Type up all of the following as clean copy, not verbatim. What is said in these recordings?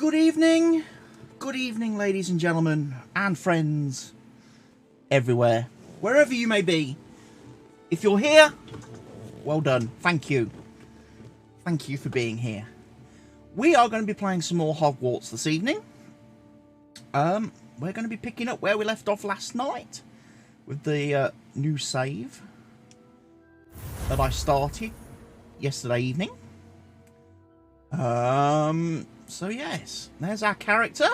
Good evening, ladies and gentlemen, and friends everywhere, wherever you may be. If you're here, well done. Thank you. Thank you for being here. We are going to be playing some more Hogwarts this evening. We're going to be picking up where we left off last night with the new save that I started yesterday evening. So yes, there's our character.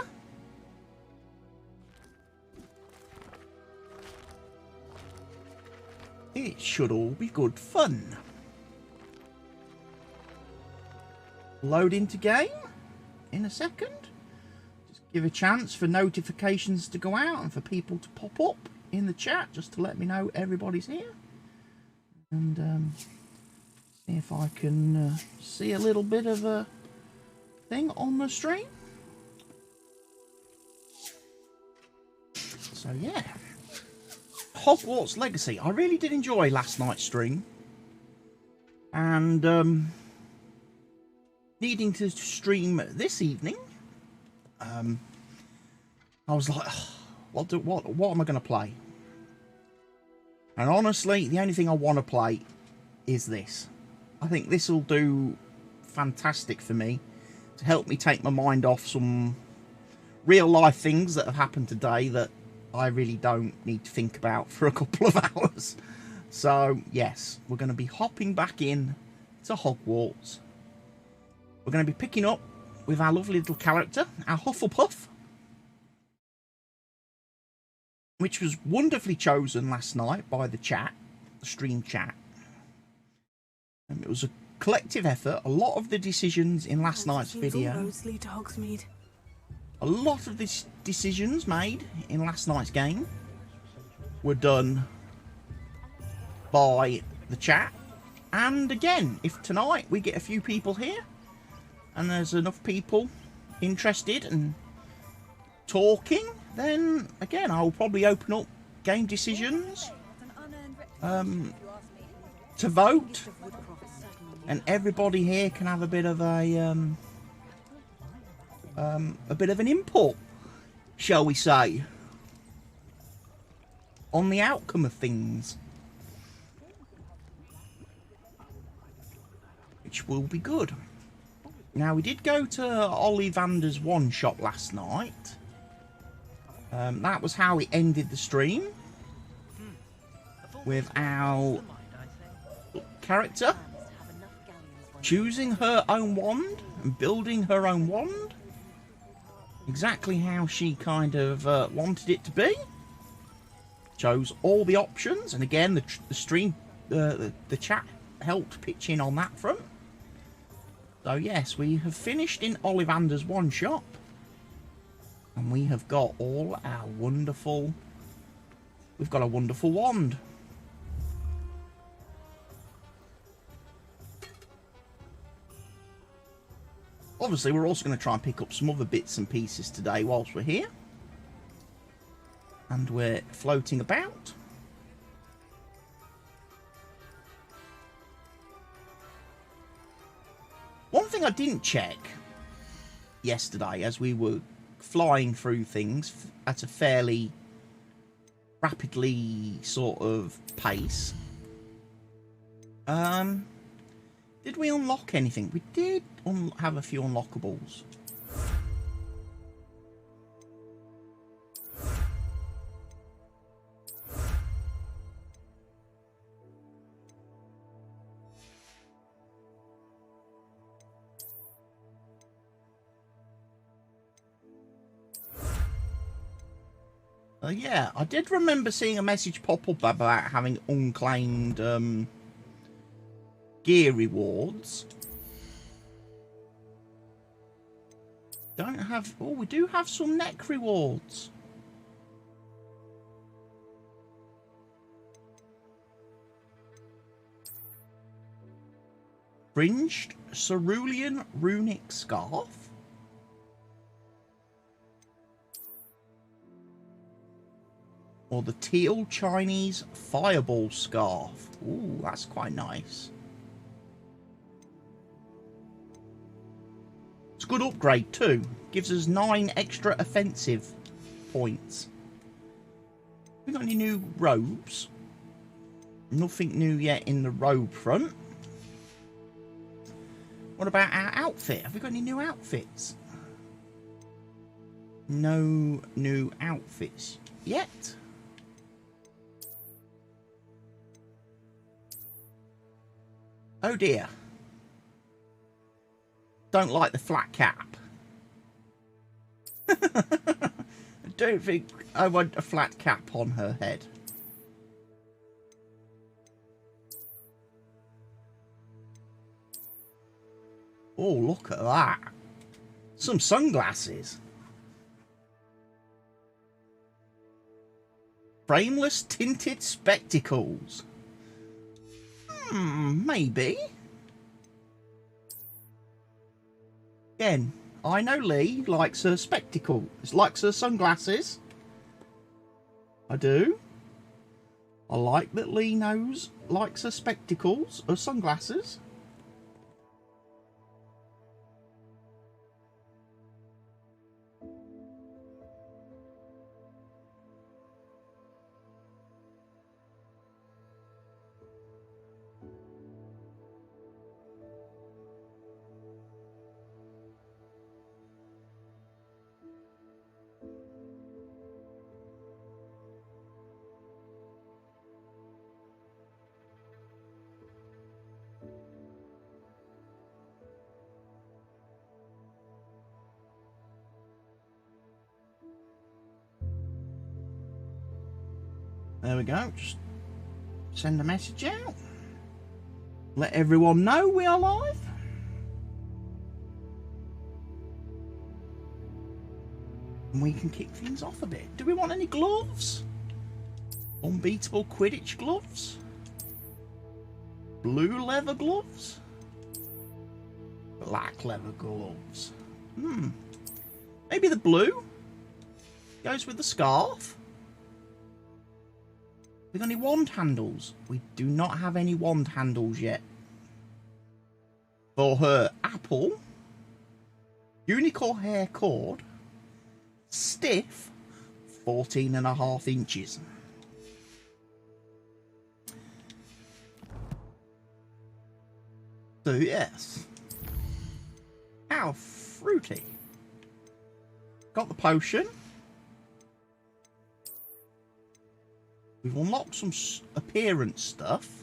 It should all be good fun. Load into game in a second. Just give a chance for notifications to go out and for people to pop up in the chat just to let me know everybody's here. And see if I can see a little bit of a thing on the stream. So yeah, Hogwarts Legacy. I really did enjoy last night's stream, and needing to stream this evening, I was like, what am I going to play? And honestly, the only thing I want to play is this. I think this will do fantastic for me to help me take my mind off some real life things that have happened today that I really don't need to think about for a couple of hours. So yes, we're going to be hopping back in to Hogwarts. We're going to be picking up with our lovely little character, our Hufflepuff, which was wonderfully chosen last night by the chat, the stream chat. And it was a collective effort. A lot of the decisions in last night's video, a lot of the decisions made in last night's game were done by the chat. And again, if tonight we get a few people here and there's enough people interested and talking, then again I'll probably open up game decisions to vote, and everybody here can have a bit of an input, shall we say, on the outcome of things, which will be good. Now, we did go to Ollivander's one shot last night. That was how we ended the stream, with our character choosing her own wand and building her own wand exactly how she kind of wanted it to be. Chose all the options, and again the stream, the chat helped pitch in on that front. So yes, we have finished in Ollivander's one shot, and we have got all our wonderful, we've got a wonderful wand. Obviously, we're also going to try and pick up some other bits and pieces today whilst we're here. And we're floating about. One thing I didn't check yesterday as we were flying through things at a fairly rapidly sort of pace. Did we unlock anything? We did have a few unlockables. Yeah, I did remember seeing a message pop up about having unclaimed gear rewards. Don't have... Oh, we do have some neck rewards. Fringed Cerulean Runic Scarf. Or the Teal Chinese Fireball Scarf. Ooh, that's quite nice. good upgrade too. Gives us 9 extra offensive points. We got any new robes? Nothing new yet in the robe front. What about our outfit? Have we got any new outfits? No new outfits yet. Oh dear. Don't like the flat cap. I don't think I want a flat cap on her head. Oh, look at that. Some sunglasses. Frameless tinted spectacles. Maybe. Again, I know Lee likes her spectacles, likes her sunglasses. I do. I like that Lee likes her spectacles, her sunglasses. There we go. Just send a message out. Let everyone know we are live. And we can kick things off a bit. Do we want any gloves? Unbeatable Quidditch gloves? Blue leather gloves? Black leather gloves? Maybe the blue? Goes with the scarf? We got any wand handles? We do not have any wand handles yet. For her apple, unicorn hair cord, stiff, 14.5 inches. So yes. How fruity. Got the potion. We've unlocked some appearance stuff,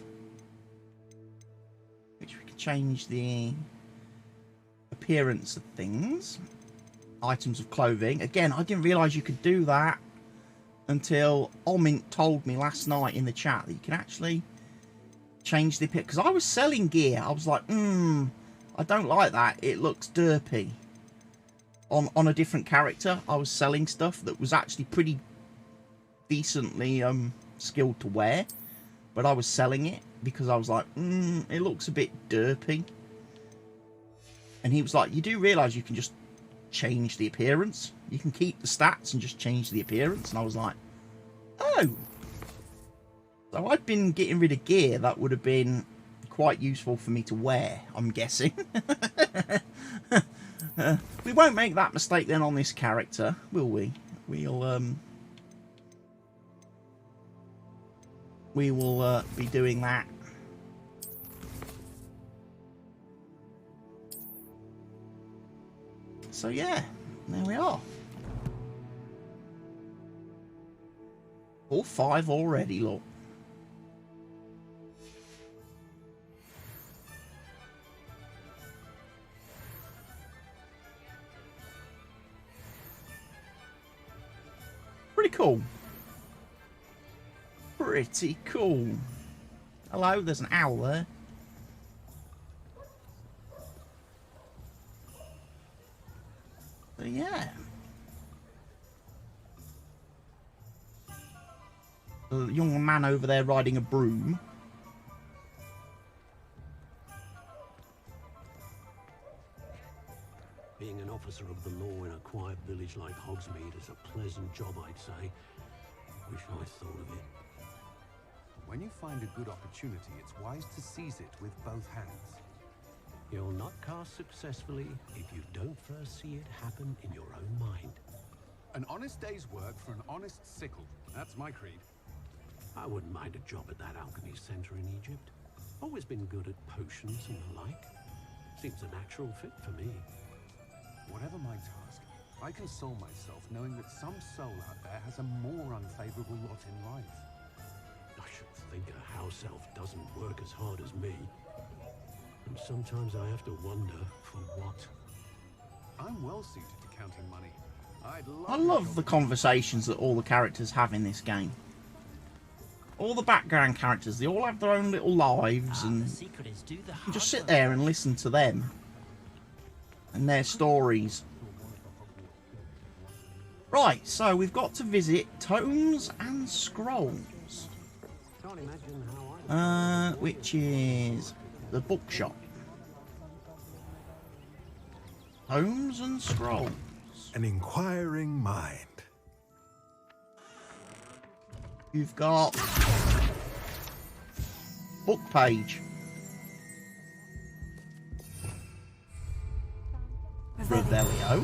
which we can change the appearance of things. Items of clothing. Again, I didn't realise you could do that until Omint told me last night in the chat that you can actually change the appearance. Because I was selling gear. I was like, I don't like that. It looks derpy. On a different character, I was selling stuff that was actually pretty decently skilled to wear, but I was selling it because I was like, it looks a bit derpy. And he was like, you do realise you can just change the appearance? You can keep the stats and just change the appearance? And I was like, oh. So I'd been getting rid of gear that would have been quite useful for me to wear, I'm guessing. We won't make that mistake then on this character, will we? We will be doing that. So yeah, there we are. All 5 already, look. Pretty cool. Pretty cool. Hello, there's an owl there. So yeah. The young man over there riding a broom. Being an officer of the law in a quiet village like Hogsmeade is a pleasant job, I'd say. Wish I thought of it. When you find a good opportunity, it's wise to seize it with both hands. You'll not cast successfully if you don't first see it happen in your own mind. An honest day's work for an honest sickle. That's my creed. I wouldn't mind a job at that alchemy center in Egypt. Always been good at potions and the like. Seems a natural fit for me. Whatever my task, I console myself knowing that some soul out there has a more unfavorable lot in life. I should think a house elf doesn't work as hard as me. And sometimes I have to wonder for what. I'm well suited to counting money. I love the conversations that all the characters have in this game. All the background characters, they all have their own little lives, and you can just sit there and listen to them and their stories. Right, so we've got to visit Tomes and Scrolls, which is the bookshop. Tomes and Scrolls. An inquiring mind. You've got book page. Revelio.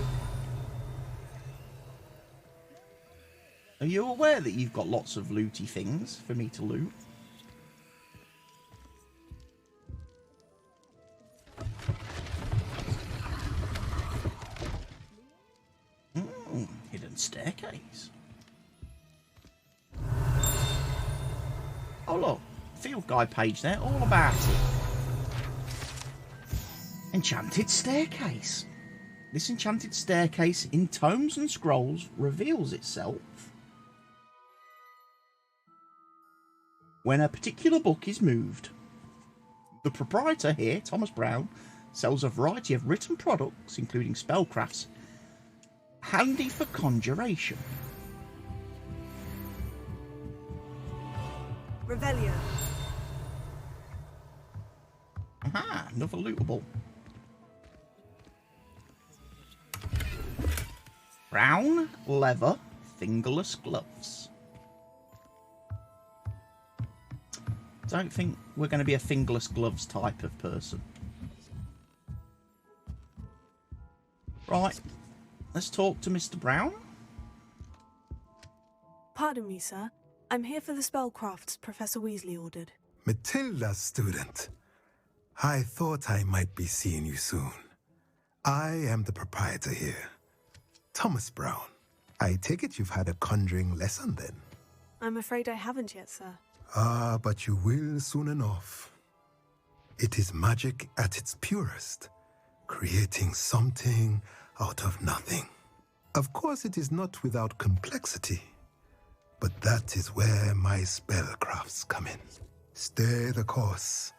Are you aware that you've got lots of looty things for me to loot? Hidden staircase. Oh look, field guide page there, all about it. Enchanted staircase. This enchanted staircase in Tomes and Scrolls reveals itself when a particular book is moved. The proprietor here, Thomas Brown, sells a variety of written products, including spellcrafts, handy for conjuration. Revelio. Aha, another lootable. Brown leather fingerless gloves. Don't think we're going to be a fingerless gloves type of person. Right, let's talk to Mr. Brown. Pardon me, sir. I'm here for the spellcrafts Professor Weasley ordered. Matilda's student. I thought I might be seeing you soon. I am the proprietor here, Thomas Brown. I take it you've had a conjuring lesson then? I'm afraid I haven't yet, sir. Ah, but you will soon enough. It is magic at its purest, creating something out of nothing. Of course, it is not without complexity, but that is where my spellcrafts come in. Stay the course,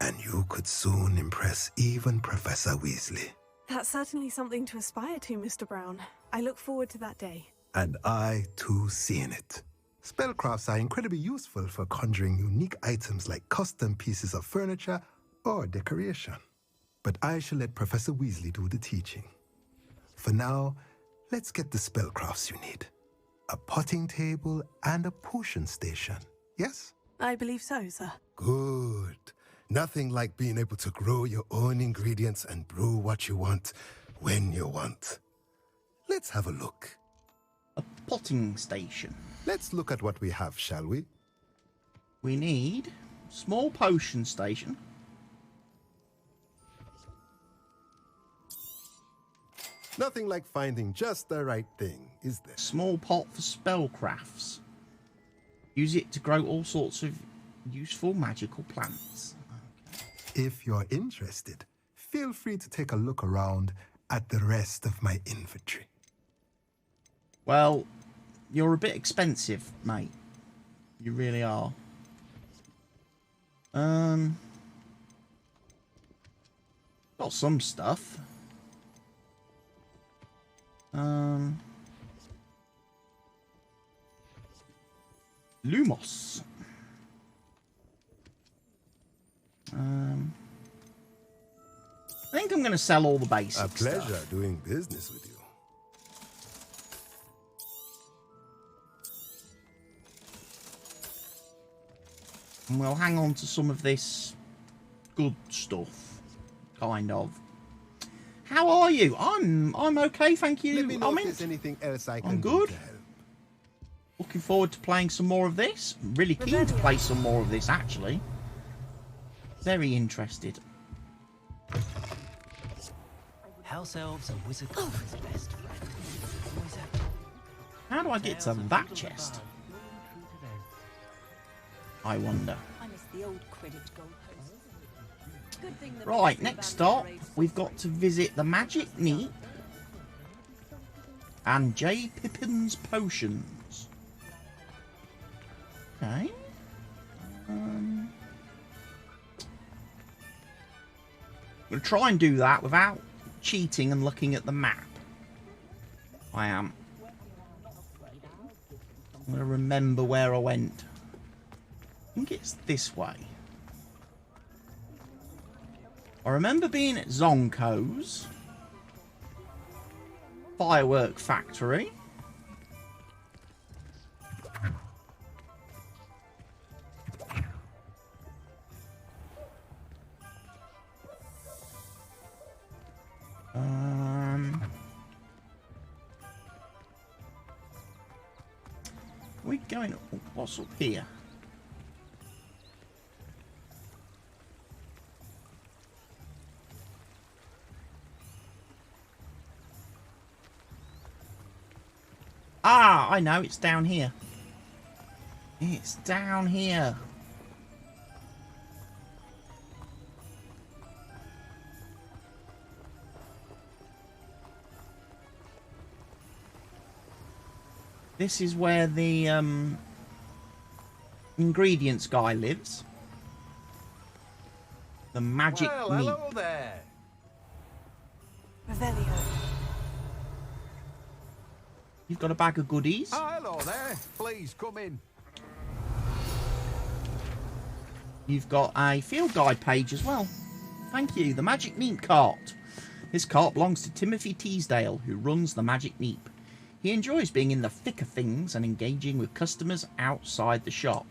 and you could soon impress even Professor Weasley. That's certainly something to aspire to, Mr. Brown. I look forward to that day. And I, too, seeing it. Spellcrafts are incredibly useful for conjuring unique items like custom pieces of furniture or decoration. But I shall let Professor Weasley do the teaching. For now, let's get the spellcrafts you need. A potting table and a potion station, yes? I believe so, sir. Good. Nothing like being able to grow your own ingredients and brew what you want when you want. Let's have a look. A potting station. Let's look at what we have, shall we? We need small potion station. Nothing like finding just the right thing, is there? Small pot for spellcrafts. Use it to grow all sorts of useful magical plants. If you're interested, feel free to take a look around at the rest of my inventory. Well, you're a bit expensive, mate. You really are. Got some stuff. Lumos. I think I'm going to sell all the basic A pleasure stuff. doing business with you. And we'll hang on to some of this good stuff. kind of. How are you? I'm okay, thank you. Let me know if I'm there's anything else I can I'm do good. to help. Looking forward to playing some more of this. Really keen to play some more of this, actually. Very interested. House elves and wizard his best friend. Always have How do I get to that chest? I wonder. I miss the old Quidditch goalposts. Good thing the Right, Professor next abandoned stop, the race. we've got to visit the Magic Neep and J. Pippin's Potions. Okay. I'm going to try and do that without cheating and looking at the map. I am. I'm going to remember where I went. I think it's this way. I remember being at Zonko's firework factory. We're going. What's up here? Ah, I know, it's down here. It's down here. This is where the ingredients guy lives. The magic Well, meat. hello there. Revelio. You've got a bag of goodies. Oh, hello there. Please come in. You've got a field guide page as well. Thank you. The Magic Neep cart. This cart belongs to Timothy Teasdale, who runs the Magic Neep. He enjoys being in the thick of things and engaging with customers outside the shop.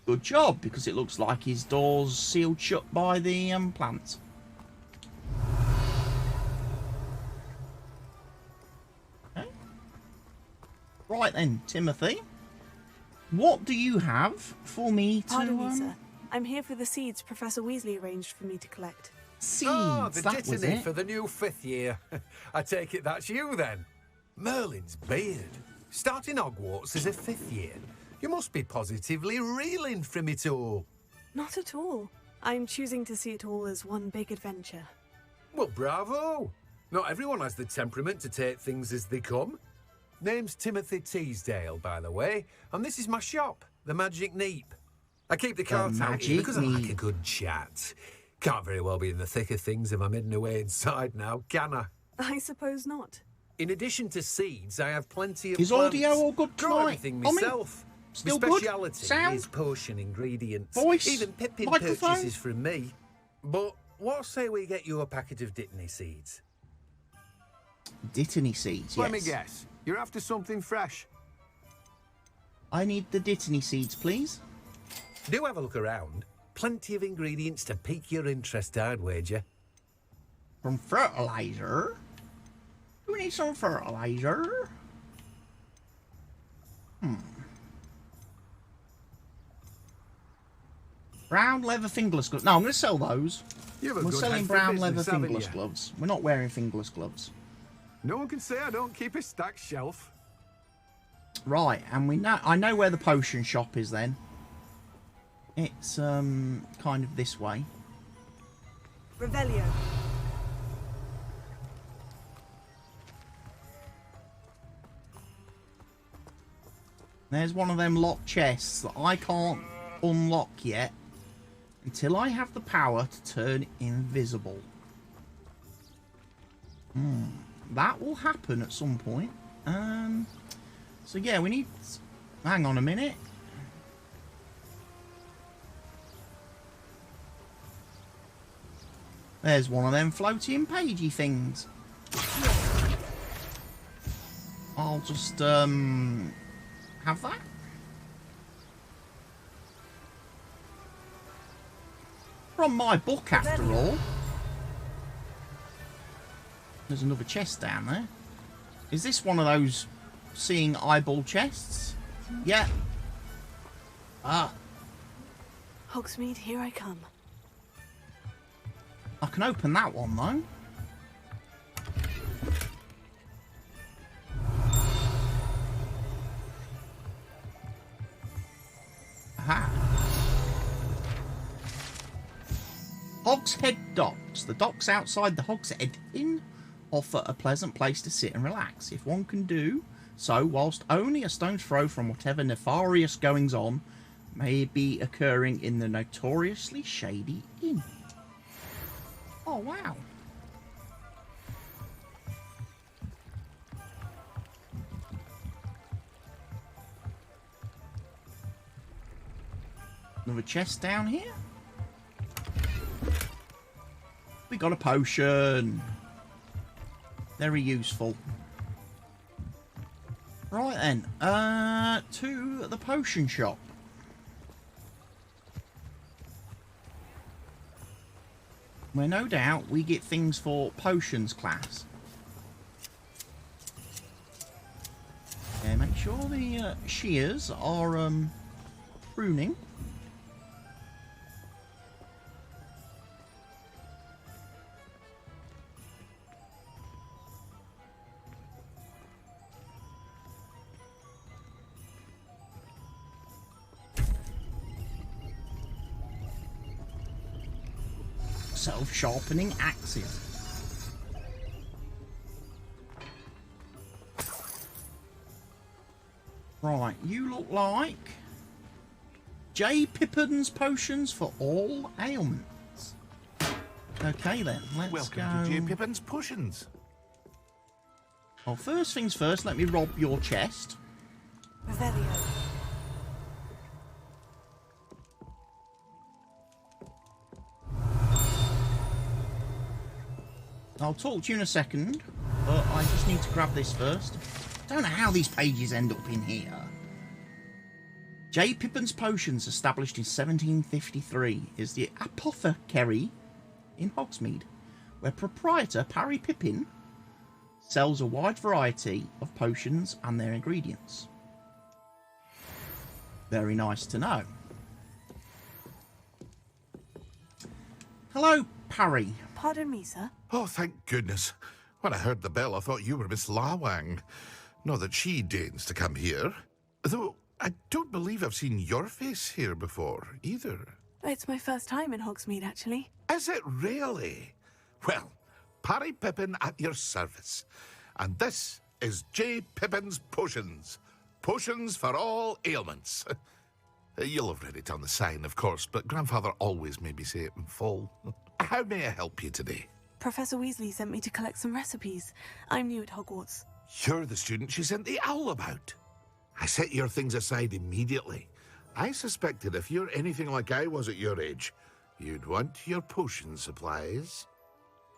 Good job, because it looks like his door's sealed shut by the plants. Okay. Right then, Timothy. What do you have for me to... Pardon me, sir. I'm here for the seeds Professor Weasley arranged for me to collect. Seeds, Oh, the that was dittany it. for the new 5th year. I take it that's you then. Merlin's beard. Starting Hogwarts as a 5th year. You must be positively reeling from it all. Not at all. I'm choosing to see it all as one big adventure. Well, bravo. Not everyone has the temperament to take things as they come. Name's Timothy Teasdale, by the way, and this is my shop, the Magic Neep. I keep the cart out here Magic because I like a Neep. good chat. Can't very well be in the thick of things if I'm hidden away inside now, can I? I suppose not. In addition to seeds, I have plenty of Is plants. audio all good Grow tonight? everything I mean, myself. still My good? speciality Sound? is potion ingredients. Voice? Even Pippin Microphone? purchases from me. But what say we get you a packet of Dittany seeds? Dittany seeds, yes. Let me guess. You're after something fresh. I need the Dittany seeds, please. Do have a look around. Plenty of ingredients to pique your interest, I'd wager. From fertilizer? Do we need some fertilizer? Brown leather fingerless gloves. No, I'm going to sell those. You have a We're good selling head for brown leather business, haven't fingerless you? gloves. We're not wearing fingerless gloves. No one can say I don't keep a stacked shelf. Right, and I know where the potion shop is then. It's kind of this way. Revelio. There's one of them locked chests that I can't unlock yet until I have the power to turn invisible. That will happen at some point. So yeah, we need... Hang on a minute. There's one of them floating pagey things. I'll just have that. From my book, after all. There's another chest down there. Is this one of those seeing eyeball chests? Yeah. Ah. Hogsmeade, here I come. I can open that one, though. Aha. Hogshead Docks. The docks outside the Hogshead Inn offer a pleasant place to sit and relax, if one can do so whilst only a stone's throw from whatever nefarious goings-on may be occurring in the notoriously shady inn. Oh, wow. Another chest down here. We got a potion. Very useful. Right then, to the potion shop. Where no doubt we get things for potions class. Yeah, make sure the shears are pruning. Self-sharpening axes. Right, you look like J. Pippin's potions for all ailments. Okay then, let's Welcome go. to J. Pippin's Potions. Well, first things first, let me rob your chest. Revelio. I'll talk to you in a second, but I just need to grab this first. Don't know how these pages end up in here. J. Pippin's Potions, established in 1753, is the apothecary in Hogsmeade, where proprietor Parry Pippin sells a wide variety of potions and their ingredients. Very nice to know. Hello, Parry. Pardon me, sir. Oh, thank goodness. When I heard the bell, I thought you were Miss Lawang. Not that she deigns to come here. Though I don't believe I've seen your face here before, either. It's my first time in Hogsmeade, actually. Is it really? Well, Parry Pippin at your service. And this is J. Pippin's Potions. Potions for all ailments. You'll have read it on the sign, of course, but Grandfather always made me say it in full. How may I help you today? Professor Weasley sent me to collect some recipes. I'm new at Hogwarts. You're the student she sent the owl about. I set your things aside immediately. I suspected if you're anything like I was at your age, you'd want your potion supplies.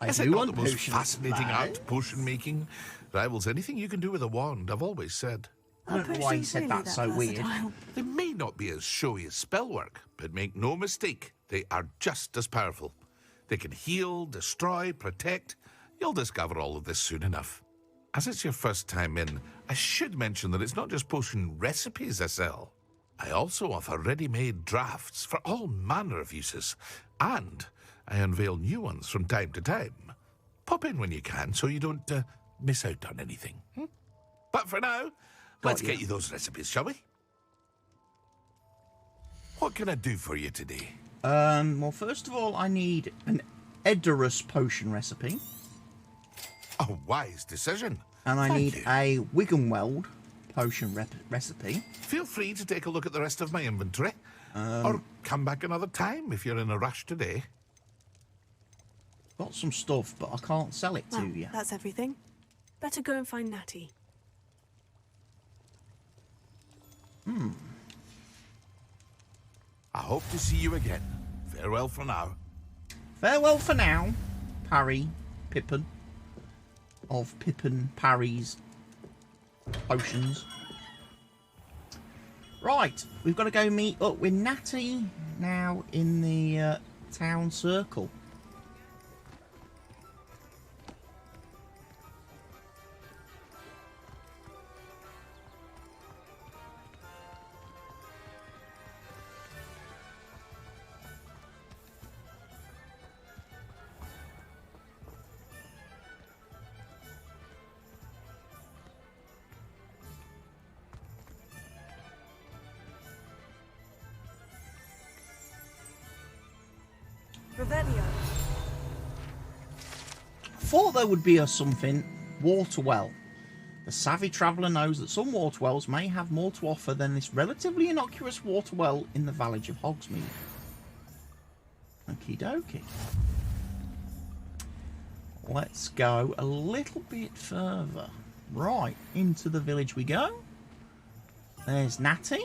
Is it not the most fascinating art, potion making? Rivals anything you can do with a wand, I've always said. I don't know why you said that so weird. They may not be as showy as spellwork, but make no mistake, they are just as powerful. They can heal, destroy, protect. You'll discover all of this soon enough. As it's your first time in, I should mention that it's not just potion recipes I sell. I also offer ready-made drafts for all manner of uses, and I unveil new ones from time to time. Pop in when you can so you don't miss out on anything. But for now, let's get you those recipes, shall we? What can I do for you today? Well, first of all, I need an Edorus potion recipe. A wise decision. And I Thank need you. a Wiggenweld potion recipe. Feel free to take a look at the rest of my inventory. Or come back another time if you're in a rush today. Got some stuff, but I can't sell it to Well, you. that's everything. Better go and find Natty. I hope to see you again. Farewell for now. Farewell for now, Parry Pippin of Pippin Parry's Potions. Right, we've got to go meet up with Natty now in the town circle. Revelio. Thought there would be a something water well. The savvy traveller knows that some water wells may have more to offer than this relatively innocuous water well in the village of Hogsmeade. Okie dokie. Let's go a little bit further. Right, into the village we go. There's Natty.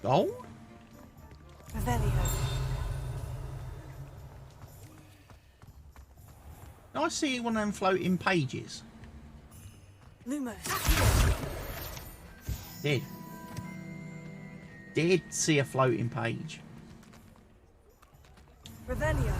Gold? Revelio. I see one of them floating pages. Lumos. Did see a floating page. Revelio.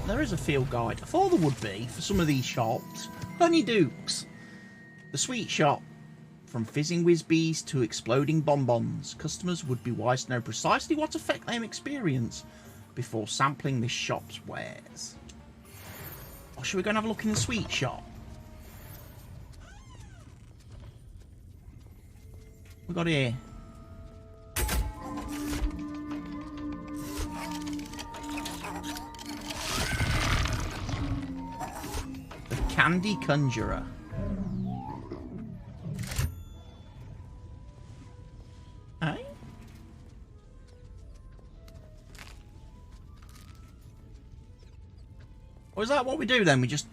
There is a field guide. I thought there would be for some of these shops. Honeydukes, the sweet shop. From fizzing whiz-bees to exploding bonbons, customers would be wise to know precisely what effect they experience before sampling this shop's wares. Or should we go and have a look in the sweet shop? We got here. Candy Conjurer. Hey? Or is that what we do then? We just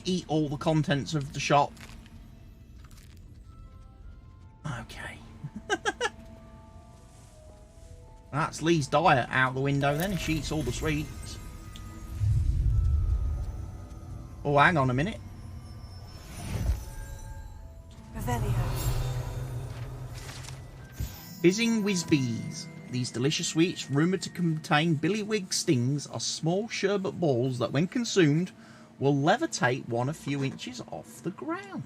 eat all the contents of the shop? Okay. That's Lee's diet out the window then if she eats all the sweets. Oh, hang on a minute. Revelio. Fizzing whiz-bees. These delicious sweets, rumoured to contain billywig stings, are small sherbet balls that, when consumed, will levitate one a few inches off the ground.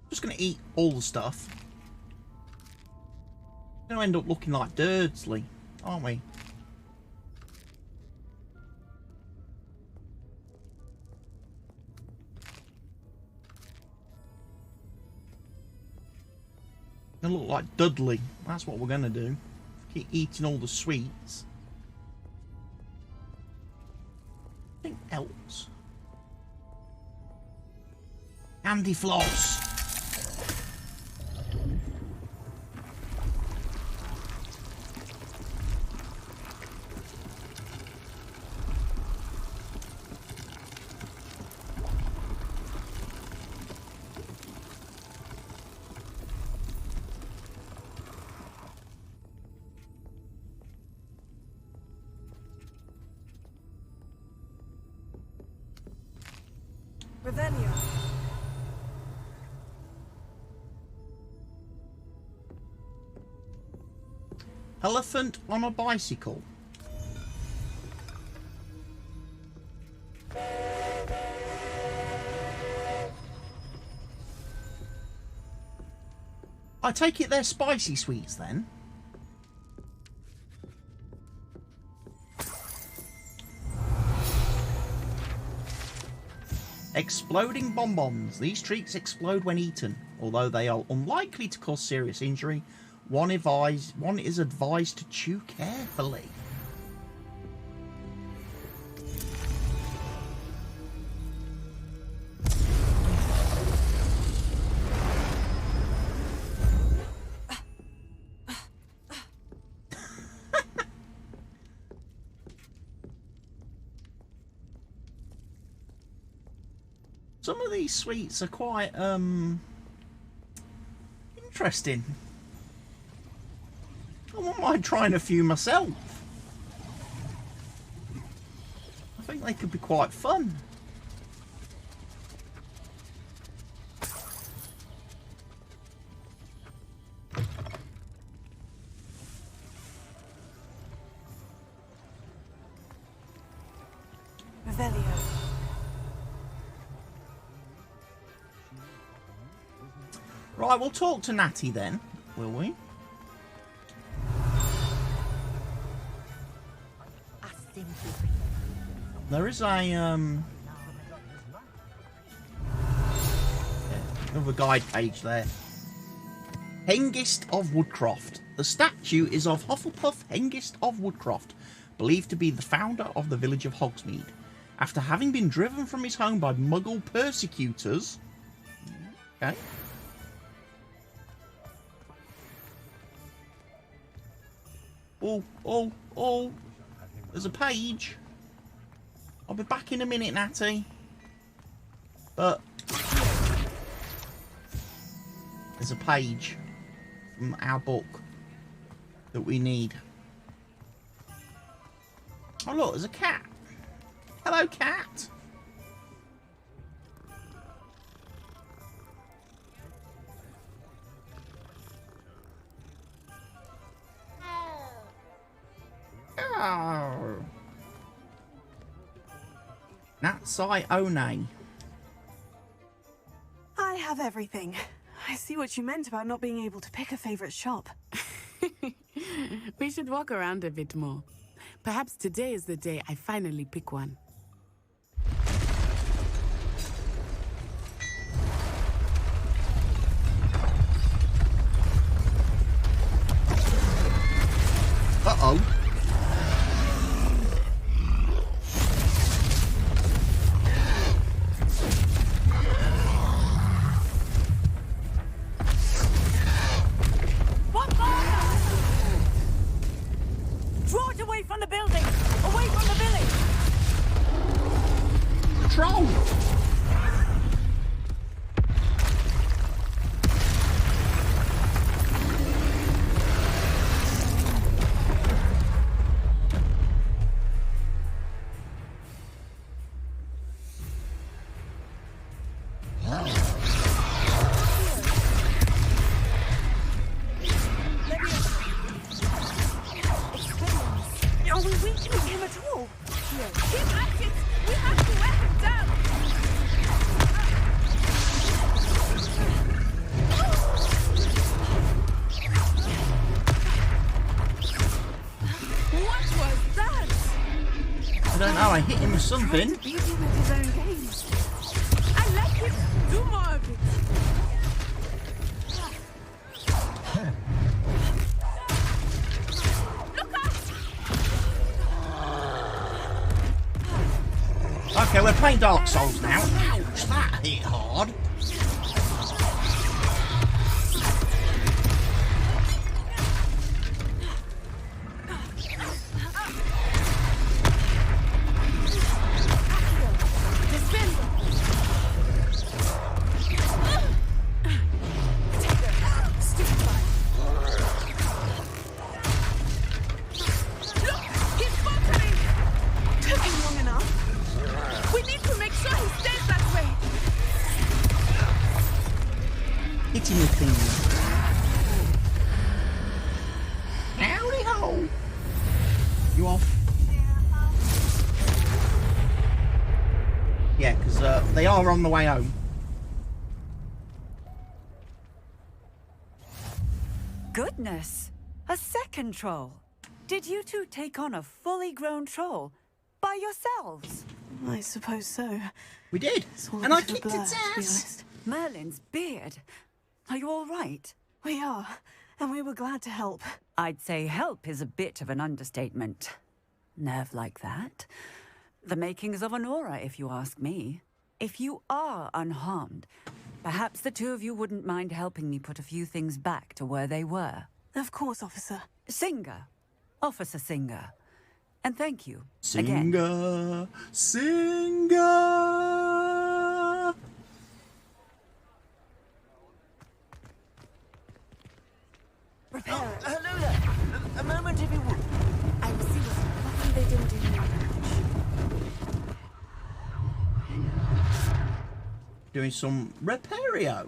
Just going to eat all the stuff. We're going to end up looking like Durdsley, aren't we? Gonna look like Dudley. That's what we're going to do. Keep eating all the sweets. Anything else? Candy floss. Revelio. Elephant on a bicycle. I take it they're spicy sweets then? Exploding bonbons. These treats explode when eaten. Although they are unlikely to cause serious injury, one is advised to chew carefully. Some of these sweets are quite interesting. I wouldn't mind trying a few myself. I think they could be quite fun. Revelio. Right, we'll talk to Natty then, will we? There is a another guide page there. Hengist of Woodcroft. The statue is of Hufflepuff Hengist of Woodcroft, believed to be the founder of the village of Hogsmeade. After having been driven from his home by Muggle persecutors... Okay. Oh, there's a page. I'll be back in a minute, Natty. But there's a page from our book that we need. Oh look, there's a cat. Hello, cat. Oh. Natsai One. I have everything. I see what you meant about not being able to pick a favorite shop. We should walk around a bit more. Perhaps today is the day I finally pick one. Uh-oh. Draw it away from the building! Away from the village! Troll! Are we weakening him at all? Keep at it! We have to wear him down! What was that? I don't know, I hit him with something. Beat him at his own game. I like it! Do more of it! Okay, we're playing Dark Souls now. Ouch, that hit hard. Hitting the thing. Howdy ho! You off? Yeah, because they are on the way home. Goodness! A second troll! Did you two take on a fully grown troll by yourselves? I suppose so. We did, It's all a and I bit of a kicked blur, its to be ass. honest. Merlin's beard. Are you all right? We are, and we were glad to help. I'd say help is a bit of an understatement. Nerve like that. The makings of an aura, if you ask me. If you are unharmed, perhaps the two of you wouldn't mind helping me put a few things back to where they were. Of course, officer. Singer. Officer Singer. And thank you. Again. Singer, Singer. Prepare. Hello there. A moment, if you would. I will see what. Luckily they didn't do any damage. Doing some repario.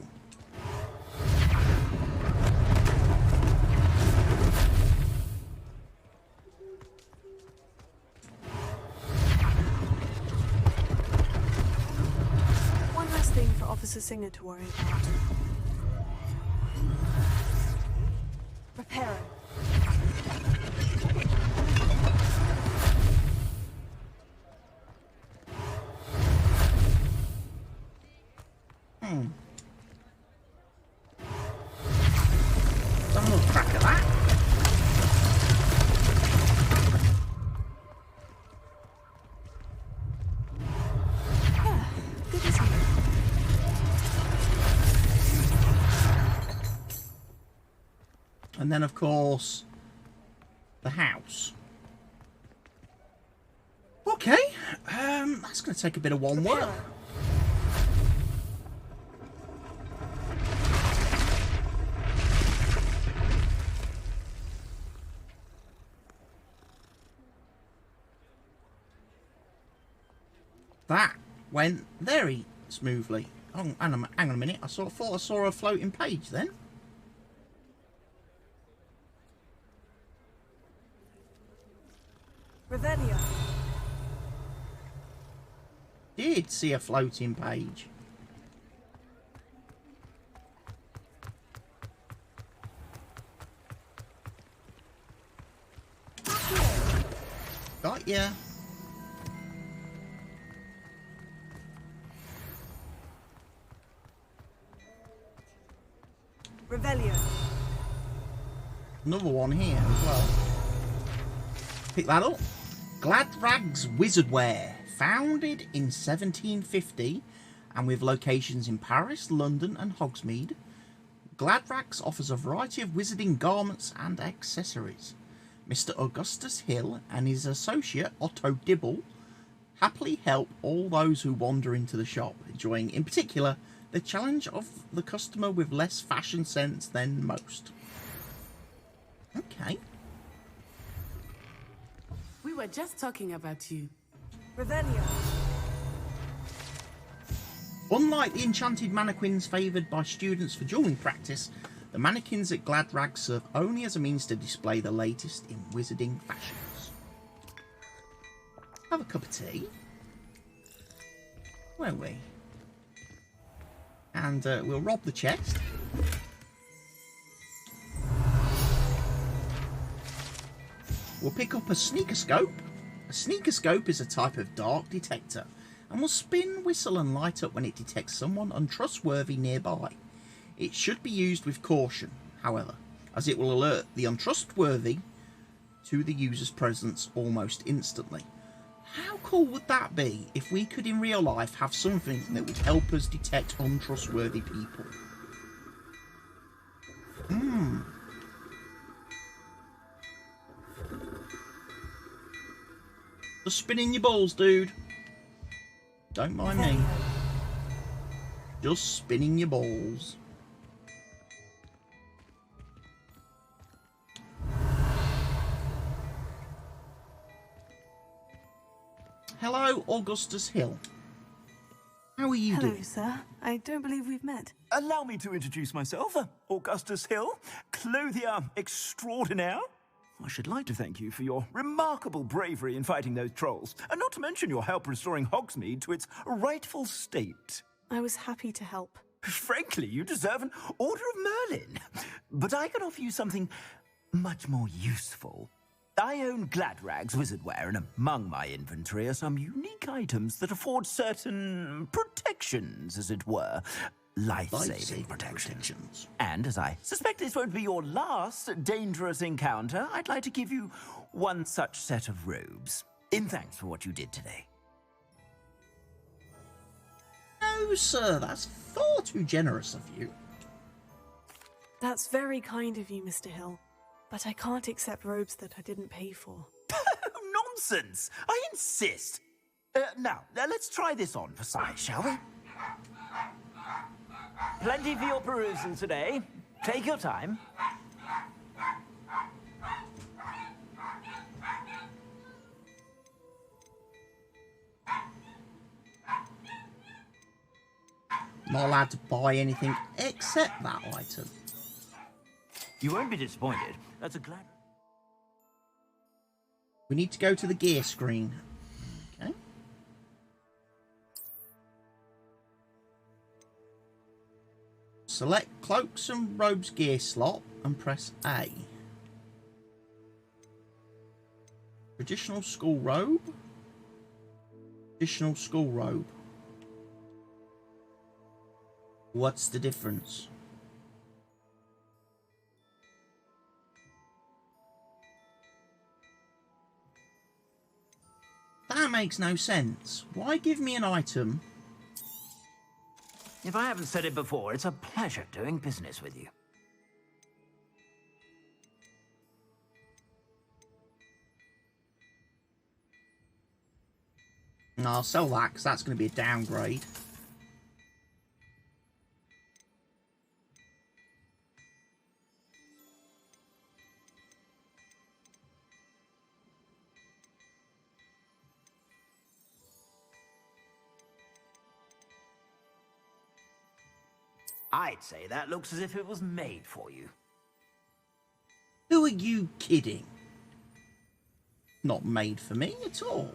One last thing for Officer Singer to worry about. Reparo. Have a little crack at that. Good as new. And then, of course, the house. Okay, that's going to take a bit of one work. That went very smoothly. Oh, hang on a minute. I thought I saw a floating page then. Revelio. Did see a floating page. Got ya. Revelio. Another one here as well. Pick that up. Gladrag's Wizardware, founded in 1750 and with locations in Paris, London and Hogsmeade. Gladrag's offers a variety of wizarding garments and accessories. Mr. Augustus Hill and his associate Otto Dibble happily help all those who wander into the shop, enjoying in particular the challenge of the customer with less fashion sense than most. Okay. We were just talking about you. Revelio. Unlike the enchanted mannequins favoured by students for dueling practice, the mannequins at Gladrag serve only as a means to display the latest in wizarding fashions. Have a cup of tea. Where are we? And we'll rob the chest. We'll pick up a sneaker scope. A sneaker scope is a type of dark detector and will spin, whistle and light up when it detects someone untrustworthy nearby. It should be used with caution, however, as it will alert the untrustworthy to the user's presence almost instantly. How cool would that be if we could in real life have something that would help us detect untrustworthy people? Just spinning your balls, dude. Don't mind me. Just spinning your balls. Hello, Augustus Hill. How are you Hello, doing? sir. I don't believe we've met. Allow me to introduce myself, Augustus Hill, clothier extraordinaire. I should like to thank you for your remarkable bravery in fighting those trolls, and not to mention your help restoring Hogsmeade to its rightful state. I was happy to help. Frankly, you deserve an Order of Merlin. But I can offer you something much more useful. I own Gladrag's Wizardware, and among my inventory are some unique items that afford certain protections, as it were. Life-saving protections. And as I suspect this won't be your last dangerous encounter, I'd like to give you one such set of robes, in thanks for what you did today. No, sir, that's far too generous of you. That's very kind of you, Mr. Hill. But I can't accept robes that I didn't pay for. Nonsense! I insist! Now, let's try this on for size, shall we? Plenty for your perusal today. Take your time. not allowed to buy anything except that item. You won't be disappointed. That's a glad... We need to go to the gear screen. Okay. Select Cloaks and Robes gear slot and press A. Traditional school robe. Traditional school robe. What's the difference? That makes no sense. Why give me an item? If I haven't said it before, it's a pleasure doing business with you. No, I'll sell that because that's going to be a downgrade. I'd say that looks as if it was made for you. Who are you kidding? Not made for me at all.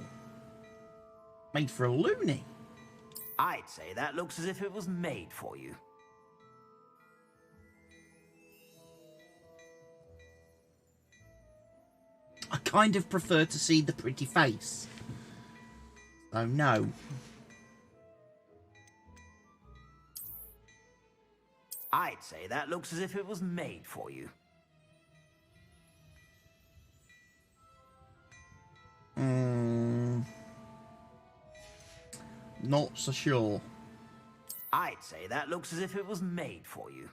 Made for a loony. I'd say that looks as if it was made for you. I kind of prefer to see the pretty face. So no. I'd say that looks as if it was made for you. Not so sure. I'd say that looks as if it was made for you.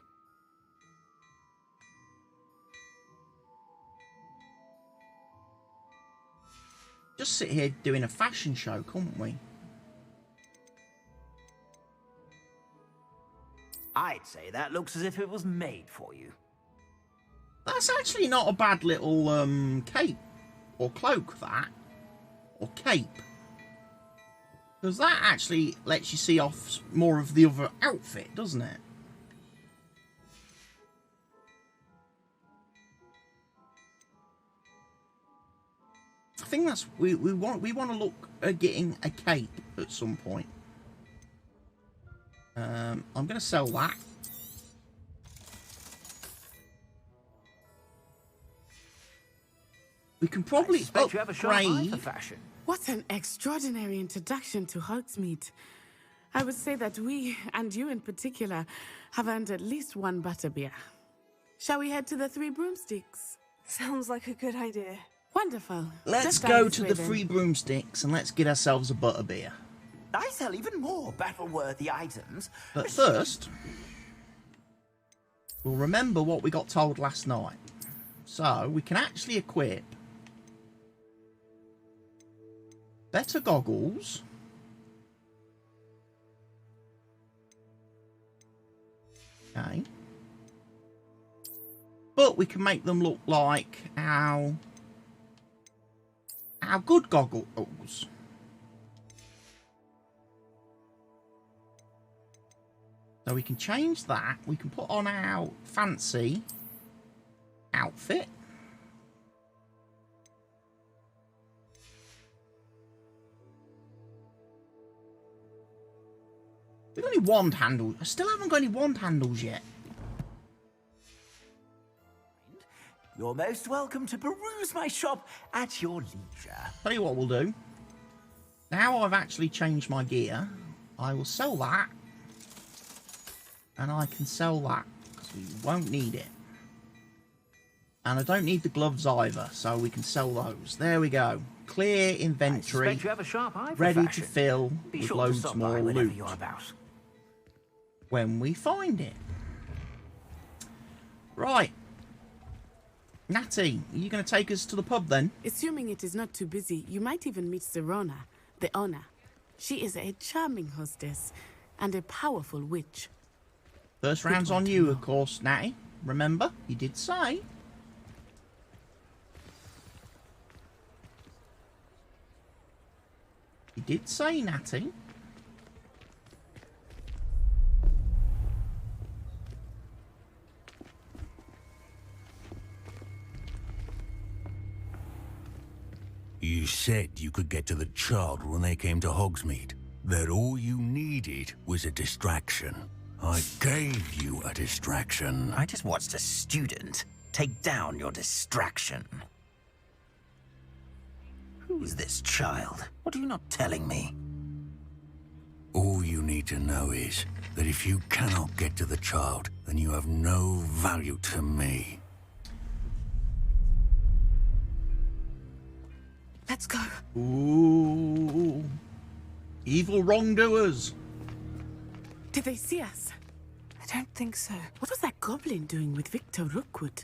Just sit here doing a fashion show, couldn't we? I'd say that looks as if it was made for you. That's actually not a bad little cape or cloak, that. Or cape. Because that actually lets you see off more of the other outfit, doesn't it? I think that's we want to look at getting a cape at some point. I'm going to sell that. We can probably upgrade. What an extraordinary introduction to Hogsmeade. I would say that we, and you in particular, have earned at least one butterbeer. Shall we head to the Three Broomsticks? Sounds like a good idea. Wonderful. Let's Just go down to this the way, Three Broomsticks and let's get ourselves a butterbeer. I sell even more battle-worthy items. But first, we'll remember what we got told last night. So, we can actually equip better goggles. Okay. But we can make them look like our good goggles. So we can change that. We can put on our fancy outfit. We've got any wand handles? I still haven't got any wand handles yet. You're most welcome to peruse my shop at your leisure. Tell you what we'll do. Now I've actually changed my gear, I will sell that. And I can sell that, because we won't need it. And I don't need the gloves either, so we can sell those. There we go. Clear inventory. You have a sharp eye for ready fashion. to fill Be with sure loads to stop more by whenever loot. you're about. When we find it. Right. Natty, are you going to take us to the pub then? Assuming it is not too busy, you might even meet Serona, the owner. She is a charming hostess and a powerful witch. First round's on you, of course, Natty. Remember, you did say. You did say, Natty. said you could get to the child when they came to Hogsmeade. That all you needed was a distraction. I gave you a distraction. I just watched a student take down your distraction. Who is this child? What are you not telling me? All you need to know is that if you cannot get to the child, then you have no value to me. Let's go. Ooh. Evil wrongdoers. Did they see us? I don't think so. What was that goblin doing with Victor Rookwood?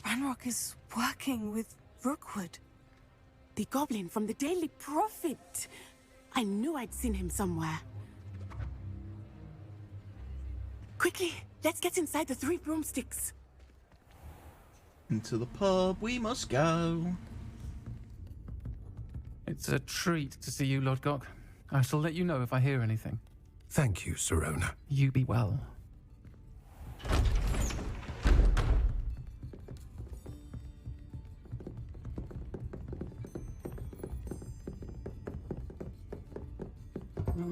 Ranrock is working with Rookwood. The goblin from the Daily Prophet. I knew I'd seen him somewhere. Quickly, let's get inside the 3 broomsticks. Into the pub we must go. It's a treat to see you, Lodgok. I shall let you know if I hear anything. Thank you, Sirona. You be well.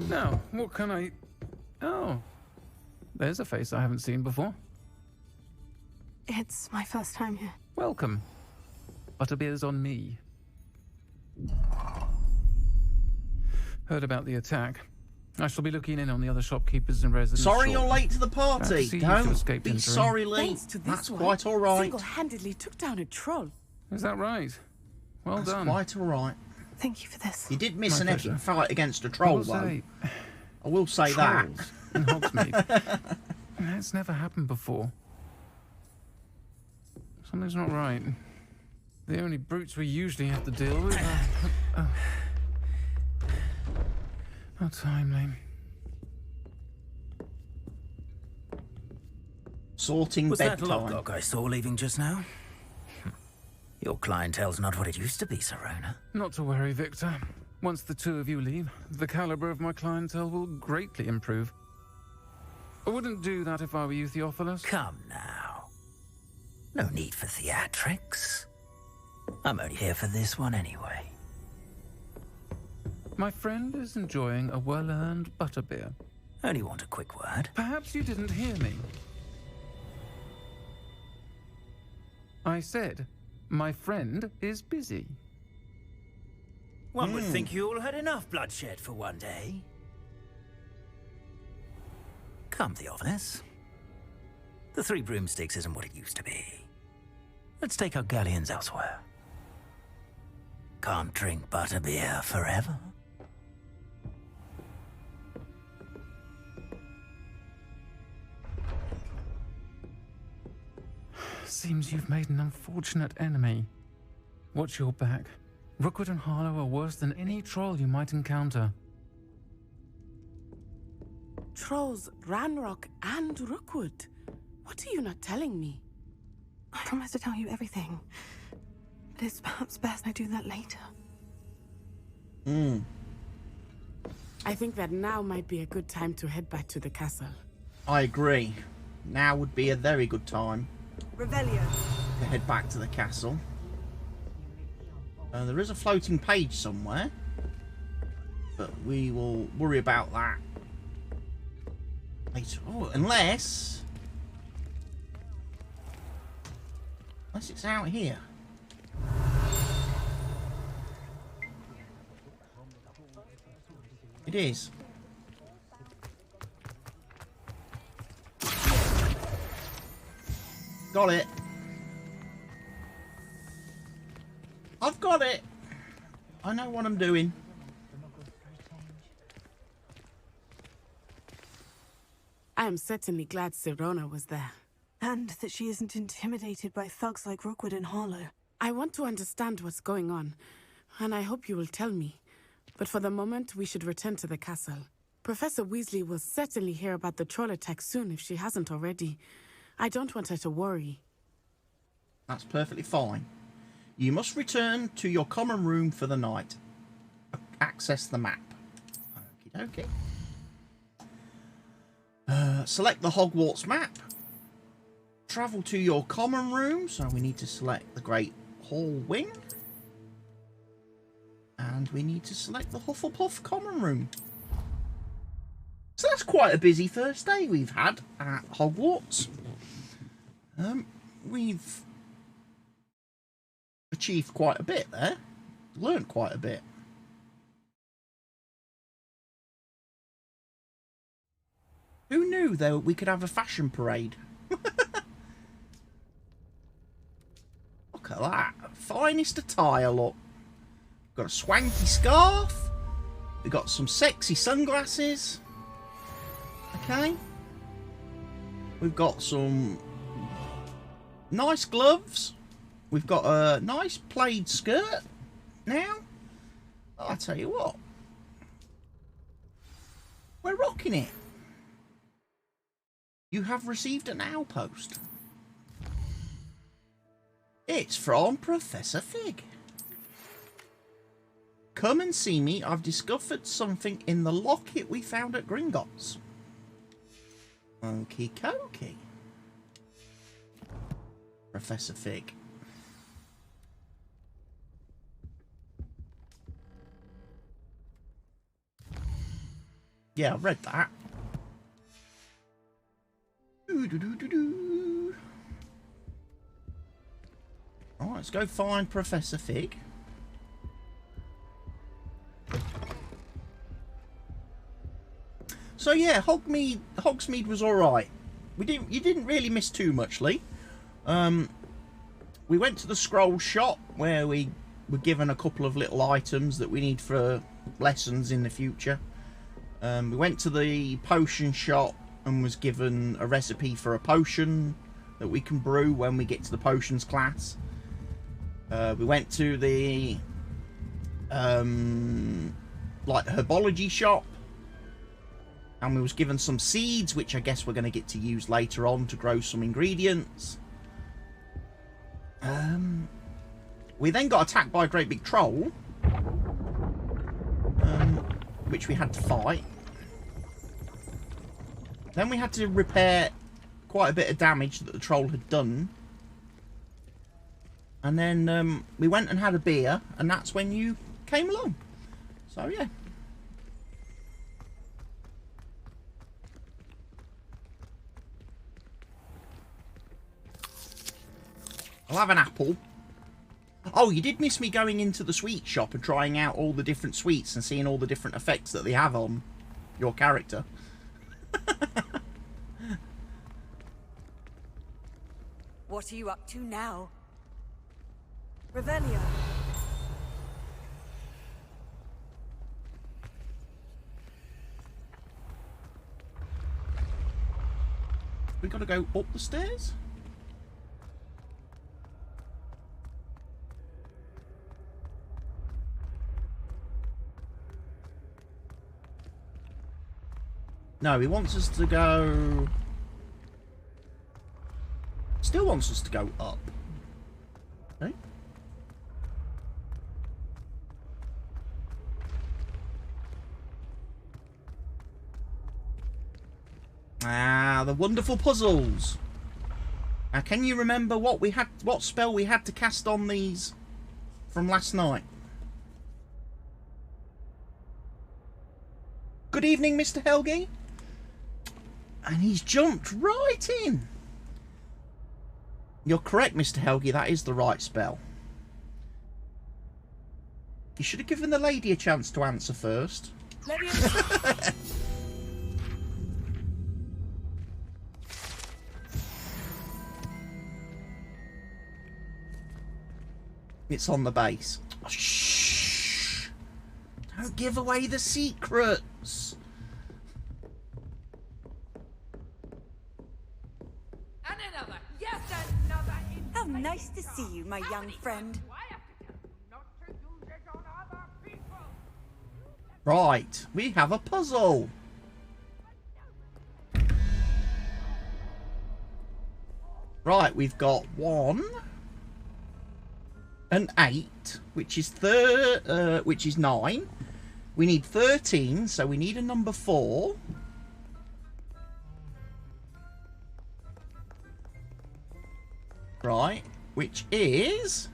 Now, what can I... Oh, there's a face I haven't seen before. It's my first time here. Welcome. Butterbeer's on me. Heard about the attack. I shall be looking in on the other shopkeepers and residents. Sorry you're shortly. late to the party. See you to Don't escape be injury. sorry late. Thanks to this That's one, quite all right. Single-handedly took down a troll. Is that right? Well That's done. quite all right. Thank you for this. You did miss My an pleasure. epic fight against a I troll, will though. say, I will say that. trolls in Hogsmeade. That's never happened before. Something's not right. The only brutes we usually have to deal with are... How timely. Sorting Was that bedtime. Lodgok I saw leaving just now? Your clientele's not what it used to be, Sirona. Not to worry, Victor. Once the two of you leave, the caliber of my clientele will greatly improve. I wouldn't do that if I were you, Theophilus. Come now. No need for theatrics. I'm only here for this one anyway. My friend is enjoying a well-earned butterbeer. Only want a quick word. Perhaps you didn't hear me. I said, my friend is busy. One would think you all had enough bloodshed for one day. Come, Theophilus. The 3 broomsticks isn't what it used to be. Let's take our galleons elsewhere. Can't drink butterbeer forever. Seems you've made an unfortunate enemy. Watch your back. Rookwood and Harlow are worse than any troll you might encounter. Trolls, Ranrock, and Rookwood. What are you not telling me? I promise to tell you everything. But it's perhaps best I do that later. I think that now might be a good time to head back to the castle. I agree. Now would be a very good time Revelio. to head back to the castle. There is a floating page somewhere, but we will worry about that later. Oh, unless it's out here. It is. Got it. I've got it. I know what I'm doing. I am certainly glad Sirona was there. And that she isn't intimidated by thugs like Rookwood and Harlow. I want to understand what's going on, and I hope you will tell me. But for the moment, we should return to the castle. Professor Weasley will certainly hear about the troll attack soon if she hasn't already. I don't want her to worry. That's perfectly fine. You must return to your common room for the night. Access the map. Okie dokie. Select the Hogwarts map. Travel to your common room. So we need to select the Great Hall Wing. And we need to select the Hufflepuff common room. So that's quite a busy first day we've had at Hogwarts. We've achieved quite a bit there. Learned quite a bit. Who knew, though, we could have a fashion parade? Look at that. Finest attire, look. Got a swanky scarf. We've got some sexy sunglasses. Okay. We've got some nice gloves. We've got a nice plaid skirt now. I'll tell you what. We're rocking it. You have received an outpost. It's from Professor Fig. Come and see me. I've discovered something in the locket we found at Gringotts. Okie dokie. Professor Fig. Yeah, I've read that. Alright, let's go find Professor Fig. So yeah, Hogsmeade was alright. You didn't really miss too much, Lee. We went to the scroll shop where we were given a couple of little items that we need for lessons in the future. We went to the potion shop and was given a recipe for a potion that we can brew when we get to the potions class. We went to the like herbology shop, and we was given some seeds, which I guess we're going to get to use later on to grow some ingredients. We then got attacked by a great big troll, which we had to fight. Then we had to repair quite a bit of damage that the troll had done. And then we went and had a beer, and that's when you came along. So yeah. I'll have an apple. Oh, you did miss me going into the sweet shop and trying out all the different sweets and seeing all the different effects that they have on your character. What are you up to now? Revelio. We gotta go up the stairs? No, he wants us to go... Still wants us to go up. Okay. Ah, the wonderful puzzles. Now, can you remember what spell we had to cast on these from last night? Good evening, Mr. Helgi. And he's jumped right in. You're correct, Mr. Helgi. That is the right spell. You should have given the lady a chance to answer first. It's on the base. Oh, shh! Don't give away the secrets. How nice to see you, my young friend. Right, we have a puzzle. Right, we've got 1 and 8, which is 9. We need 13, so we need a number 4. Right, which is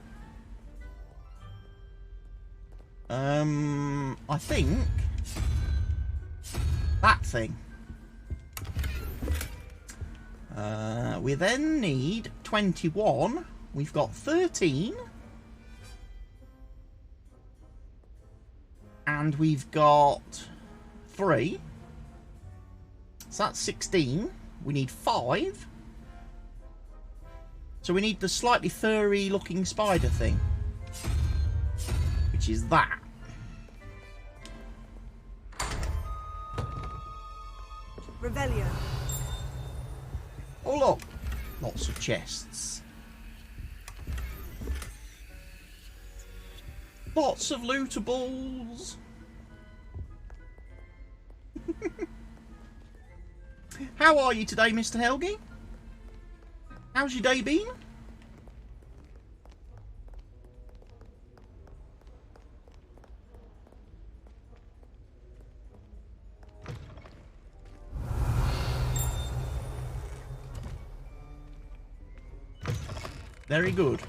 I think that thing. We then need 21. We've got 13. And we've got 3. So that's 16. We need 5. So we need the slightly furry looking spider thing. Which is that. Revelio. Oh look. Lots of chests. Lots of lootables. How are you today, Mr. Helgi? How's your day been? Very good.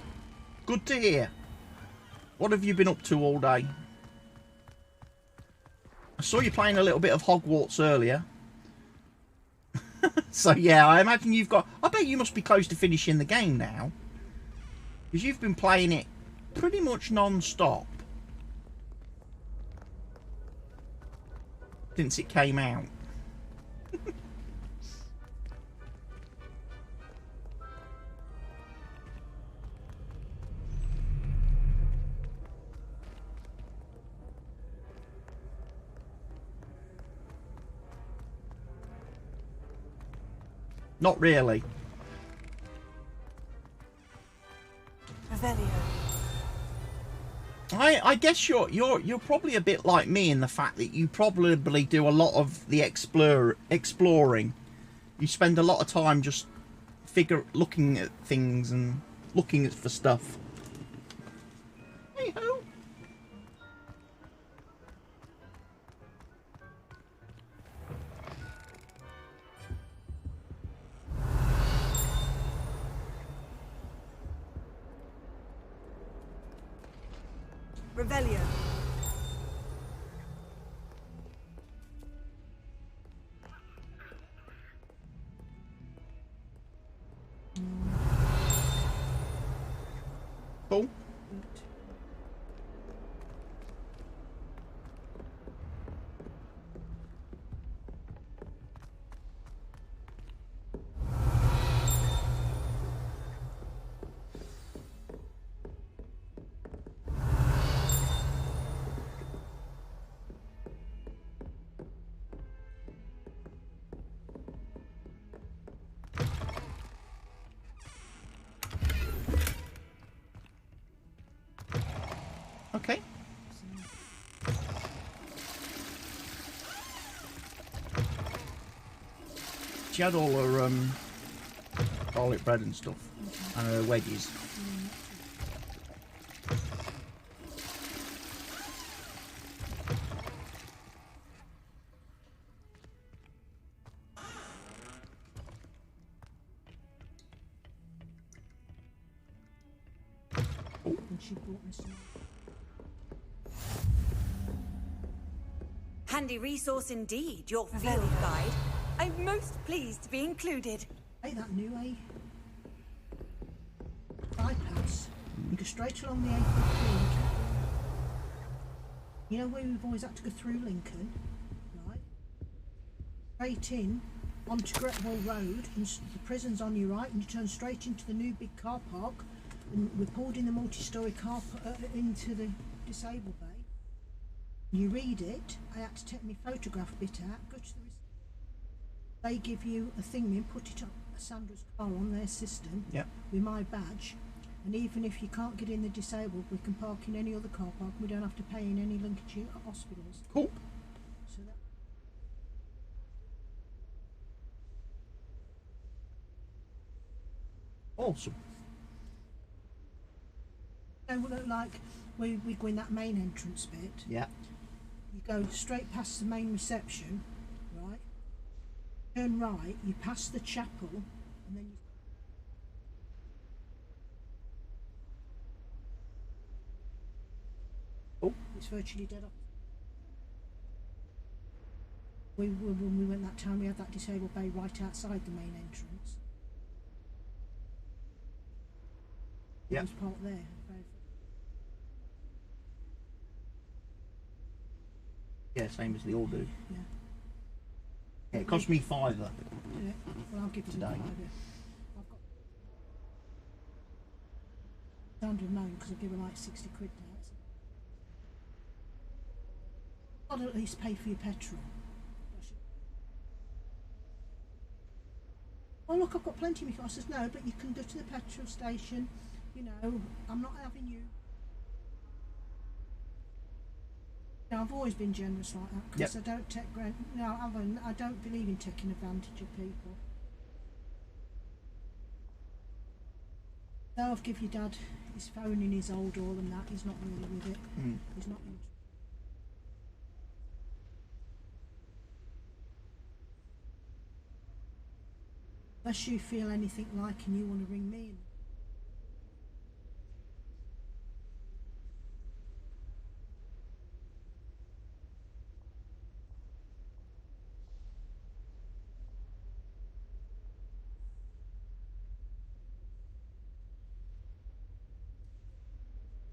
Good to hear. What have you been up to all day? I saw you playing a little bit of Hogwarts earlier. So yeah, I imagine you've got... I bet you must be close to finishing the game now. Because you've been playing it pretty much non-stop. Since it came out. Not really. Revelio. I guess you're probably a bit like me in the fact that you probably do a lot of the exploring. You spend a lot of time just looking at things and looking for stuff. Hey ho. Revelio. Cool. Okay. She had all her garlic bread and stuff, and her wedges. And she brought me some. Handy resource indeed, your field guide. I'm most pleased to be included. Ain't that new, eh? Bypass. You go straight along the A15. You know where we've always had to go through Lincoln? Right? Straight in, onto Gretwell Road, and the prison's on your right, and you turn straight into the new big car park, and we're pulled in the multi-storey car into the disabled bay. You read it. I had to take my photograph bit out, go to the they give you a thing and put it on Sandra's car on their system. Yep. With my badge, and even if you can't get in the disabled, we can park in any other car park. We don't have to pay in any Lincolnshire hospitals. Cool. So that Awesome. like we go in that main entrance bit. Yeah. You go straight past the main reception, right? Turn right, you pass the chapel, and then you... Oh. It's virtually dead off. When we went that time, we had that disabled bay right outside the main entrance. Yeah. It was part there. Yeah, same as they all do. Yeah. Yeah, it cost me £5. Yeah. Well, I'll give you Today. $5. I've got $109 because I give her like £60 now. I'll at least pay for your petrol. Oh look, I've got plenty of me. I says no, but you can go to the petrol station. You know, I'm not having you. No, I've always been generous like that because I don't take I don't believe in taking advantage of people. So I've given your dad his phone in his old all and that. He's not really with it. He's not. Unless you feel anything like and you want to ring me.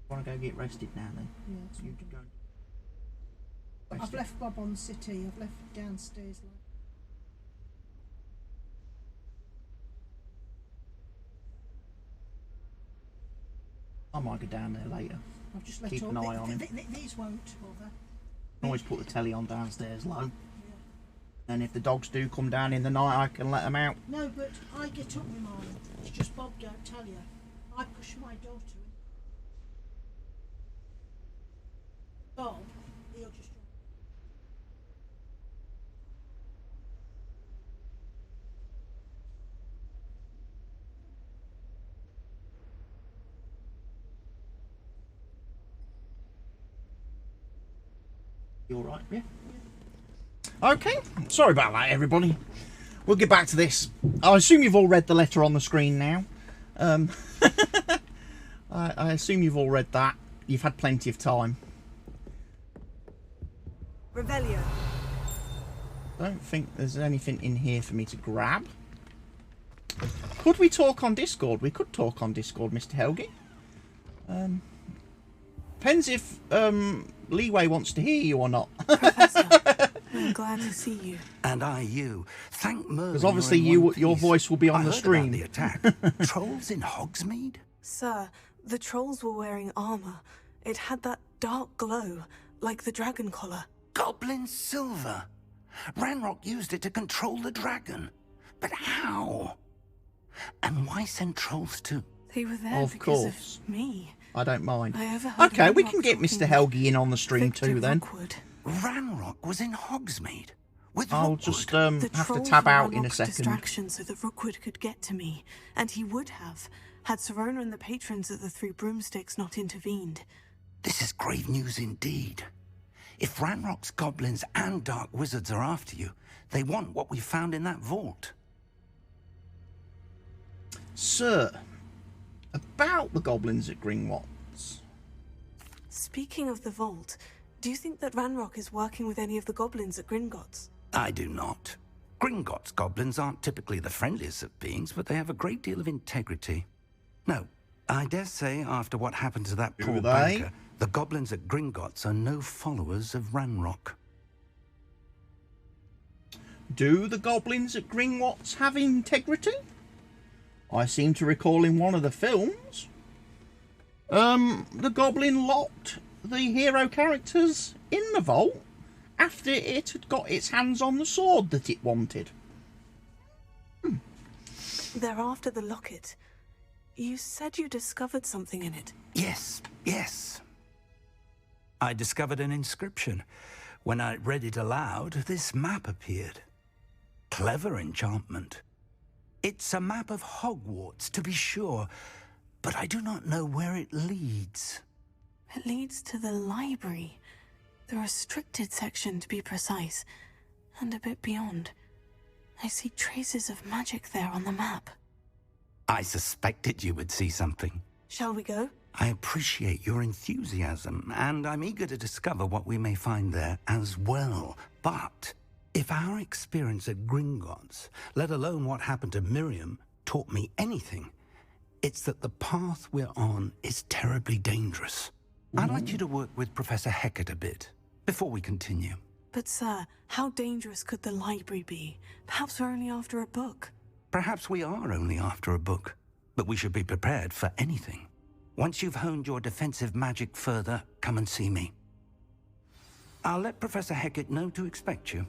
Want to go get rested now then? Yeah, that's You what go. I've left Bob on the city. I've left downstairs. I might go down there later. I've just let Keep all, an eye on him. These won't bother. Always put the telly on downstairs low. And if the dogs do come down in the night, I can let them out. No, but I get up with mine. It's just Bob don't tell you. I push my daughter in. Bob, he'll just... You alright? Yeah. Okay, sorry about that everybody. We'll get back to this. I assume you've all read the letter on the screen now. I assume you've all read that. You've had plenty of time. Revelio. Don't think there's anything in here for me to grab. Could we talk on Discord? We could talk on Discord, Mr. Helgi. Depends if Leeway wants to hear you or not. Professor, I'm glad to see you. And I you. Thank Merlin. Because obviously your voice will be on the screen. The attack. Trolls in Hogsmeade? Sir, the trolls were wearing armor. It had that dark glow, like the dragon collar. Goblin silver. Ranrock used it to control the dragon. But how? And why send trolls too? They were there Of because course. of me. I don't mind. I overheard Okay, we Ranrock can get talking Mr. Helgi in on the stream Victor too then. Rookwood. Ranrock was in Hogsmeade. With I'll Rookwood. just The have to trolls tab were out in a Ranrock's second. distraction so that Rookwood could get to me, and he would have, had Serona and the patrons at the Three Broomsticks not intervened. This is grave news indeed. If Ranrock's goblins and dark wizards are after you, they want what we found in that vault. Sir, about the goblins at Gringotts. Speaking of the vault, do you think that Ranrock is working with any of the goblins at Gringotts? I do not. Gringotts goblins aren't typically the friendliest of beings, but they have a great deal of integrity. No, I dare say after what happened to that poor banker, the goblins at Gringotts are no followers of Ranrock. Do the goblins at Gringotts have integrity? I seem to recall in one of the films, the goblin locked the hero characters in the vault after it had got its hands on the sword that it wanted. They're after the locket. You said you discovered something in it. Yes, yes. I discovered an inscription. When I read it aloud, this map appeared. Clever enchantment. It's a map of Hogwarts, to be sure, but I do not know where it leads. It leads to the library. The restricted section, to be precise. And a bit beyond. I see traces of magic there on the map. I suspected you would see something. Shall we go? I appreciate your enthusiasm, and I'm eager to discover what we may find there as well. But if our experience at Gringotts, let alone what happened to Miriam, taught me anything, it's that the path we're on is terribly dangerous. I'd like you to work with Professor Hecat a bit before we continue. But sir, how dangerous could the library be? Perhaps we're only after a book. Perhaps we are only after a book, but we should be prepared for anything. Once you've honed your defensive magic further, come and see me. I'll let Professor Hecat know to expect you.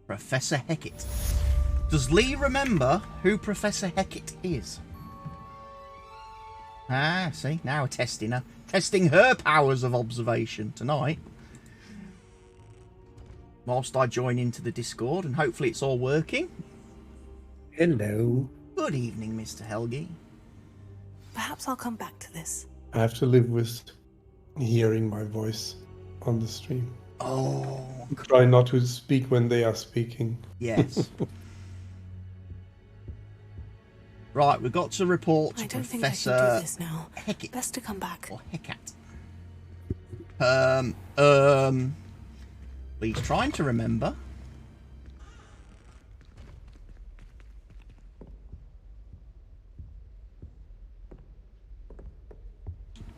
Professor Hecat. Does Lee remember who Professor Hecat is? Ah, see, now we're testing her. Testing her powers of observation tonight. Whilst I join into the Discord, and hopefully it's all working. Hello. Good evening, Mr. Helgi. Perhaps I'll come back to this. I have to live with hearing my voice on the stream. Oh. Try not to speak when they are speaking. Yes. Right, we've got to report to I don't Professor think I should do this now. Hecat. Best to come back. Or Hecat. Lee's trying to remember.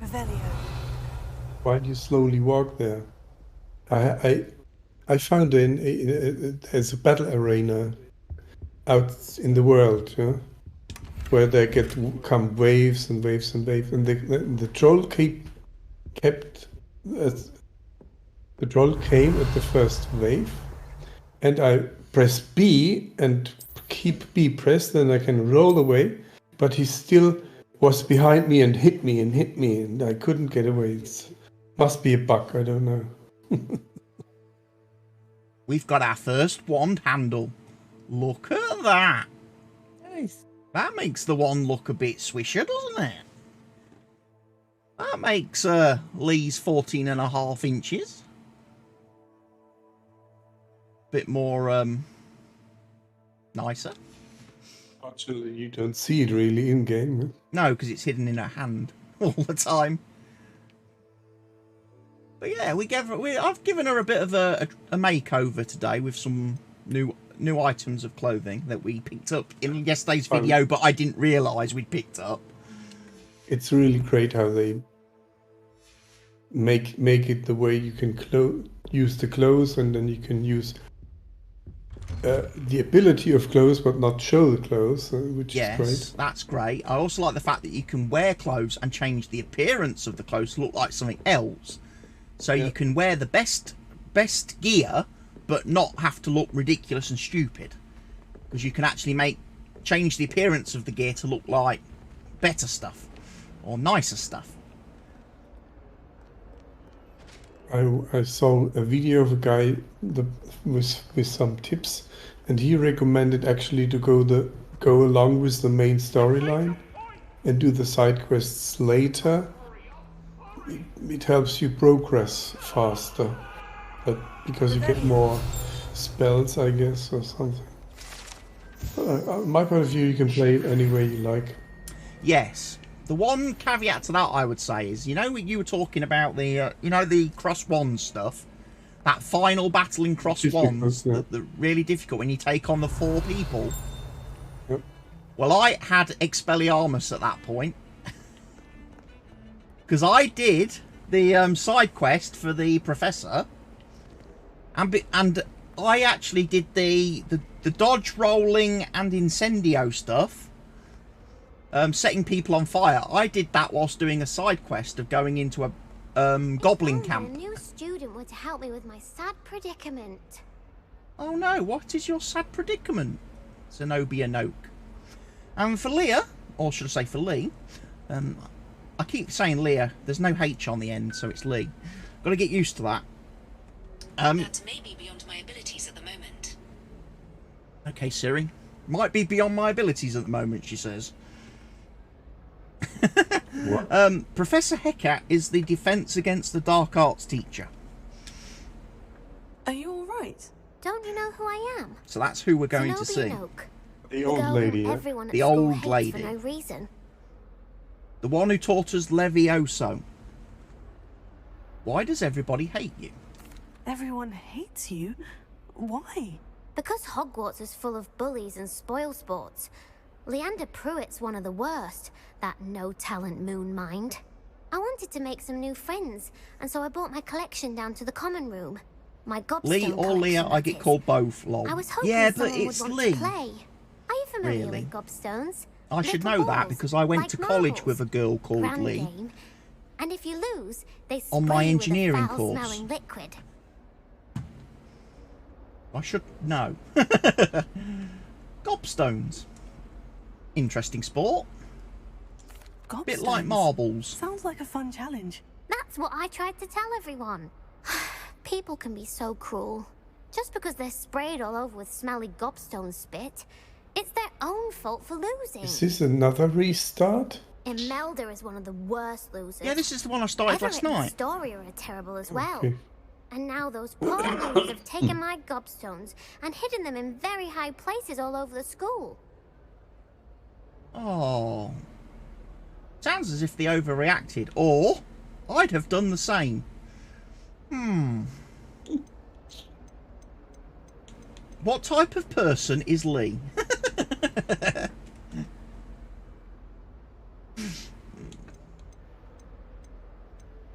Revelio. Why do you slowly walk there? I found there's a battle arena out in the world, yeah, where there come waves and waves and waves, and the troll kept the troll came at the first wave, and I press B and keep B pressed, then I can roll away, but he still was behind me and hit me, and I couldn't get away. It must be a bug, I don't know. We've got our first wand handle. Look at that. Nice. That makes the wand look a bit swisher, doesn't it? That makes Lee's 14.5 inches. Bit more nicer. Actually, you don't see it really in game. No, because it's hidden in her hand all the time. But yeah, I've given her a bit of a makeover today with some new items of clothing that we picked up in yesterday's video, but I didn't realise we'd picked up. It's really great how they make it the way you can use the clothes, and then you can use the ability of clothes but not show the clothes, which is great. Yes, that's great. I also like the fact that you can wear clothes and change the appearance of the clothes to look like something else. So you can wear the best gear but not have to look ridiculous and stupid, because you can actually change the appearance of the gear to look like better stuff or nicer stuff. I saw a video of a guy with some tips, and he recommended actually to go along with the main storyline and do the side quests later. It helps you progress faster, but because you get more spells, I guess, or something. My point of view, you can play it any way you like. Yes. The one caveat to that, I would say, is, you were talking about the, the cross wands stuff. That final battle in cross wands, the really difficult when you take on the 4 people. Yep. Well, I had Expelliarmus at that point. Because I did the side quest for the Professor. And I actually did the dodge rolling and incendio stuff. Setting people on fire. I did that whilst doing a side quest of going into a goblin camp. A new student were to help me with my sad predicament. Oh no, what is your sad predicament? Zenobia Noak. And for Leah, or should I say for Lee, I keep saying Leah, there's no H on the end, so it's Lee. Got to get used to that. That may be beyond my abilities at the moment. Okay, Siri. Might be beyond my abilities at the moment, she says. Professor Hecat is the Defense Against the Dark Arts teacher. Are you alright? Don't you know who I am? So that's who we're going to see. Noak. The old lady. Everyone at the school old hates lady. for no reason. The one who taught us Levioso. Why does everybody hate you? Everyone hates you? Why? Because Hogwarts is full of bullies and spoilsports. Leander Pruitt's one of the worst, that no-talent moon mind. I wanted to make some new friends, and so I brought my collection down to the common room. My gobstone Lee or Leah, collection, I get called both, lol. I was hoping yeah, but someone it's would want Lee. to play. Are you familiar Really? with gobstones? I should Little know that balls, because I went like to college marbles. with a girl called Grand Lee. game. And if you lose, they On spray my you engineering with a course. foul-smelling liquid. I should know. Gobstones. Interesting sport. Bit like Gobstones? marbles. Sounds like a fun challenge. That's what I tried to tell everyone. People can be so cruel. Just because they're sprayed all over with smelly gobstone spit, it's their own fault for losing. Is this another restart? Imelda is one of the worst losers. Yeah, this is the one I started last Everett and night. Astoria are terrible as well. Okay. And now those poor losers have taken my gobstones and hidden them in very high places all over the school. Oh. Sounds as if they overreacted. Or, I'd have done the same. What type of person is Lee?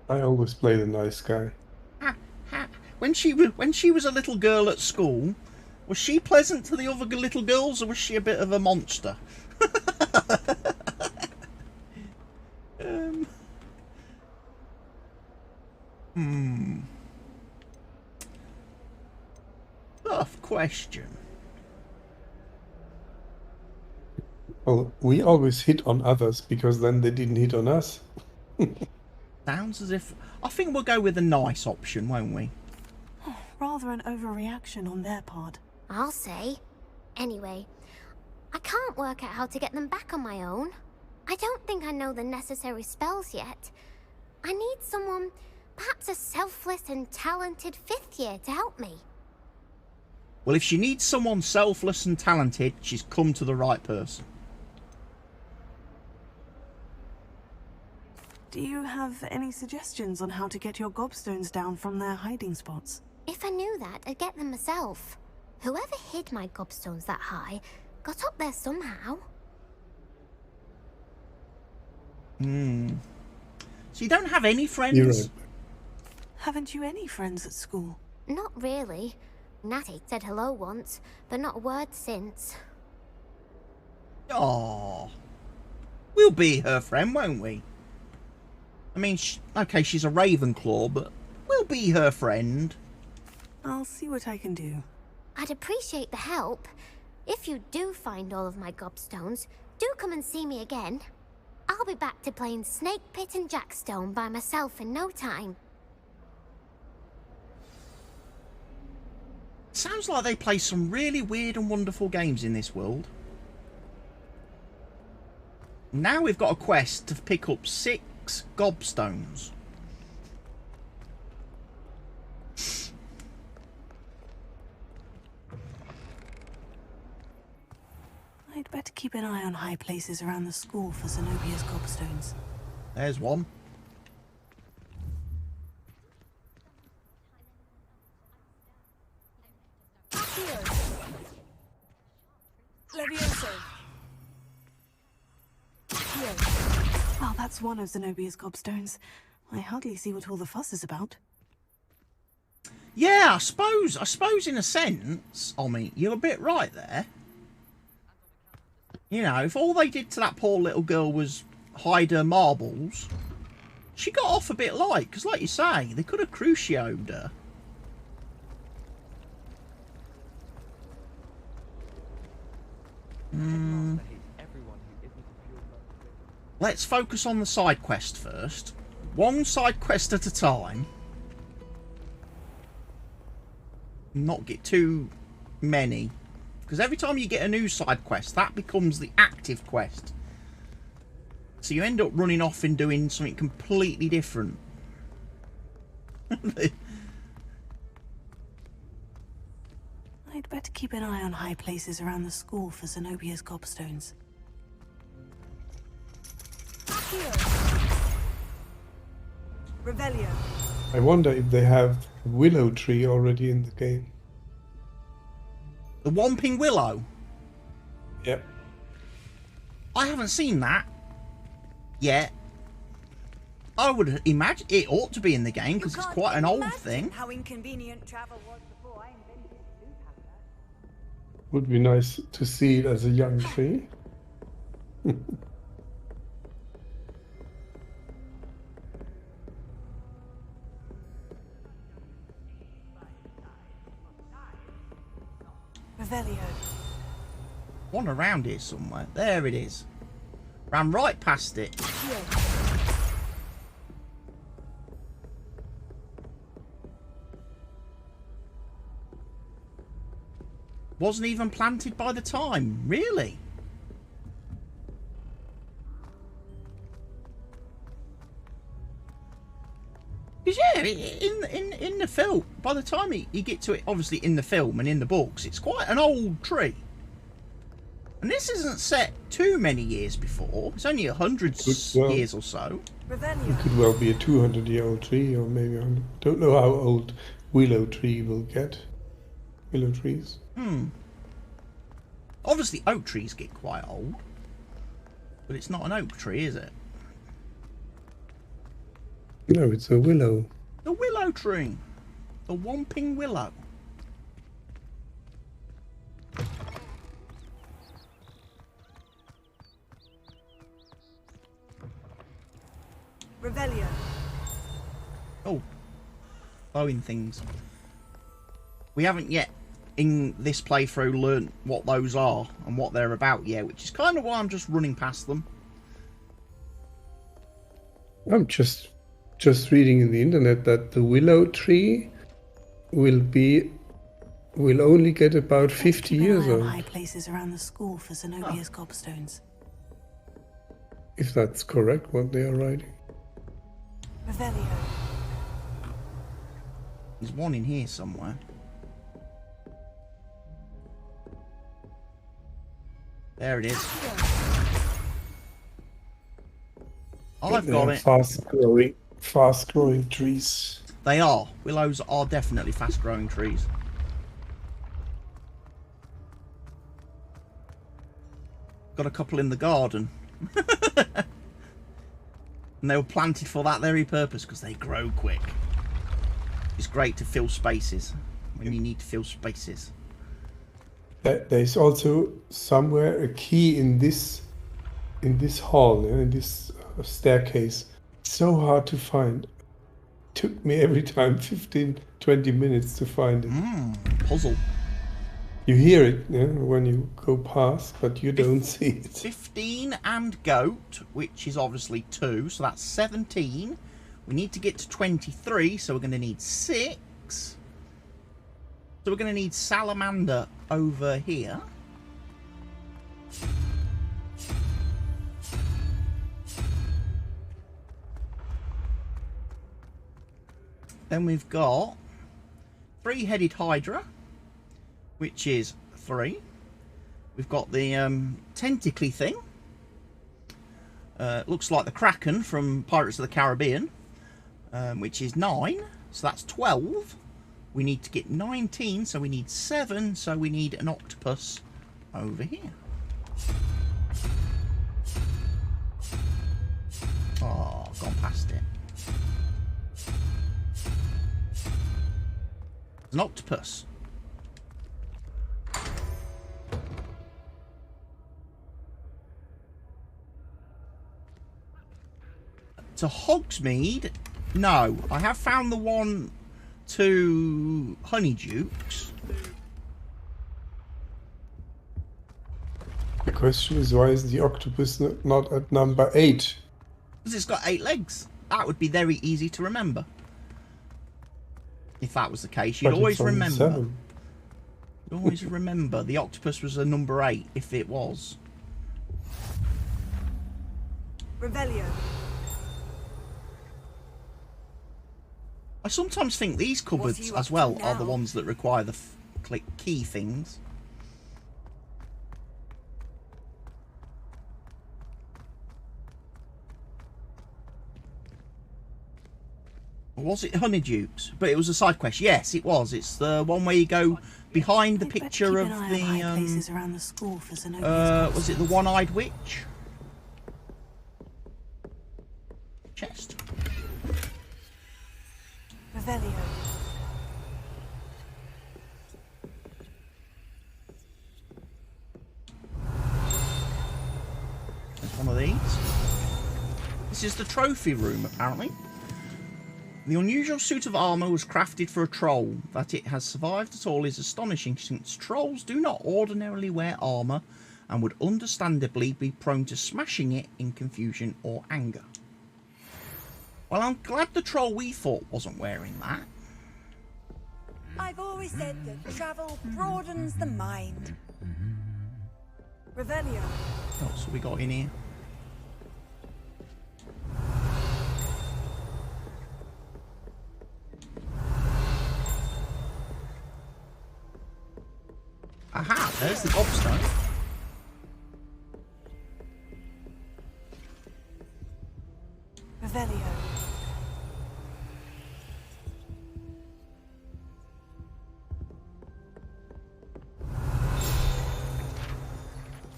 I always play the nice guy. When she was a little girl at school, was she pleasant to the other little girls, or was she a bit of a monster? Tough question. Well, we always hit on others because then they didn't hit on us. Sounds as if... I think we'll go with a nice option, won't we? Rather an overreaction on their part. I'll say. Anyway, I can't work out how to get them back on my own. I don't think I know the necessary spells yet. I need someone, perhaps a selfless and talented 5th year to help me. Well, if she needs someone selfless and talented, she's come to the right person. Do you have any suggestions on how to get your gobstones down from their hiding spots? If I knew that, I'd get them myself. Whoever hid my gobstones that high got up there somehow. So you don't have any friends? You're right. Haven't you any friends at school? Not really. Natty said hello once, but not a word since. Aww. We'll be her friend, won't we? I mean, okay, she's a Ravenclaw, but we'll be her friend. I'll see what I can do. I'd appreciate the help. If you do find all of my gobstones, do come and see me again. I'll be back to playing Snake Pit and Jackstone by myself in no time. Sounds like they play some really weird and wonderful games in this world. Now we've got a quest to pick up 6 gobstones. I'd better keep an eye on high places around the school for Zenobia's gobstones. There's one. Levioso. Well, that's one of Zenobia's gobstones. I hardly see what all the fuss is about. Yeah, I suppose in a sense, Omi, you're a bit right there. You know, if all they did to that poor little girl was hide her marbles, she got off a bit light, because like you say, they could have crucioed her. Let's focus on the side quest first. One side quest at a time. Not get too many. Because every time you get a new side quest, that becomes the active quest. So you end up running off and doing something completely different. I'd better keep an eye on high places around the school for Zenobia's gobstones. Revelio. I wonder if they have willow tree already in the game. The Whomping Willow? Yep. I haven't seen that yet. I would imagine it ought to be in the game because it's quite an old thing. How inconvenient travel was before I invented the loop habit. Would be nice to see it as a young tree. Revelio. One around here somewhere. There it is. Ran right past it. Wasn't even planted by the time. Really? Because yeah, in the film, by the time you get to it, obviously in the film and in the books, it's quite an old tree. And this isn't set too many years before. It's only 100 years or so. It could well be a 200-year-old tree, or maybe I don't know how old willow tree will get. Willow trees. Obviously, oak trees get quite old, but it's not an oak tree, is it? No, it's a willow. The willow tree. The Whomping Willow. Revelio. Oh, blowing things. We haven't yet, in this playthrough, learnt what those are and what they're about yet, which is kind of why I'm just running past them. I'm just reading in the internet that the willow tree will only get about 50 years old. High places around the school for Zenobia's gobstones. If that's correct, what they are writing. Revelio. There's one in here somewhere. There it is. I've got it. Fast growing trees. They are. Willows are definitely fast growing trees. Got a couple in the garden. And they were planted for that very purpose because they grow quick. It's great to fill spaces when you need to fill spaces. There's also somewhere a key in this hall, in this staircase. So hard to find. Took me every time 15-20 minutes to find it. Puzzle. You hear it when you go past, but you don't see it. 15 and goat, which is obviously 2, so that's 17. We need to get to 23, so we're going to need 6. So we're going to need salamander over here. Then we've got 3-headed hydra, which is 3. We've got the tentacly thing. Looks like the Kraken from Pirates of the Caribbean, which is 9. So that's 12. We need to get 19, so we need 7. So we need an octopus over here. Oh, gone past it. There's an octopus. To Hogsmeade? No. I have found the one to Honeydukes. The question is, why is the octopus not at number 8? Because it's got 8 legs. That would be very easy to remember. If that was the case, you'd always remember. 7. You'd always remember the octopus was a number 8, if it was. Revelio. I sometimes think these cupboards as well are the ones that require the click key things. Or was it Honeydukes? But it was a side quest. Yes, it was. It's the one where you go behind the picture of the places around the school for was it the one-eyed witch? Chest. Revelio. There's one of these. This is the trophy room, apparently. The unusual suit of armour was crafted for a troll. That it has survived at all is astonishing, since trolls do not ordinarily wear armour and would understandably be prone to smashing it in confusion or anger. Well, I'm glad the troll we fought wasn't wearing that. I've always said that travel broadens the mind. Revelio. What else have we got in here? Aha, there's the gobstone. Revelio.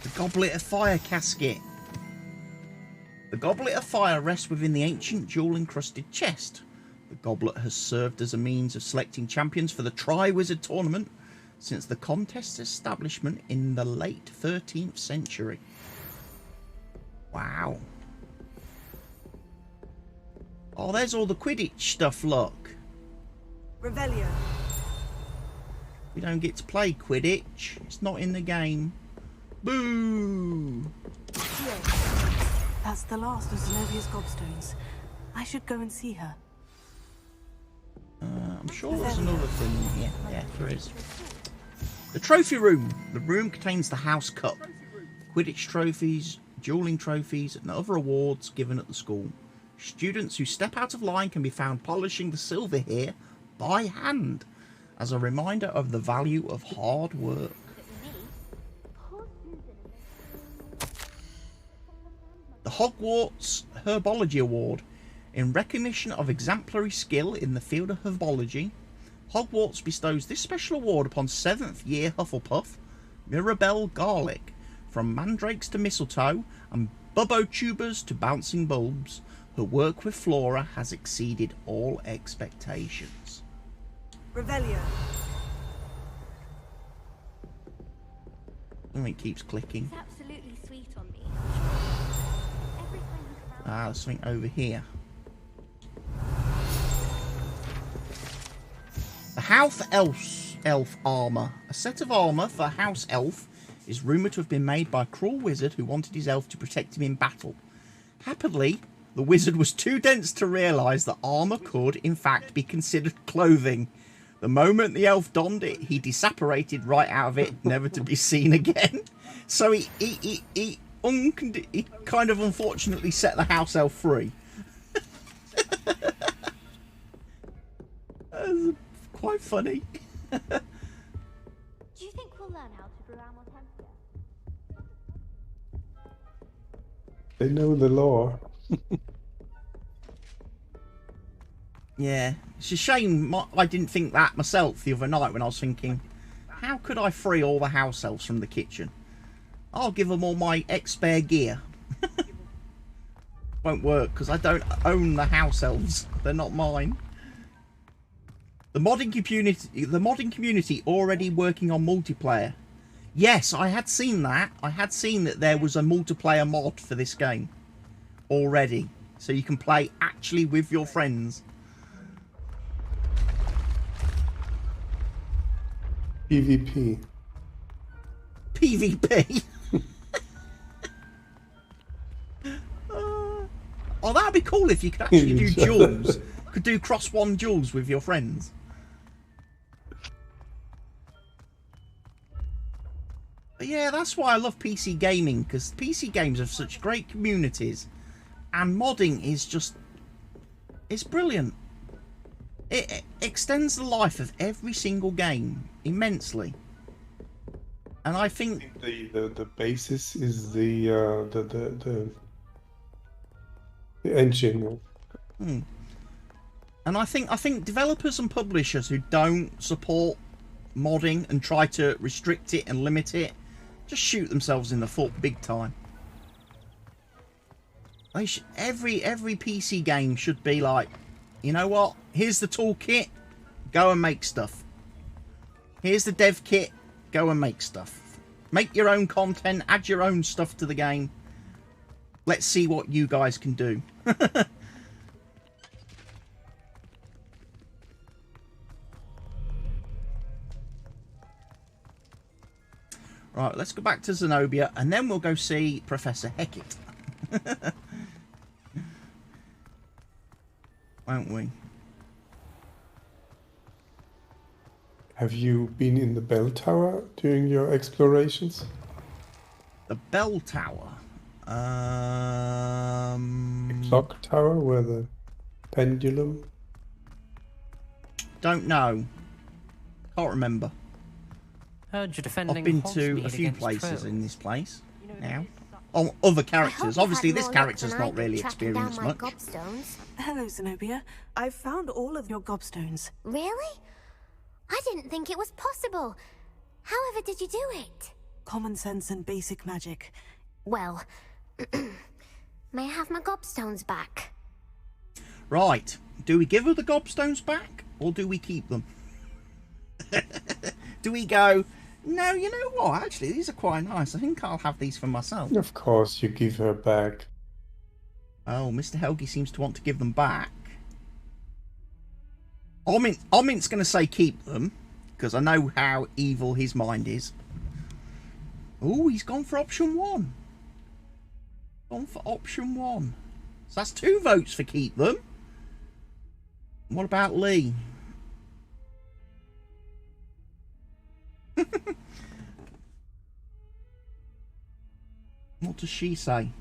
The Goblet of Fire casket. The Goblet of Fire rests within the ancient jewel-encrusted chest. The goblet has served as a means of selecting champions for the Tri-Wizard tournament since the contest's establishment in the late 13th century. Wow. Oh, there's all the Quidditch stuff, look. Revelio. We don't get to play Quidditch. It's not in the game. Boo! That's the last of Zenobia's gobstones. I should go and see her. I'm sure there's another thing in here. Yeah, there is. The trophy room. The room contains the house cup, Quidditch trophies, dueling trophies, and other awards given at the school. Students who step out of line can be found polishing the silver here by hand as a reminder of the value of hard work. The Hogwarts Herbology Award. In recognition of exemplary skill in the field of herbology, Hogwarts bestows this special award upon 7th year Hufflepuff, Mirabelle Garlick. From mandrakes to mistletoe and bubbo-tubers to bouncing bulbs, her work with flora has exceeded all expectations. Revelio. And it keeps clicking. It's absolutely sweet on me. Ah, there's something over here. The House Elf armour. A set of armour for House Elf is rumoured to have been made by a cruel wizard who wanted his elf to protect him in battle. Happily, the wizard was too dense to realise that armour could, in fact, be considered clothing. The moment the elf donned it, he disapparated right out of it, never to be seen again. So he kind of unfortunately set the house elf free. That's quite funny. Do you think we'll learn how to brew our Mortentia? They know the law. Yeah, it's a shame I didn't think that myself the other night when I was thinking, how could I free all the house elves from the kitchen? I'll give them all my X-Bear gear. Won't work because I don't own the house elves. They're not mine. The modding community already working on multiplayer. Yes, I had seen that. I had seen that there was a multiplayer mod for this game already, so you can play actually with your friends. PvP. PvP. Oh, that'd be cool if you could actually do duels. Could do cross-one duels with your friends. But yeah, that's why I love PC gaming, because PC games have such great communities, and modding is just, it's brilliant. It extends the life of every single game immensely. And I think the basis is the engine. And And I think developers and publishers who don't support modding and try to restrict it and limit it just shoot themselves in the foot big time. Every PC game should be like, you know what? Here's the toolkit. Go and make stuff. Here's the dev kit. Go and make stuff. Make your own content. Add your own stuff to the game. Let's see what you guys can do. Right, let's go back to Zenobia, and then we'll go see Professor Hecat. Won't we? Have you been in the bell tower during your explorations? The bell tower? The clock tower, where the pendulum... Don't know. Can't remember. Heard you're defending I've been to Hogsmeade a few against places trolls. in this place now. On other characters. Obviously, this character's not really experienced much. Hello, Zenobia. I've found all of your gobstones. Really? I didn't think it was possible. However did you do it? Common sense and basic magic. Well, may I have my gobstones back? Right. Do we give her the gobstones back, or do we keep them? Do we go, no, you know what? Actually, these are quite nice. I think I'll have these for myself. Of course, you give her back. Oh, Mr. Helgi seems to want to give them back. Omint's going to say keep them, because I know how evil his mind is. Oh, he's gone for option 1. Gone for option 1. So that's 2 votes for keep them. What about Lee? What does she say?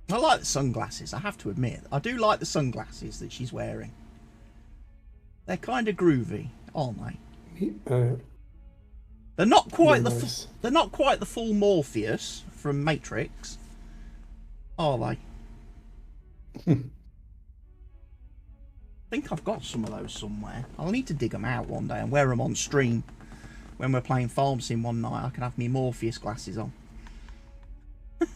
I like the sunglasses, I have to admit. I do like the sunglasses that she's wearing. They're kind of groovy, aren't they? They're not quite they're not quite the full Morpheus from Matrix, are they? I think I've got some of those somewhere. I'll need to dig them out one day and wear them on stream. When we're playing Farm Sim one night, I can have me Morpheus glasses on. I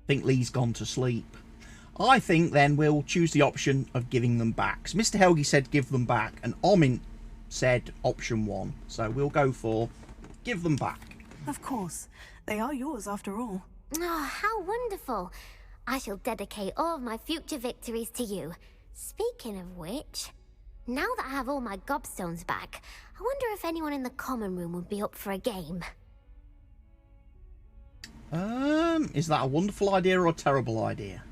think Lee's gone to sleep. I think then we'll choose the option of giving them back. So Mr. Helgi said give them back, and Omint said option 1. So we'll go for give them back. Of course. They are yours after all. Oh, how wonderful. I shall dedicate all of my future victories to you. Speaking of which, now that I have all my gobstones back, I wonder if anyone in the common room would be up for a game. Is that a wonderful idea or a terrible idea?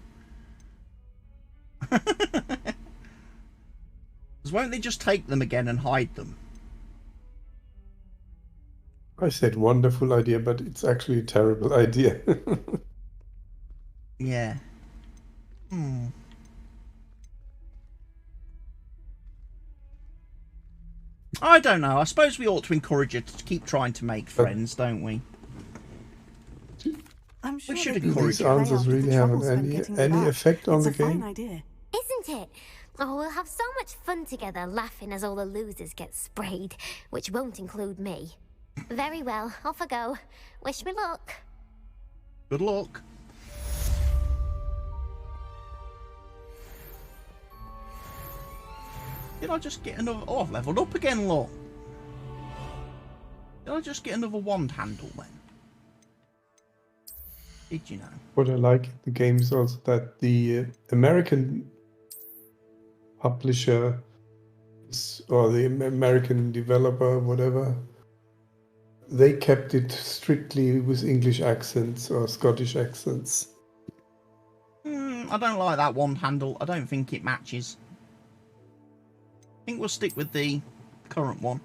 Because won't they just take them again and hide them? I said wonderful idea, but it's actually a terrible idea. Yeah. I don't know. I suppose we ought to encourage her to keep trying to make friends, don't we? I'm sure we should These encourage her. answers really haven't any effect on the game. Isn't it? Oh, we'll have so much fun together laughing as all the losers get sprayed, which won't include me. Very well, off I go. Wish me luck. Good luck. Did I just get another... Oh, I've leveled up again, look. Did I just get another wand handle then? Did you know? What I like in the game is also that the American publisher or the American developer, whatever, they kept it strictly with English accents or Scottish accents. I don't like that wand handle. I don't think it matches. I think we'll stick with the current one.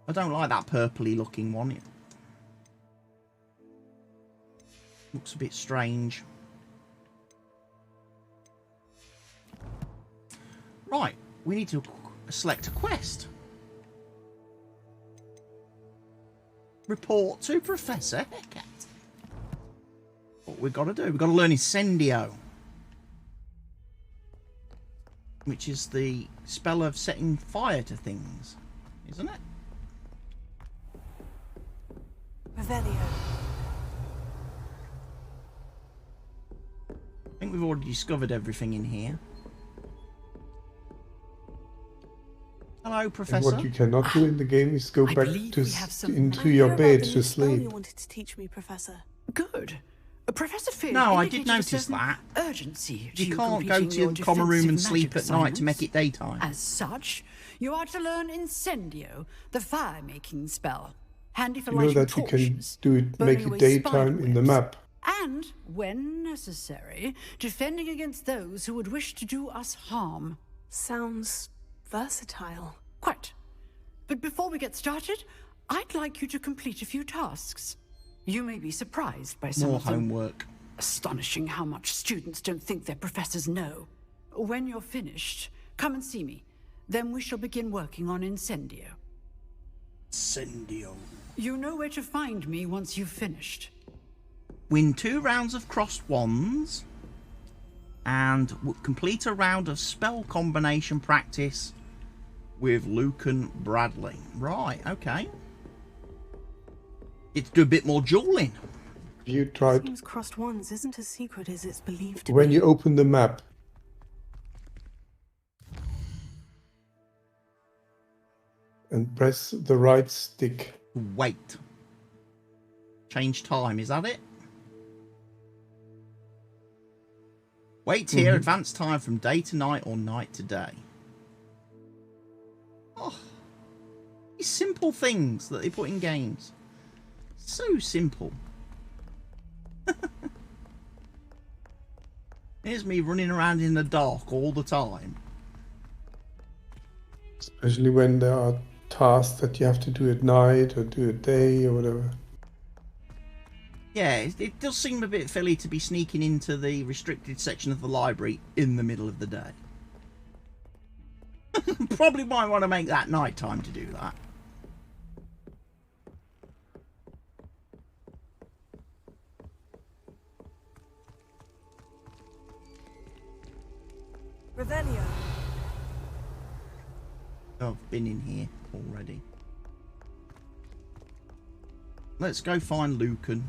I don't like that purpley looking one. Looks a bit strange. Right, we need to select a quest. Report to Professor Hecat. What we've got to do, we've got to learn Incendio, which is the spell of setting fire to things, isn't it? Revelio. I think we've already discovered everything in here. Hello, Professor. And what you cannot do in the game is go back to into your I heard bed about the to new spell sleep. you wanted to teach me, Professor. Good. Professor Finn No, I did indicated a notice certain that. urgency to You can't go completing to your the common room and defensive sleep magic at night to make assignments. it daytime. As such, you are to learn Incendio, the fire-making spell. Handy for You know lighting that you can torches, do it, burning make away it daytime in the map. and, when necessary, defending against those who would wish to do us harm. Sounds versatile. Quite. But before we get started, I'd like you to complete a few tasks. You may be surprised by some More of them. homework. Astonishing how much students don't think their professors know. When you're finished, come and see me. Then we shall begin working on Incendio. Incendio. You know where to find me once you've finished. Win 2 rounds of crossed wands and complete a round of spell combination practice with Lucan Bradley. Right, okay. It's do a bit more dueling. You tried Seems crossed wands isn't as secret as it's believed to when be. you open the map. And press the right stick. Wait. Change time, is that it? Wait here, advance time from day to night or night to day. Oh, these simple things that they put in games. So simple. Here's me running around in the dark all the time. Especially when there are tasks that you have to do at night or do at day or whatever. Yeah, it does seem a bit silly to be sneaking into the restricted section of the library in the middle of the day. Probably might want to make that night time to do that. Revelio. I've been in here already. Let's go find Lucan.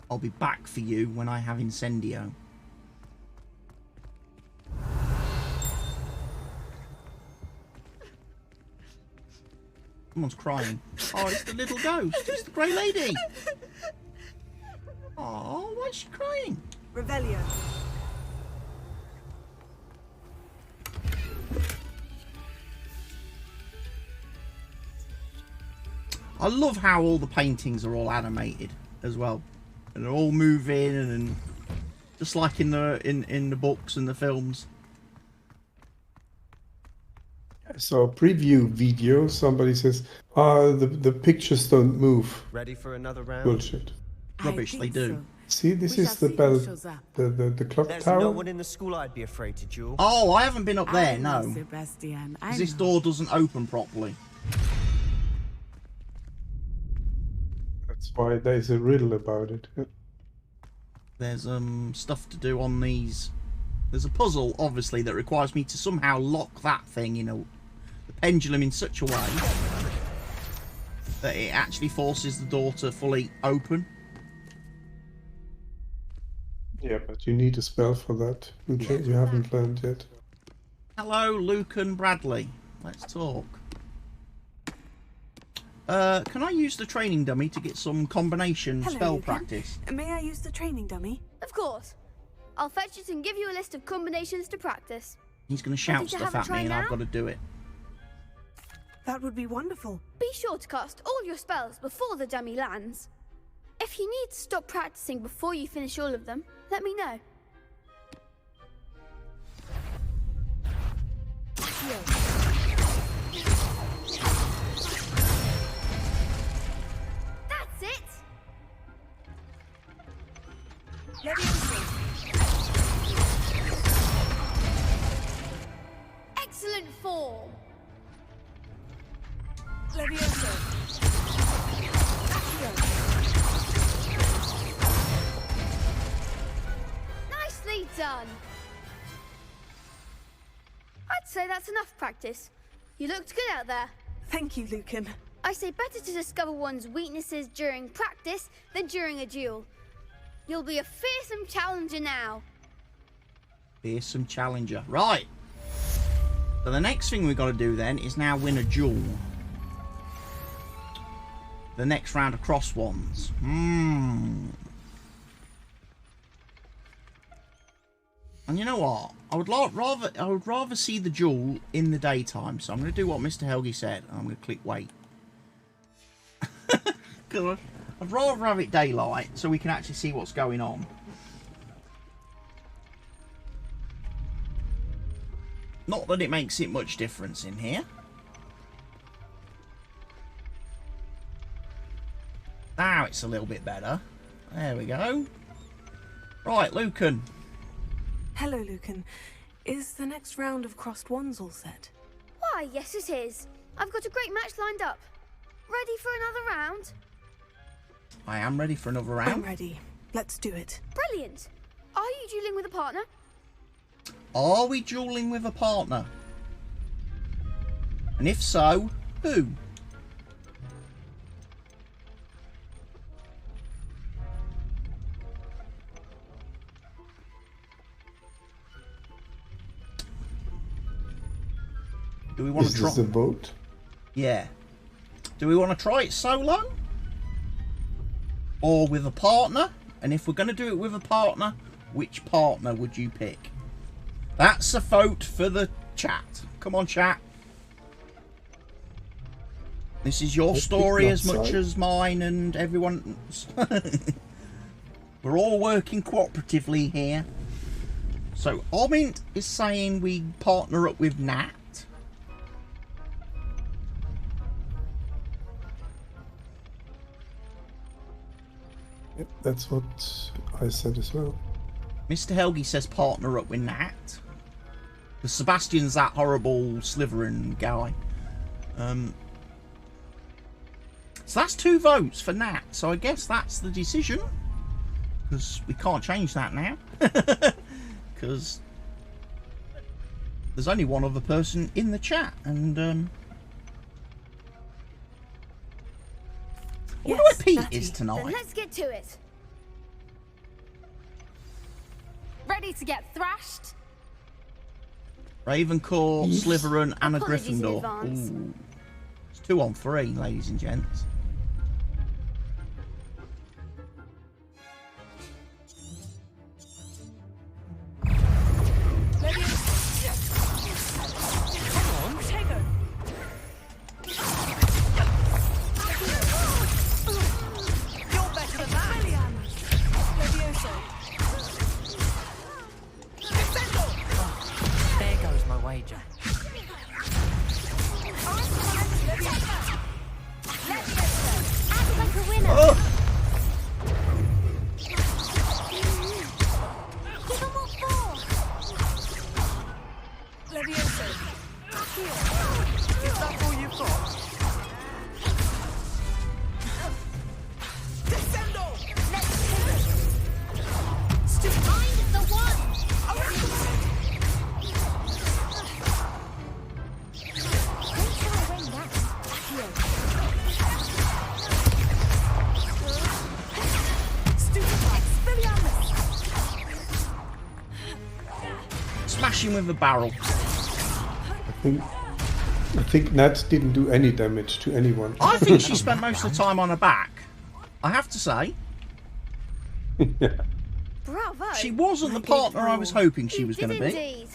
I'll be back for you when I have Incendio. Someone's crying. Oh, it's the little ghost. It's the grey lady. Oh, why is she crying? Revelio. I love how all the paintings are all animated as well, and they're all moving and just like in the books and the films. I saw a preview video. Somebody says, the pictures don't move. Ready for another round? Bullshit. Rubbish, they do. See, this is the bell, the clock There's tower. no one in the school I'd be afraid to duel. Oh, I haven't been up there, no. Sebastian, I Because this know. door doesn't open properly. That's why there's a riddle about it. There's stuff to do on these. There's a puzzle, obviously, that requires me to somehow lock that thing in the pendulum in such a way that it actually forces the door to fully open. Yeah, but you need a spell for that, which you haven't learned yet. Hello, Lucan Bradley. Let's talk. Can I use the training dummy to get some combination Hello, spell Lucan. practice? May I use the training dummy? Of course. I'll fetch it and give you a list of combinations to practice. He's going to shout Ready to stuff have a at me try and I've now? got to do it. That would be wonderful. Be sure to cast all your spells before the dummy lands. If you need to stop practicing before you finish all of them, let me know. Nicely done. I'd say that's enough practice. You looked good out there. Thank you, Lucan. I say better to discover one's weaknesses during practice than during a duel. You'll be a fearsome challenger now. Fearsome challenger. Right. So the next thing we've got to do then is now win a duel. The next round of cross ones. And you know what? I would rather see the duel in the daytime. So I'm going to do what Mr. Helgi said. I'm going to click wait. Because I'd rather have it daylight so we can actually see what's going on. Not that it makes it much difference in here. Now it's a little bit better. There we go. Right, Lucan. Hello, Lucan. Is the next round of crossed wands all set? Why, yes it is. I've got a great match lined up. Ready for another round? I am ready for another round. I'm ready. Let's do it. Brilliant. Are you dueling with a partner? Are we dueling with a partner? And if so, who? Do we want to try? Is this a vote? Yeah. Do we want to try it solo? Or with a partner? And if we're going to do it with a partner, which partner would you pick? That's a vote for the chat. Come on, chat. This is your story as much as mine and everyone's. We're all working cooperatively here. So, Omint is saying we partner up with Nat. Yep, that's what I said as well. Mr. Helgi says partner up with Nat. Because Sebastian's that horrible Slytherin guy. So that's 2 votes for Nat. So I guess that's the decision. Because we can't change that now. Because there's only one other person in the chat. And I wonder where Pete is tonight. Then let's get to it. Ready to get thrashed? Ravenclaw, Slytherin, and a Apologies in Gryffindor. advance. Ooh. It's 2 on 3, ladies and gents. There goes my wager. Smashing with a barrel. I think Nat didn't do any damage to anyone. I think she spent most of the time on her back. I have to say. Bravo. She wasn't the partner I was hoping she was going to be. Indeed.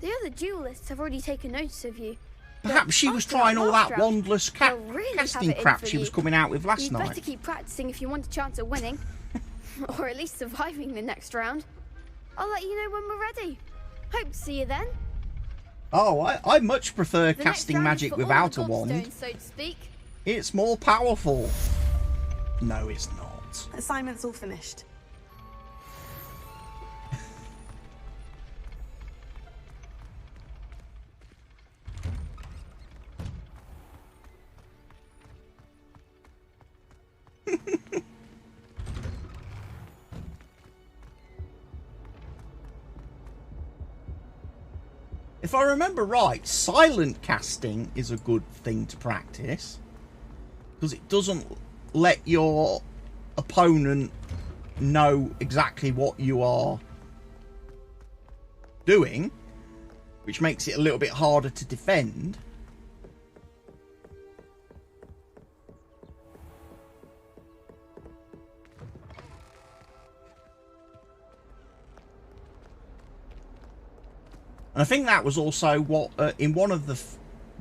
The other duelists have already taken notice of you. Perhaps she was trying all that wandless casting crap she was coming out with last You'd night. better keep practicing if you want a chance at winning. Or at least surviving the next round. I'll let you know when we're ready. Hope to see you then. Oh, I much prefer The next casting round is magic for all without the a wand. gobstones, so to speak. It's more powerful. No, it's not. Assignment's all finished. if I remember right, silent casting is a good thing to practice. Because it doesn't let your opponent know exactly what you are doing, which makes it a little bit harder to defend. And I think that was also what, in one of the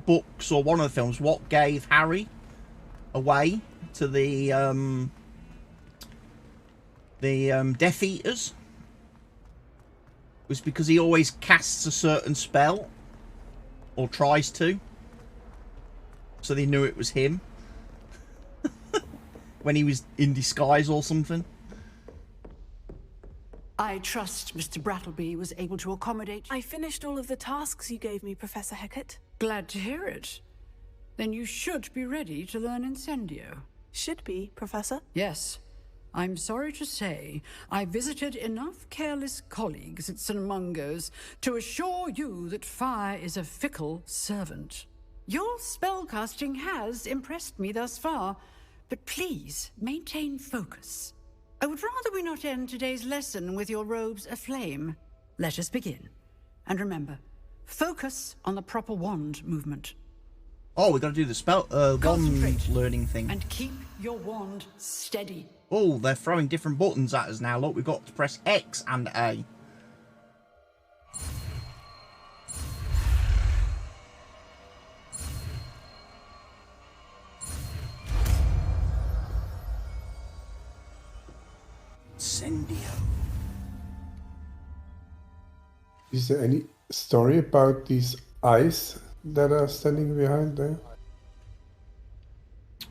books or one of the films, what gave Harry away to the Death Eaters was because he always casts a certain spell, or tries to, so they knew it was him when he was in disguise or something. I trust Mr. Brattleby was able to accommodate... I finished all of the tasks you gave me, Professor Hecat. Glad to hear it. Then you should be ready to learn Incendio. Should be, Professor? Yes. I'm sorry to say, I visited enough careless colleagues at St. Mungo's to assure you that fire is a fickle servant. Your spellcasting has impressed me thus far, but please maintain focus. I would rather we not end today's lesson with your robes aflame. Let us begin. And remember, focus on the proper wand movement. Oh, we've got to do the spell wand learning thing. And keep your wand steady. Oh, they're throwing different buttons at us now. Look, we've got to press X and A. Incendio. Is there any story about these eyes that are standing behind there?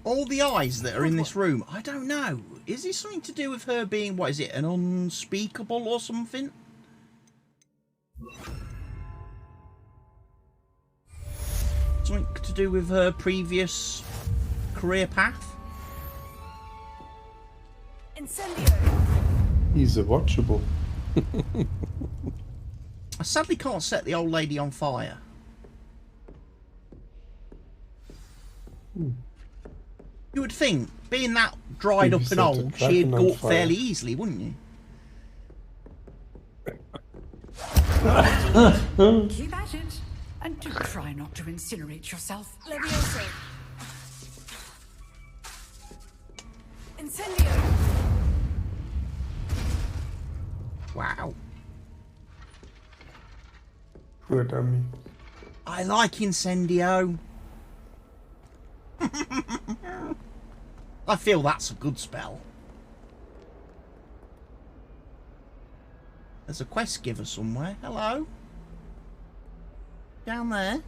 All the eyes that are in this room, I don't know. Is this something to do with her being, what is it, an unspeakable or something? Something to do with her previous career path? Incendio. He's a watchable. I sadly can't set the old lady on fire. You would think, being that dried up and old, she'd go up fairly easily, wouldn't you? Keep at it, and do try not to incinerate yourself. Levioso. Incendio. Wow. Poor dummy. I like Incendio. I feel that's a good spell. There's a quest giver somewhere. Hello? Down there?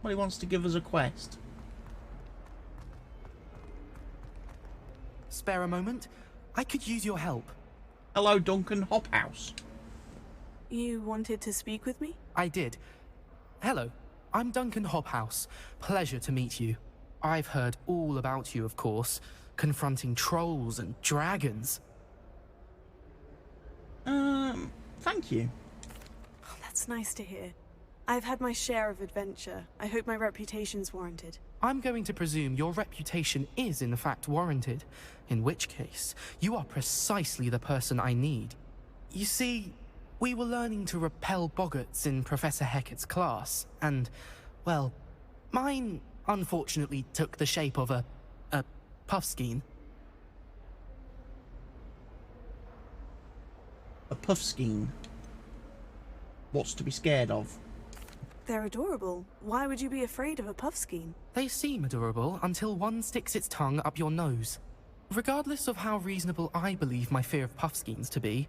Well, he wants to give us a quest. Spare a moment? I could use your help. Hello, Duncan Hobhouse. You wanted to speak with me? I did. Hello, I'm Duncan Hobhouse. Pleasure to meet you. I've heard all about you, of course, confronting trolls and dragons. Thank you. Oh, that's nice to hear. I've had my share of adventure. I hope my reputation's warranted. I'm going to presume your reputation is in fact warranted, in which case, you are precisely the person I need. You see, we were learning to repel boggarts in Professor Hecat's class, and, well, mine unfortunately took the shape of a puffskein. A puffskein? What's to be scared of? They're adorable. Why would you be afraid of a puffskein? They seem adorable until one sticks its tongue up your nose. Regardless of how reasonable I believe my fear of puffskeins to be,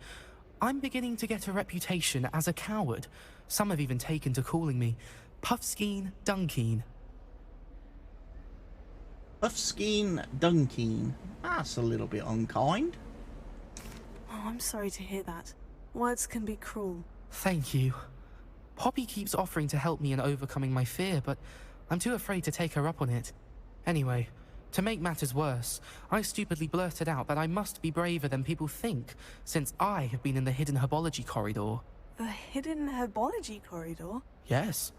I'm beginning to get a reputation as a coward. Some have even taken to calling me Puffskein Dunkeen. Puffskein Dunkeen. That's a little bit unkind. Oh, I'm sorry to hear that. Words can be cruel. Thank you. Poppy keeps offering to help me in overcoming my fear, but I'm too afraid to take her up on it. Anyway, to make matters worse, I stupidly blurted out that I must be braver than people think, since I have been in the hidden herbology corridor. The hidden herbology corridor? Yes.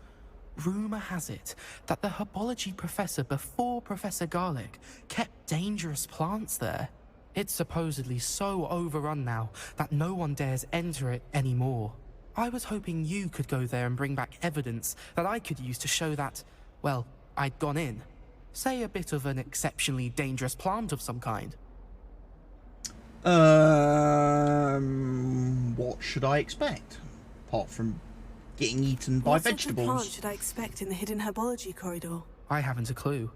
Rumour has it that the herbology professor before Professor Garlic kept dangerous plants there. It's supposedly so overrun now that no one dares enter it anymore. I was hoping you could go there and bring back evidence that I could use to show that, well, I'd gone in. Say a bit of an exceptionally dangerous plant of some kind. What should I expect? Apart from getting eaten by vegetables. What sort of plant should I expect in the hidden herbology corridor? I haven't a clue.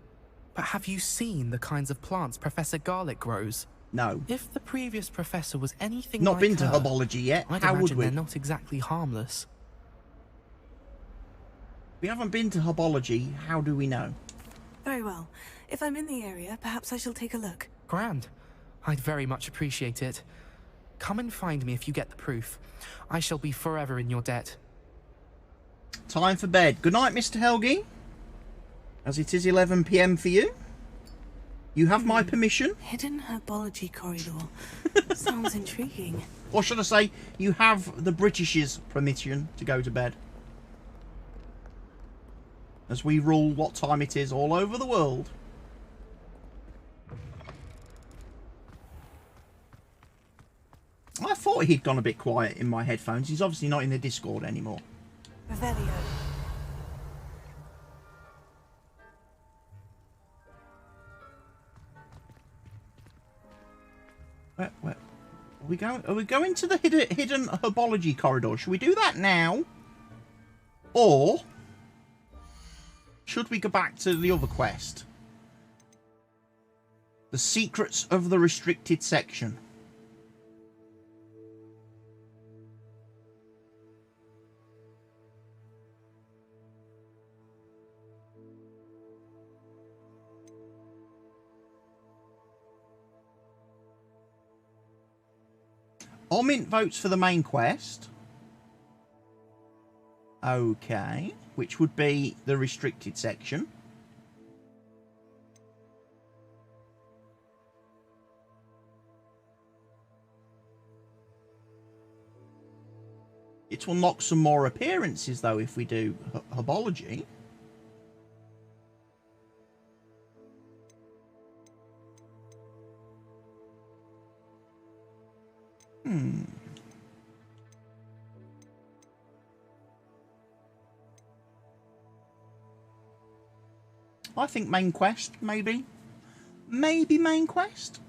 But have you seen the kinds of plants Professor Garlic grows? No. If the previous professor was anything Not like been to her, herbology yet. I'd How would imagine we? they're not exactly harmless. We haven't been to herbology. How do we know? Very well. If I'm in the area, perhaps I shall take a look. Grand. I'd very much appreciate it. Come and find me if you get the proof. I shall be forever in your debt. Time for bed. Good night, Mr. Helgi. As it is 11 PM for you. You have my permission. Hidden herbology corridor. Sounds intriguing. Or should I say, you have the British's permission to go to bed. As we rule what time it is all over the world. I thought he'd gone a bit quiet in my headphones. He's obviously not in the Discord anymore. Revelio. Where are we going to the hidden herbology corridor? Should we do that now? Or should we go back to the other quest? The secrets of the restricted section. Mint votes for the main quest. Okay. Which would be the restricted section. It will unlock some more appearances, though, if we do herbology. I think main quest, maybe. Maybe main quest.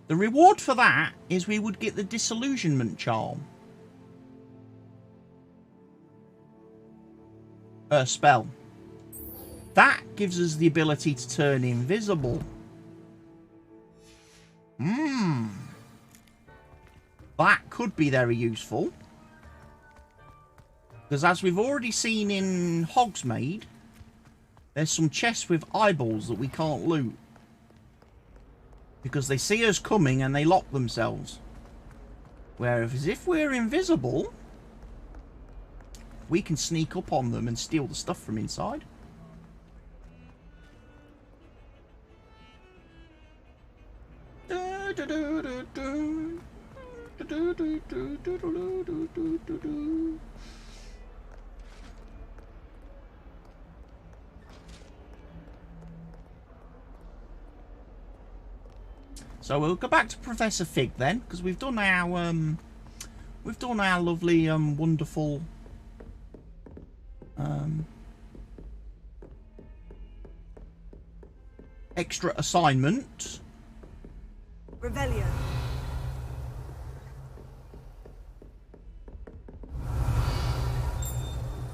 The reward for that is we would get the disillusionment charm. Spell. That gives us the ability to turn invisible. That could be very useful. Because as we've already seen in Hogsmeade, there's some chests with eyeballs that we can't loot. Because they see us coming and they lock themselves. Whereas if we're invisible, we can sneak up on them and steal the stuff from inside. So we'll go back to Professor Fig then, because we've done our lovely wonderful extra assignment. Revelio.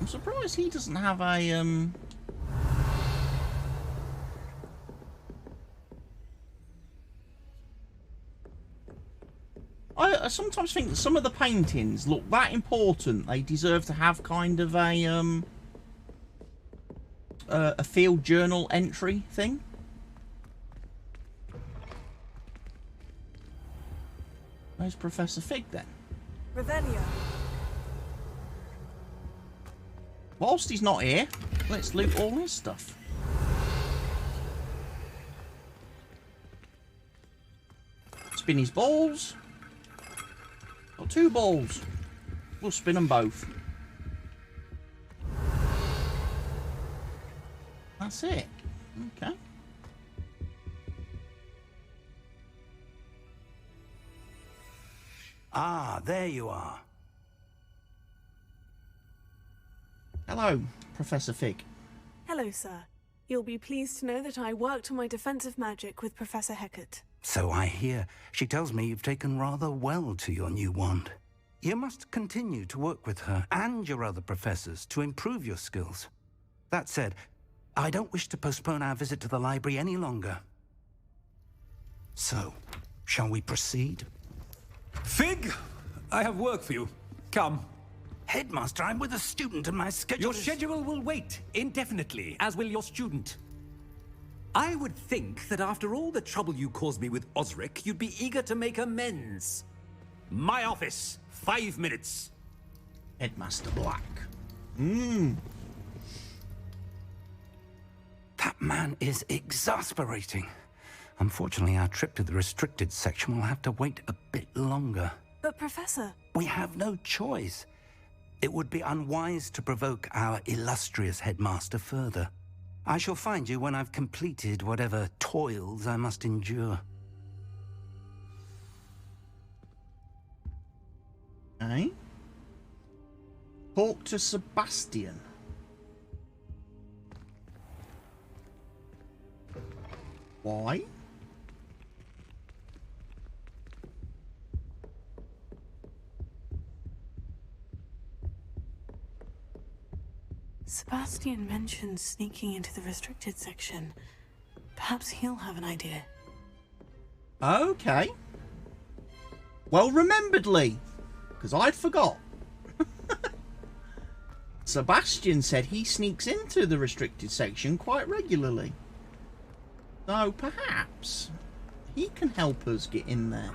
I'm surprised he doesn't have a I sometimes think that some of the paintings look that important. They deserve to have kind of a field journal entry thing. Where's Professor Fig then? Revelio. Whilst he's not here, let's loot all his stuff. Spin his balls. Got 2 balls. We'll spin them both. That's it. Okay. Ah, there you are. Hello, Professor Fig. Hello, sir. You'll be pleased to know that I worked on my defensive magic with Professor Hecat. So I hear. She tells me you've taken rather well to your new wand. You must continue to work with her and your other professors to improve your skills. That said, I don't wish to postpone our visit to the library any longer. So, shall we proceed? Fig! I have work for you. Come. Headmaster, I'm with a student and my schedule Your schedule will wait indefinitely, as will your student. I would think that after all the trouble you caused me with Osric, you'd be eager to make amends. My office, 5 minutes. Headmaster Black. That man is exasperating. Unfortunately, our trip to the restricted section will have to wait a bit longer. But, Professor... We have no choice. It would be unwise to provoke our illustrious headmaster further. I shall find you when I've completed whatever toils I must endure. Okay. Talk to Sebastian. Why? Sebastian mentioned sneaking into the restricted section. Perhaps he'll have an idea. Okay. Well remembered, Lee, because I'd forgot. Sebastian said he sneaks into the restricted section quite regularly. So perhaps he can help us get in there.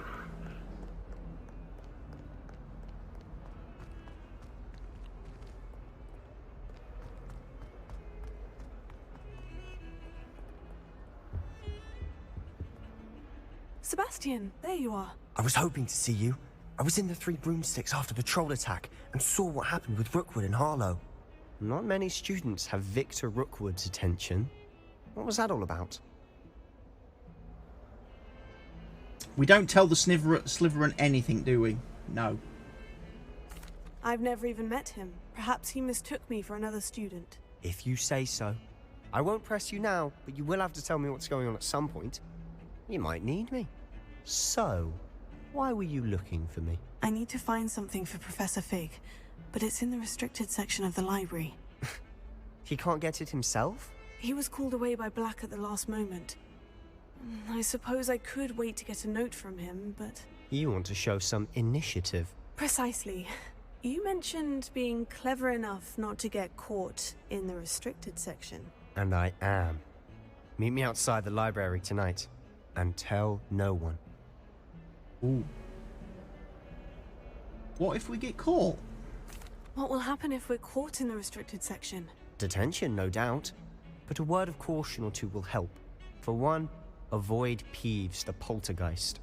Sebastian, there you are. I was hoping to see you. I was in the Three Broomsticks after the troll attack and saw what happened with Rookwood and Harlow. Not many students have Victor Rookwood's attention. What was that all about? We don't tell the Slytherin anything, do we? No. I've never even met him. Perhaps he mistook me for another student. If you say so. I won't press you now, but you will have to tell me what's going on at some point. You might need me. So, why were you looking for me? I need to find something for Professor Fig, but it's in the restricted section of the library. He can't get it himself? He was called away by Black at the last moment. I suppose I could wait to get a note from him, but... You want to show some initiative. Precisely. You mentioned being clever enough not to get caught in the restricted section. And I am. Meet me outside the library tonight, and tell no one. Ooh. What if we get caught? What will happen if we're caught in the restricted section? Detention, no doubt. But a word of caution or two will help. For one, avoid Peeves the poltergeist.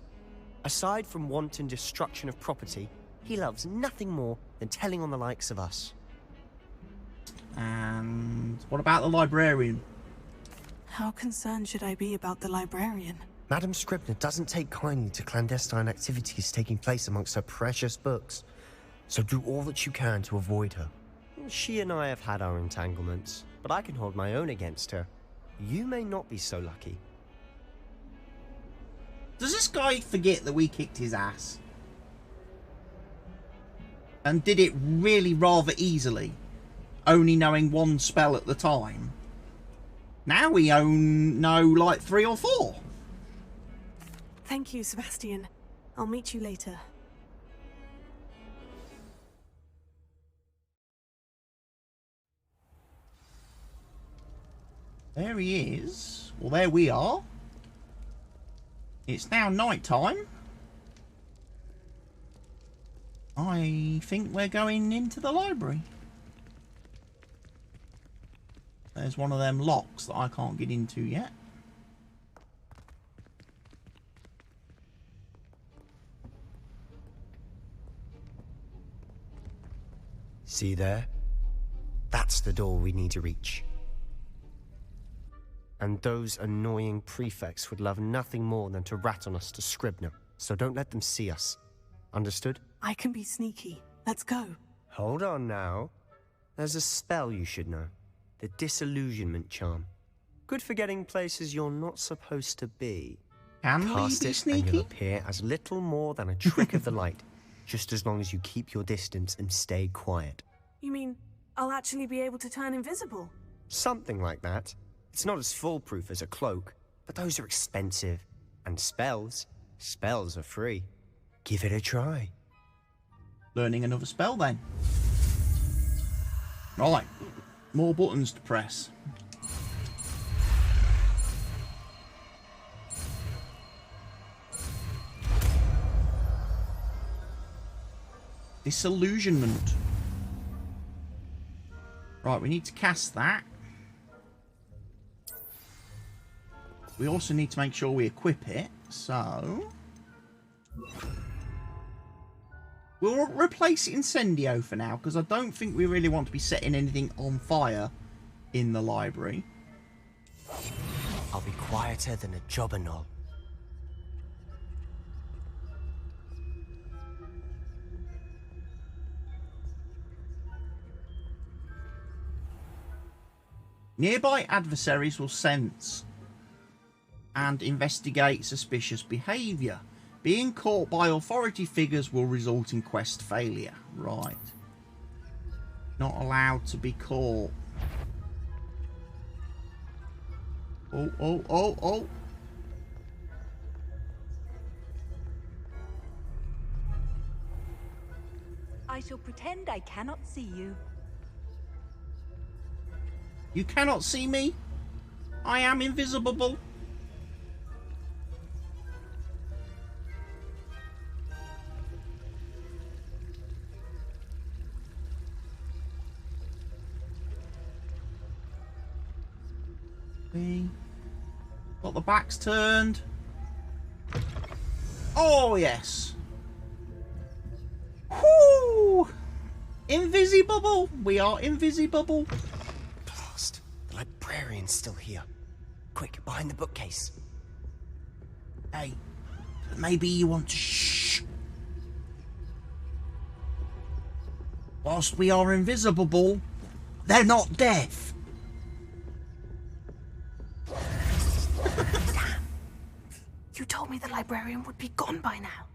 Aside from wanton destruction of property, he loves nothing more than telling on the likes of us. And what about the librarian? How concerned should I be about the librarian? Madam Scribner doesn't take kindly to clandestine activities taking place amongst her precious books, so do all that you can to avoid her. She and I have had our entanglements, but I can hold my own against her. You may not be so lucky. Does this guy forget that we kicked his ass? And did it really rather easily, only knowing one spell at the time? Now we know like 3 or 4. Thank you, Sebastian. I'll meet you later. There he is. Well, there we are. It's now night time. I think we're going into the library. There's one of them locks that I can't get into yet. See there? That's the door we need to reach. And those annoying prefects would love nothing more than to rat on us to Scribner, so don't let them see us. Understood? I can be sneaky. Let's go. Hold on now. There's a spell you should know. The Disillusionment Charm. Good for getting places you're not supposed to be. Can Cast we be it sneaky? and you'll appear as little more than a trick of the light, just as long as you keep your distance and stay quiet. You mean I'll actually be able to turn invisible? Something like that. It's not as foolproof as a cloak, but those are expensive. And spells are free. Give it a try. Learning another spell then. Right, more buttons to press. Disillusionment. Right, we need to cast that. We also need to make sure we equip it, so... We'll replace Incendio for now, because I don't think we really want to be setting anything on fire in the library. I'll be quieter than a jobberknoll. Nearby adversaries will sense and investigate suspicious behaviour. Being caught by authority figures will result in quest failure. Right. Not allowed to be caught. Oh. I shall pretend I cannot see you. You cannot see me? I am invisible. Got the backs turned. Oh, yes. Whoo! Invisible. We are invisible. Blast. The librarian's still here. Quick, behind the bookcase. Hey, maybe you want to shh. Whilst we are invisible, they're not deaf. You told me the librarian would be gone by now.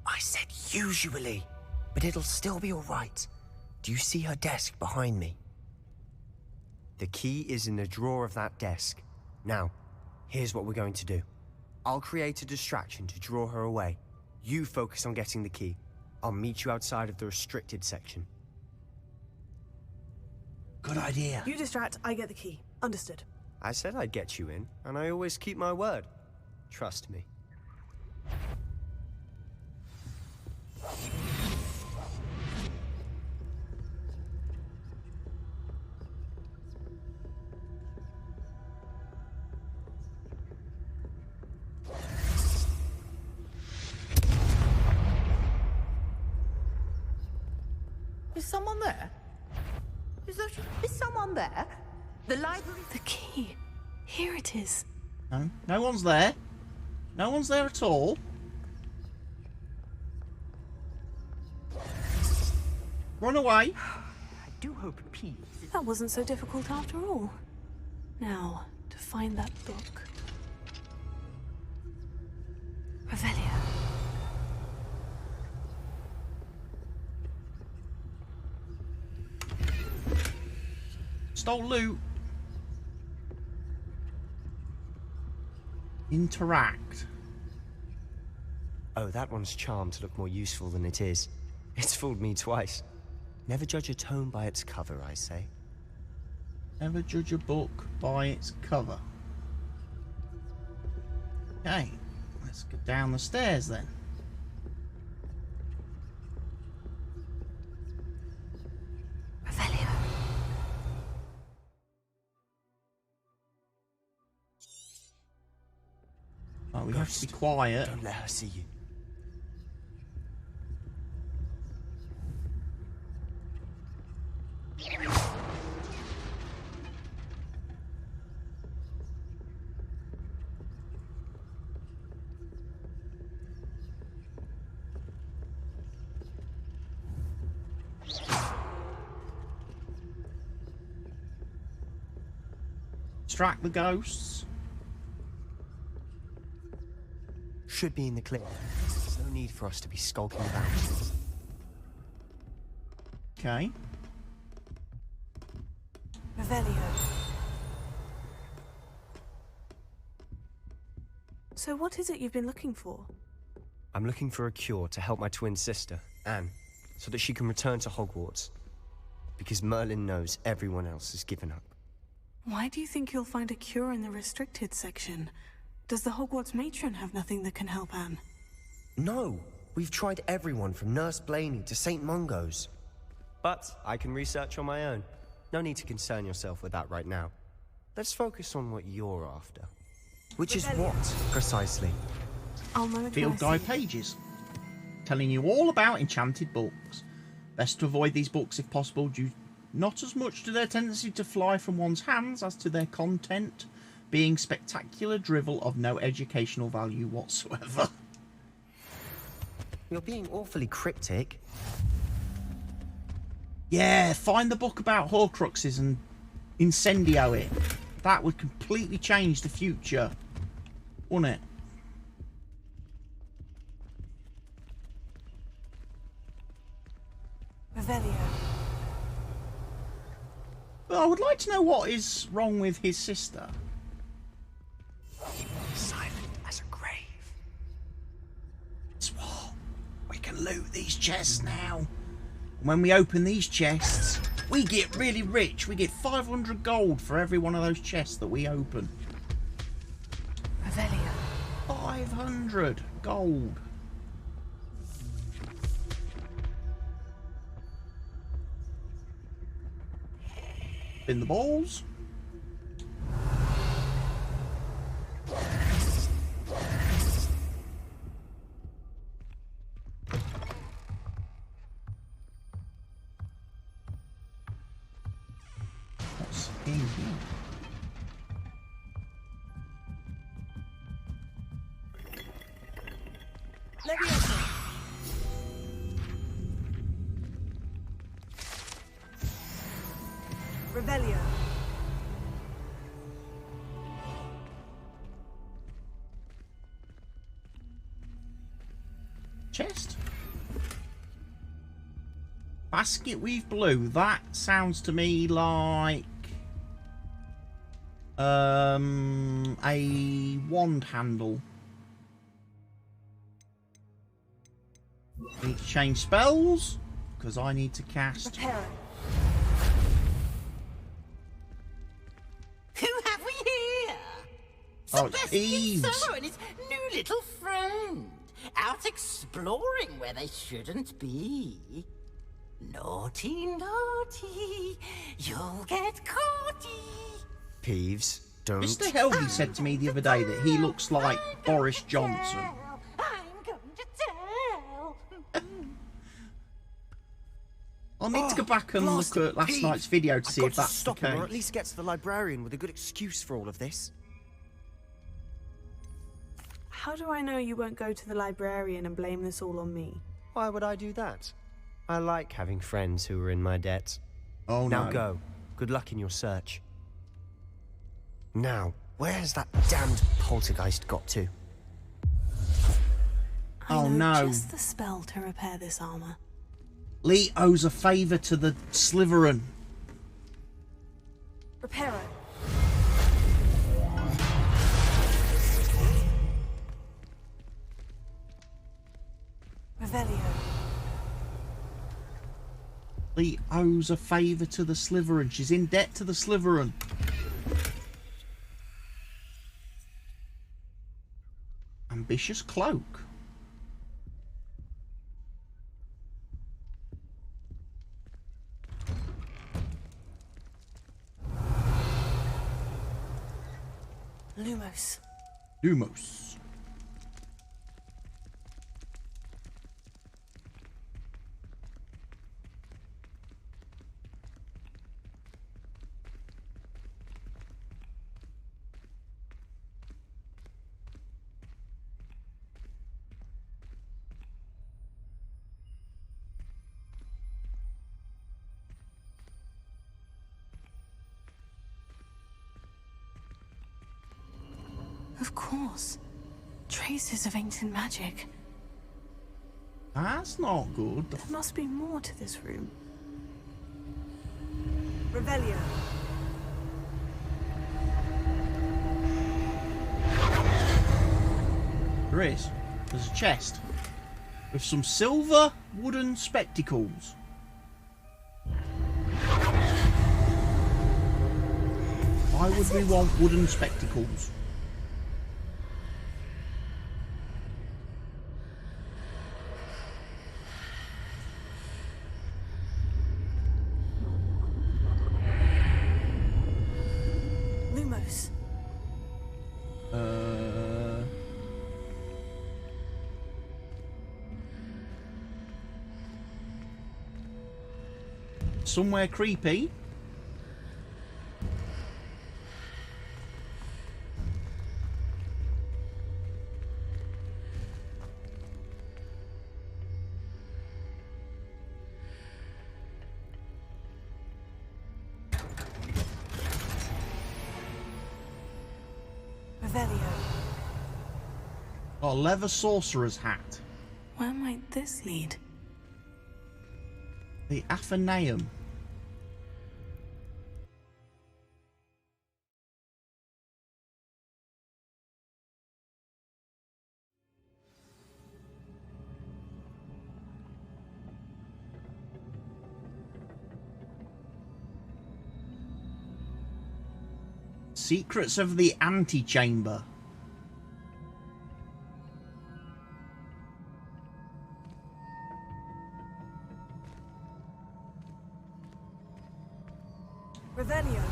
I said usually, but it'll still be all right. Do you see her desk behind me? The key is in the drawer of that desk. Now, here's what we're going to do. I'll create a distraction to draw her away. You focus on getting the key. I'll meet you outside of the restricted section. Good idea. You distract, I get the key. Understood. I said I'd get you in, and I always keep my word. Trust me. Is someone there? Is someone there? The library. The key. Here it is. No one's there. No one's there at all. Run away. I do hope peace. That wasn't so difficult after all. Now, to find that book. Revelio. Stole loot. Interact. Oh, that one's charmed to look more useful than it is. It's fooled me twice. Never judge a tome by its cover, I say. Never judge a book by its cover. Okay, let's get down the stairs then. Revelio. Oh, we have to be quiet. Don't let her see you. Extract the ghosts. Should be in the clear. There's no need for us to be skulking about. Okay. Revelio. So what is it you've been looking for? I'm looking for a cure to help my twin sister, Anne, so that she can return to Hogwarts. Because Merlin knows everyone else has given up. Why do you think you'll find a cure in the restricted section? Does the Hogwarts matron have nothing that can help Anne? No! We've tried everyone from Nurse Blaney to St. Mungo's. But I can research on my own. No need to concern yourself with that right now. Let's focus on what you're after. Which is what, precisely? I'll know it Field when I guide see it. pages. Telling you all about enchanted books. Best to avoid these books if possible, due not as much to their tendency to fly from one's hands as to their content being spectacular drivel of no educational value whatsoever. You're being awfully cryptic. Yeah, find the book about Horcruxes and incendio it. That would completely change the future, wouldn't it? Revelio. But I would like to know what is wrong with his sister. Silent as a grave. It's what? We can loot these chests now. When we open these chests, we get really rich. We get 500 gold for every one of those chests that we open. Revelio. 500 gold. Spin the balls. What's in here? Leviosa. Revelio. Chest. Basket weave blue. That sounds to me like a wand handle. Need to change spells because I need to cast. Prepare. Who have we here? Oh, Sebastian Eves. Sir and his new little friend. Out exploring where they shouldn't be. Naughty, naughty. You'll get caughty. Peeves, don't. Mr. Helvey said to me the other day that he looks like Boris Johnson. I'm going to tell. I'll need to go back and look at last night's video to see I've if got that's the stop him, or at case. least get to the librarian with a good excuse for all of this. How do I know you won't go to the librarian and blame this all on me? Why would I do that? I like having friends who are in my debt. Oh, now no. go. Good luck in your search. Now, where has that damned poltergeist got to? Oh, I know no. just the spell to repair this armor. Lee owes a favour to the Slytherin. Reparo. Revelio. Lee owes a favour to the Slytherin. She's in debt to the Slytherin. Ambitious cloak. Lumos. Lumos. Of course. Traces of ancient magic. That's not good. There must be more to this room. Revelio. There is. There's a chest with some silver wooden spectacles. Why would we want wooden spectacles? Lumos. Somewhere creepy. Revelio. A leather sorcerer's hat. Where might this lead? The Athenaeum. Secrets of the Antechamber. Revelio.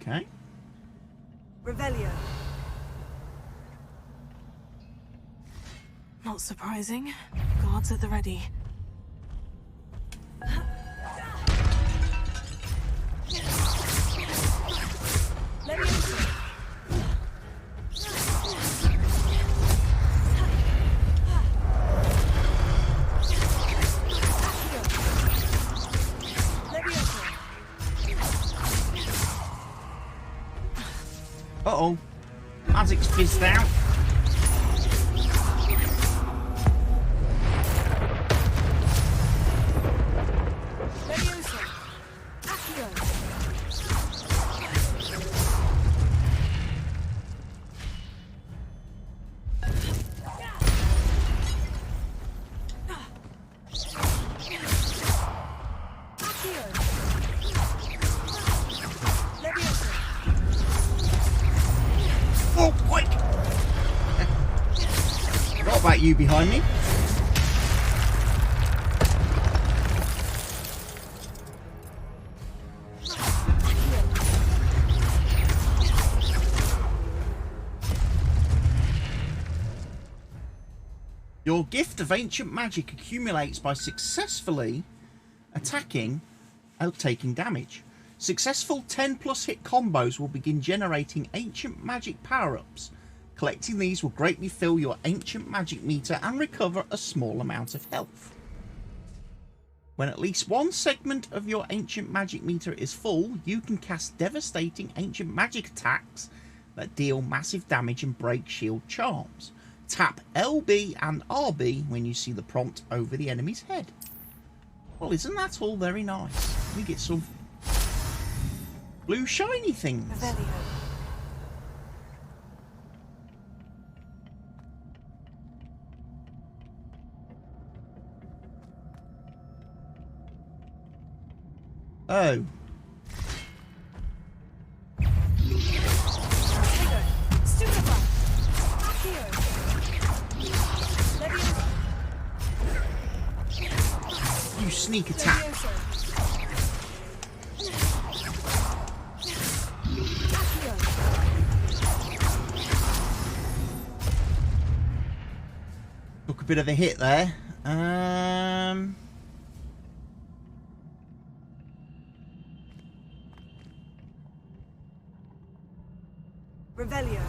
Okay. Revelio. Not surprising. Guards at the ready. Uh-oh. Magic's fizzed out. Oh, quick! What about you behind me? Your gift of ancient magic accumulates by successfully attacking and taking damage. Successful 10+ hit combos will begin generating ancient magic power-ups. Collecting these will greatly fill your ancient magic meter and recover a small amount of health. When at least one segment of your ancient magic meter is full, you can cast devastating ancient magic attacks that deal massive damage and break shield charms. Tap LB and RB when you see the prompt over the enemy's head. Well, isn't that all very nice? We get some blue shiny things. Oh. You sneak attack. Took a bit of a hit there. Revelio.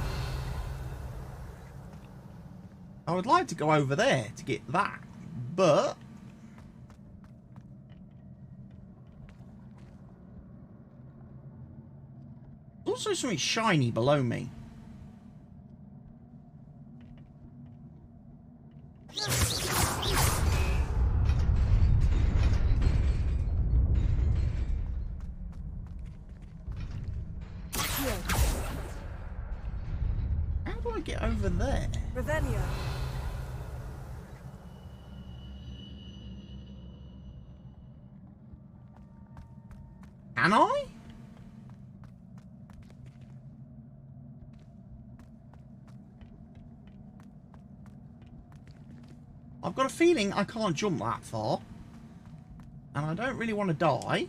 I would like to go over there to get that, but also something shiny below me. How do I get over there? Revelio. Can I? I've got a feeling I can't jump that far. And I don't really want to die.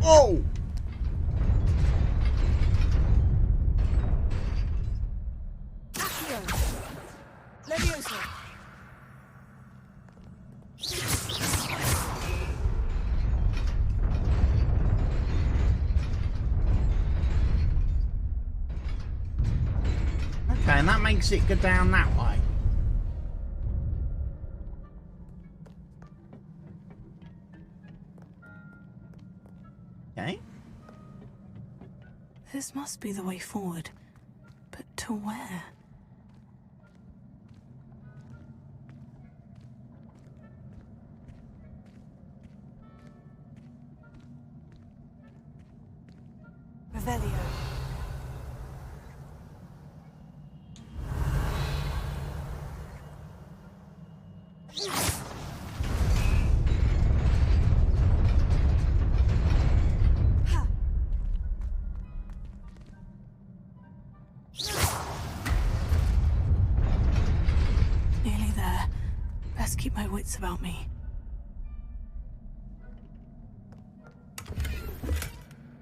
Oh! Levioso. Okay, and that makes it go down that way. Okay. This must be the way forward. But to where? Revelio. Nearly there. Best keep my wits about me.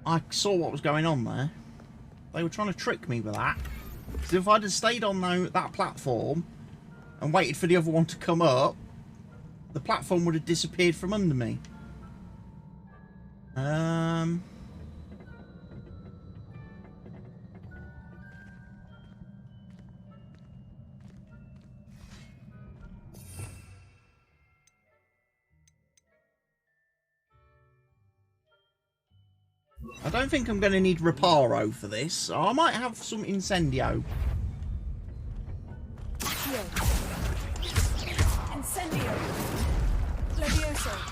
I saw what was going on there. They were trying to trick me with that. Because if I'd have stayed on that platform and waited for the other one to come up, the platform would have disappeared from under me. I don't think I'm going to need Reparo for this, so I might have some Incendio. Incendio. Levioso.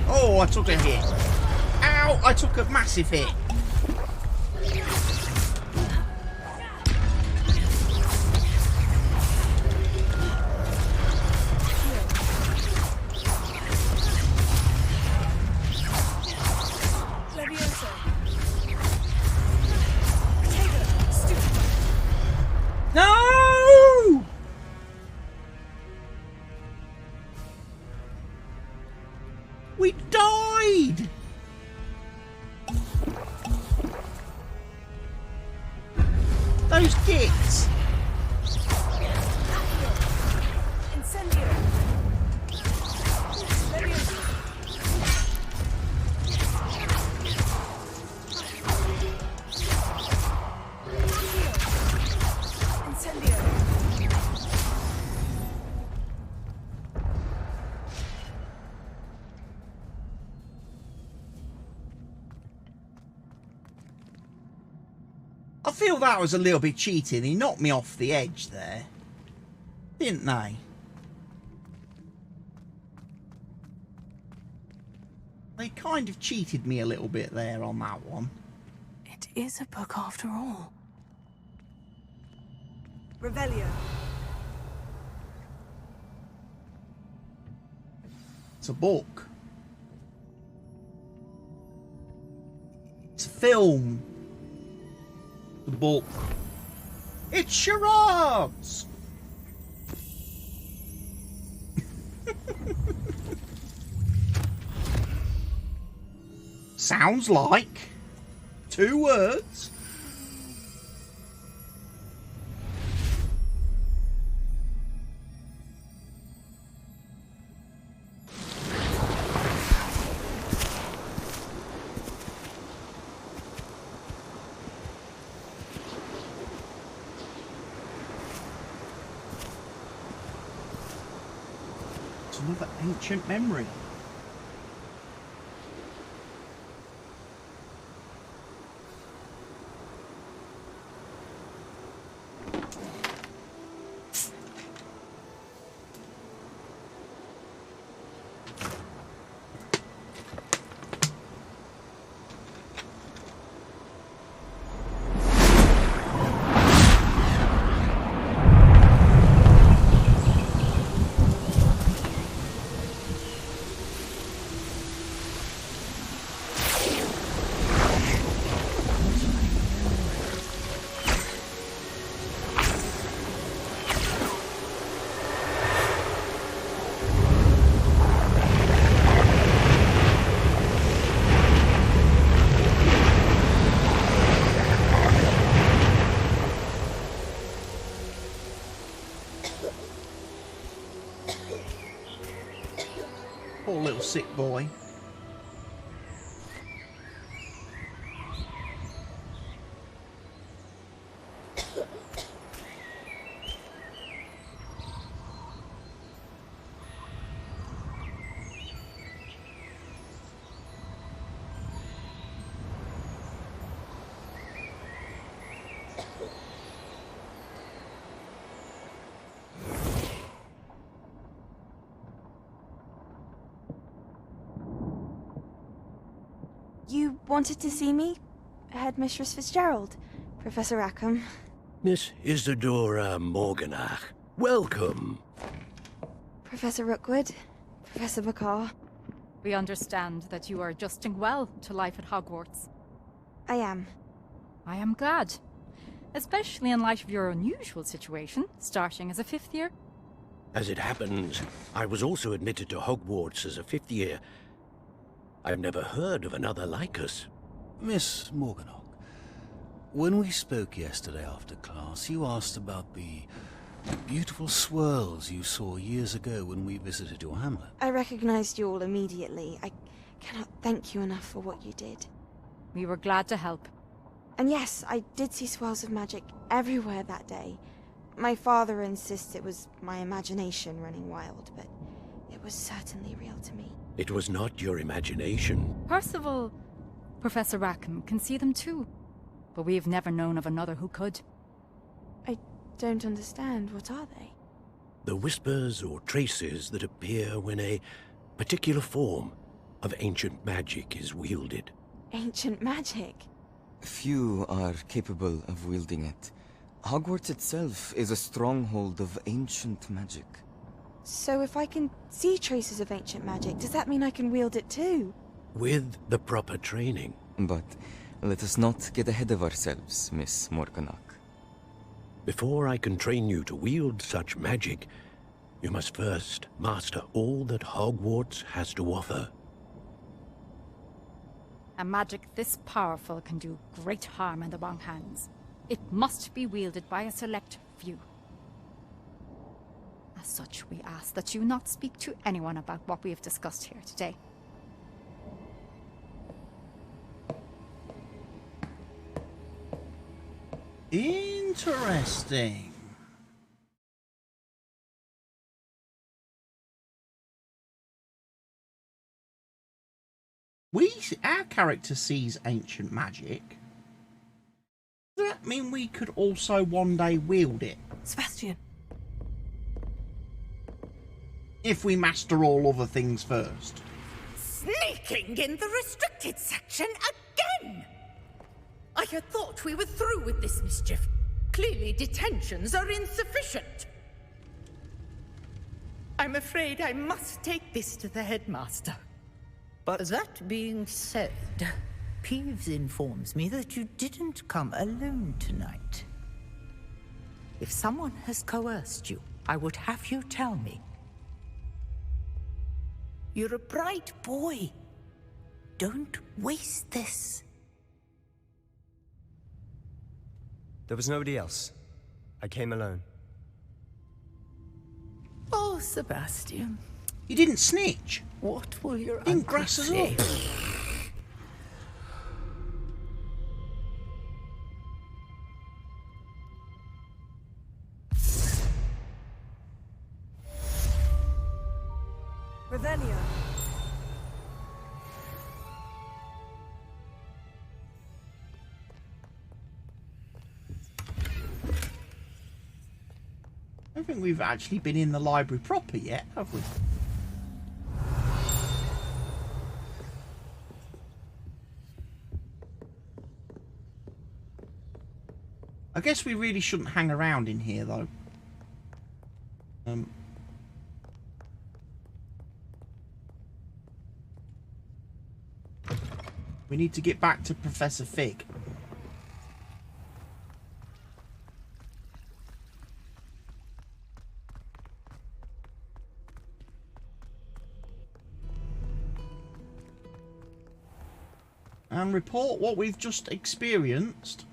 Oh, I took a hit. Ow, I took a massive hit. No! We died! Those dicks! Incendio. Levioso. Incendio. I feel that was a little bit cheating. He knocked me off the edge there. Didn't they? They kind of cheated me a little bit there on that one. It is a book after all. Revelio. It's a book. It's a film. The book. It's charades! Sounds like 2 words. It's another ancient memory. Poor little sick boy. You wanted to see me? Headmistress Fitzgerald, Professor Rackham. Miss Isadora Morganach, welcome. Professor Rookwood, Professor Bakar. We understand that you are adjusting well to life at Hogwarts. I am. I am glad. Especially in light of your unusual situation, starting as a 5th year. As it happens, I was also admitted to Hogwarts as a 5th year. I've never heard of another like us. Miss Morganach, when we spoke yesterday after class, you asked about the beautiful swirls you saw years ago when we visited your hamlet. I recognized you all immediately. I cannot thank you enough for what you did. We were glad to help. And yes, I did see swirls of magic everywhere that day. My father insists it was my imagination running wild, but it was certainly real to me. It was not your imagination. Percival, Professor Rackham can see them too. But we've never known of another who could. I don't understand. What are they? The whispers or traces that appear when a particular form of ancient magic is wielded. Ancient magic? Few are capable of wielding it. Hogwarts itself is a stronghold of ancient magic. So if I can see traces of ancient magic, does that mean I can wield it too? With the proper training. But let us not get ahead of ourselves, Miss Morganach. Before I can train you to wield such magic, you must first master all that Hogwarts has to offer. A magic this powerful can do great harm in the wrong hands. It must be wielded by a select few. As such, we ask that you not speak to anyone about what we have discussed here today. Interesting. Our character sees ancient magic. Does that mean we could also one day wield it? Sebastian. If we master all other things first. Sneaking in the restricted section again! I had thought we were through with this mischief. Clearly detentions are insufficient. I'm afraid I must take this to the headmaster. But that being said, Peeves informs me that you didn't come alone tonight. If someone has coerced you, I would have you tell me. You're a bright boy. Don't waste this. There was nobody else. I came alone. Oh, Sebastian. You didn't snitch. What will your didn't uncle grass us say? up. Revelio. I don't think we've actually been in the library proper yet, have we? I guess we really shouldn't hang around in here, though. We need to get back to Professor Fig. And report what we've just experienced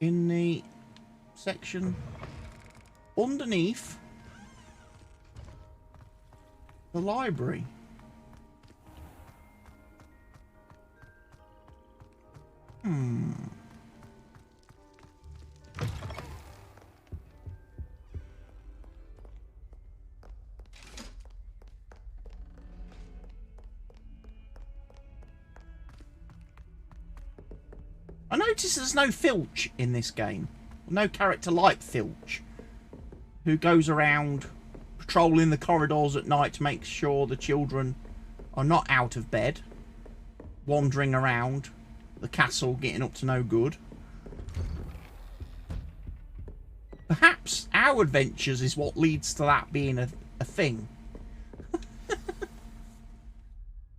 in the section underneath the library. I notice there's no Filch in this game. No character like Filch, who goes around patrolling the corridors at night to make sure the children are not out of bed, wandering around the castle getting up to no good. Perhaps our adventures is what leads to that being a thing.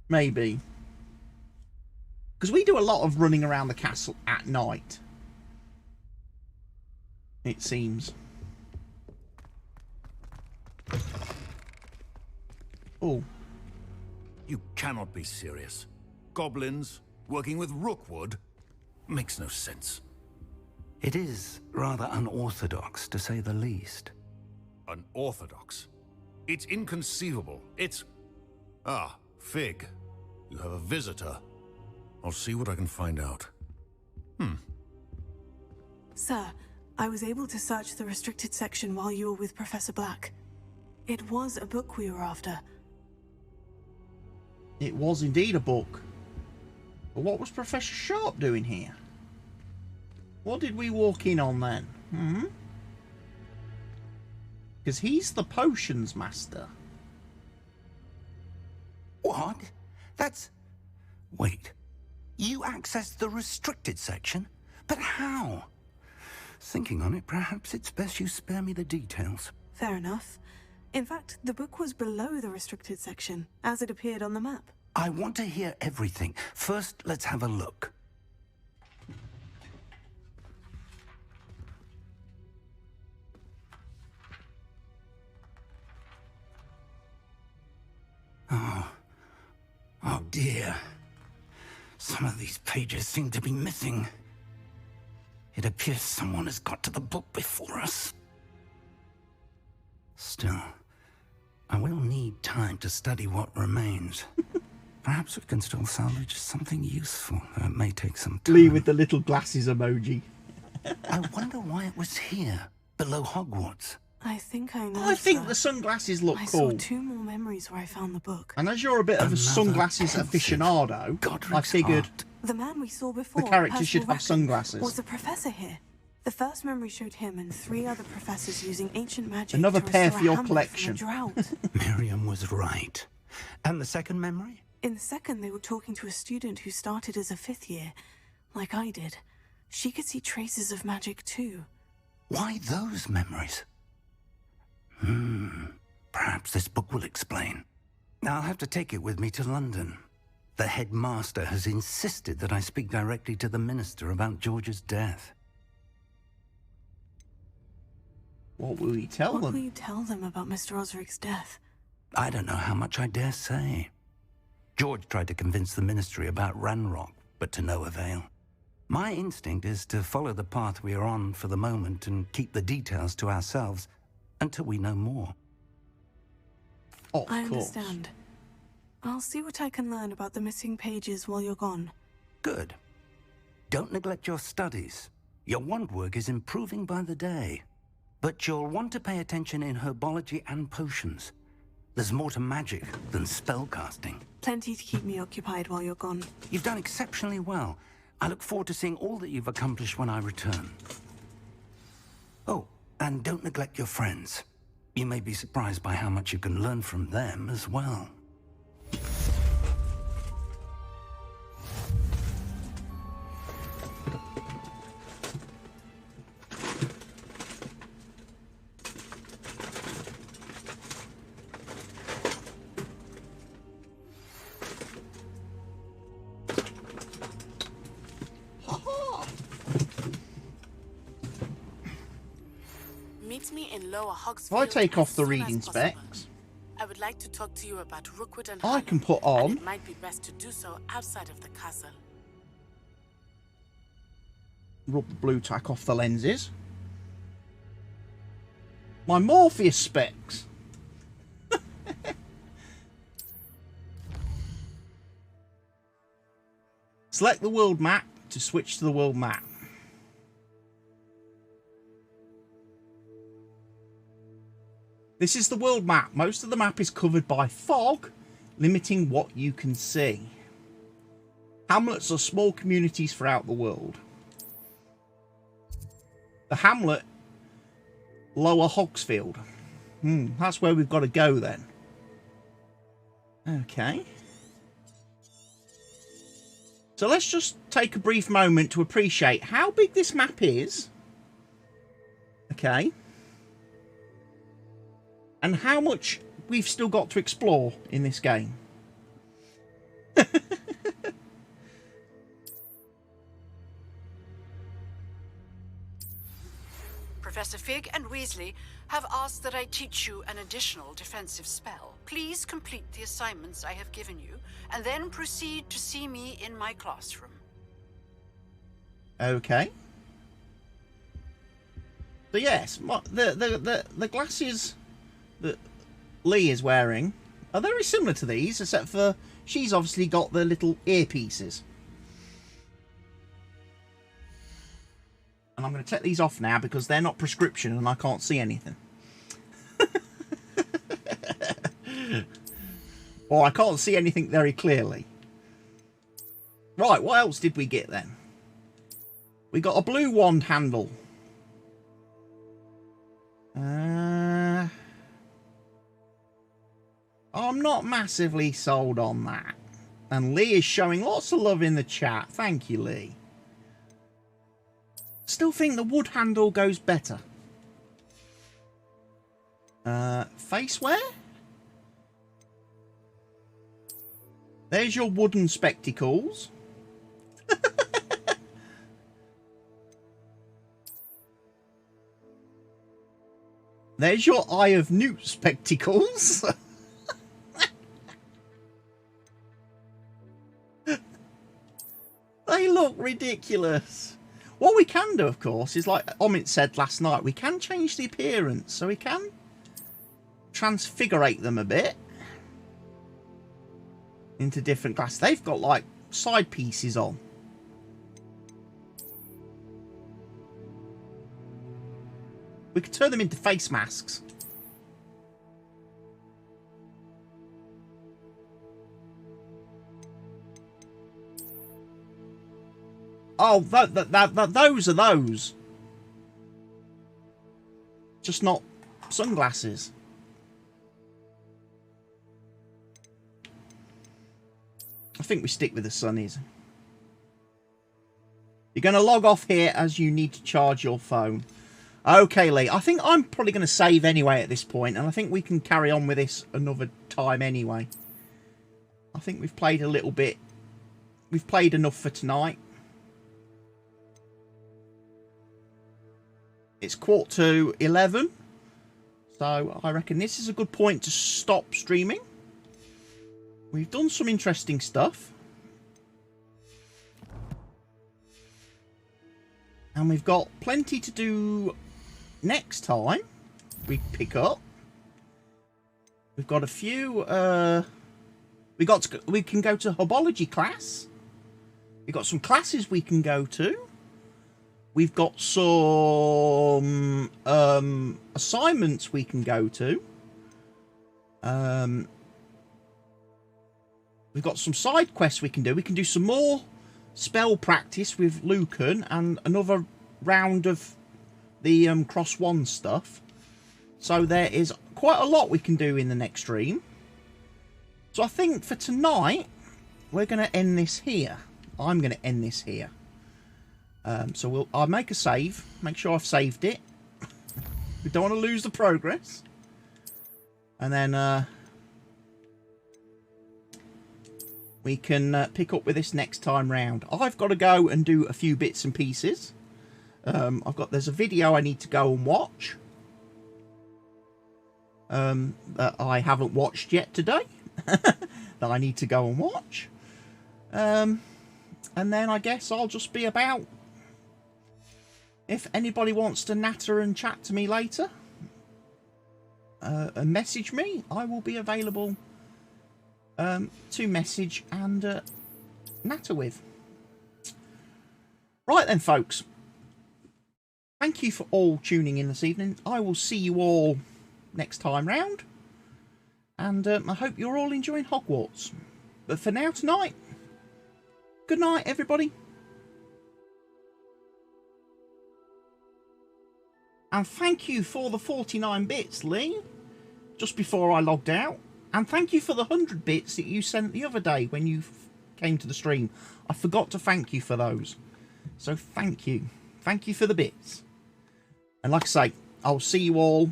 Maybe. Because we do a lot of running around the castle at night, it seems. Oh. You cannot be serious. Goblins working with Rookwood makes no sense. It is rather unorthodox, to say the least. Unorthodox? It's inconceivable. It's... Ah, Fig. You have a visitor. I'll see what I can find out. Sir, I was able to search the restricted section while you were with Professor Black. It was a book we were after. It was indeed a book. But what was Professor Sharp doing here? What did we walk in on then? Because he's the potions master. What? That's... Wait. You accessed the restricted section? But how? Thinking on it, perhaps it's best you spare me the details. Fair enough. In fact, the book was below the restricted section, as it appeared on the map. I want to hear everything. First, let's have a look. Oh dear. Some of these pages seem to be missing. It appears someone has got to the book before us. Still, I will need time to study what remains. Perhaps we can still salvage something useful. It may take some time. Lee with the little glasses emoji. I wonder why it was here, below Hogwarts. I think I know. I think the sunglasses look cool. I saw 2 more memories where I found the book. And as you're a bit of a sunglasses aficionado, I figured the man we saw before, the character should have sunglasses. Was a professor here. The first memory showed him and 3 other professors using ancient magic. Another to pair restore for your Hamlet collection. from a drought. Miriam was right. And the second memory? In the second, they were talking to a student who started as a 5th year, like I did. She could see traces of magic too. Why those memories? Perhaps this book will explain. I'll have to take it with me to London. The headmaster has insisted that I speak directly to the minister about George's death. What will you tell them? What will you tell them about Mr. Osric's death? I don't know how much I dare say. George tried to convince the ministry about Ranrock, but to no avail. My instinct is to follow the path we are on for the moment and keep the details to ourselves until we know more. I understand. I'll see what I can learn about the missing pages while you're gone. Good. Don't neglect your studies. Your wand work is improving by the day. But you'll want to pay attention in herbology and potions. There's more to magic than spellcasting. Plenty to keep me occupied while you're gone. You've done exceptionally well. I look forward to seeing all that you've accomplished when I return. Oh, and don't neglect your friends. You may be surprised by how much you can learn from them as well. Meet me in Lower Hogsfield. If I take off the reading specs, I would like to talk to you about Rookwood and I can put and on. it might be best to do so outside of the castle. Rub the blue tack off the lenses. My Morpheus specs. Select the world map to switch to the world map. This is the world map. Most of the map is covered by fog, limiting what you can see. Hamlets are small communities throughout the world. The hamlet, Lower Hogsfield. That's where we've got to go then. Okay. So let's just take a brief moment to appreciate how big this map is. Okay. And how much we've still got to explore in this game. Professor Fig and Weasley have asked that I teach you an additional defensive spell. Please complete the assignments I have given you, and then proceed to see me in my classroom. Okay. So yes, the glasses that Lee is wearing are very similar to these, except for she's obviously got the little earpieces. And I'm going to take these off now because they're not prescription and I can't see anything. Or I can't see anything very clearly. Right, what else did we get then? We got a blue wand handle. I'm not massively sold on that. And Lee is showing lots of love in the chat. Thank you, Lee. Still think the wood handle goes better. Faceware? There's your wooden spectacles. There's your Eye of Newt spectacles. They look ridiculous. What we can do, of course, is like Omid said last night, we can change the appearance. So we can transfigurate them a bit into different glasses. They've got like side pieces on. We could turn them into face masks. Oh, those are those. Just not sunglasses. I think we stick with the sunnies. You're going to log off here as you need to charge your phone. Okay, Lee. I think I'm probably going to save anyway at this point, and I think we can carry on with this another time anyway. I think we've played a little bit. We've played enough for tonight. It's 11:15. So I reckon this is a good point to stop streaming. We've done some interesting stuff. And we've got plenty to do next time we pick up. We've got a few we can go to herbology class. We've got some classes we can go to. We've got some assignments we can go to. We've got some side quests we can do. We can do some more spell practice with Lucan and another round of the cross one stuff. So there is quite a lot we can do in the next stream. So I think for tonight, we're going to end this here. I'm going to end this here. So I'll make a save. Make sure I've saved it. We don't want to lose the progress. And then we can pick up with this next time round. I've got to go and do a few bits and pieces. There's a video I need to go and watch. That I haven't watched yet today. That I need to go and watch. And then I guess I'll just be about. If anybody wants to natter and chat to me later, and message me, I will be available to message and natter with. Right then, folks. Thank you for all tuning in this evening. I will see you all next time round. And I hope you're all enjoying Hogwarts. But for now tonight, good night, everybody. And thank you for the 49 bits, Lee, just before I logged out. And thank you for the 100 bits that you sent the other day when you came to the stream. I forgot to thank you for those. So thank you. Thank you for the bits. And like I say, I'll see you all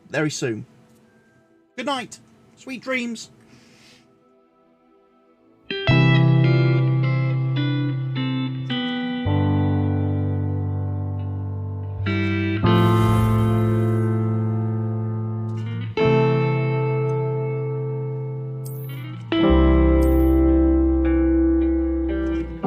very soon. Good night. Sweet dreams.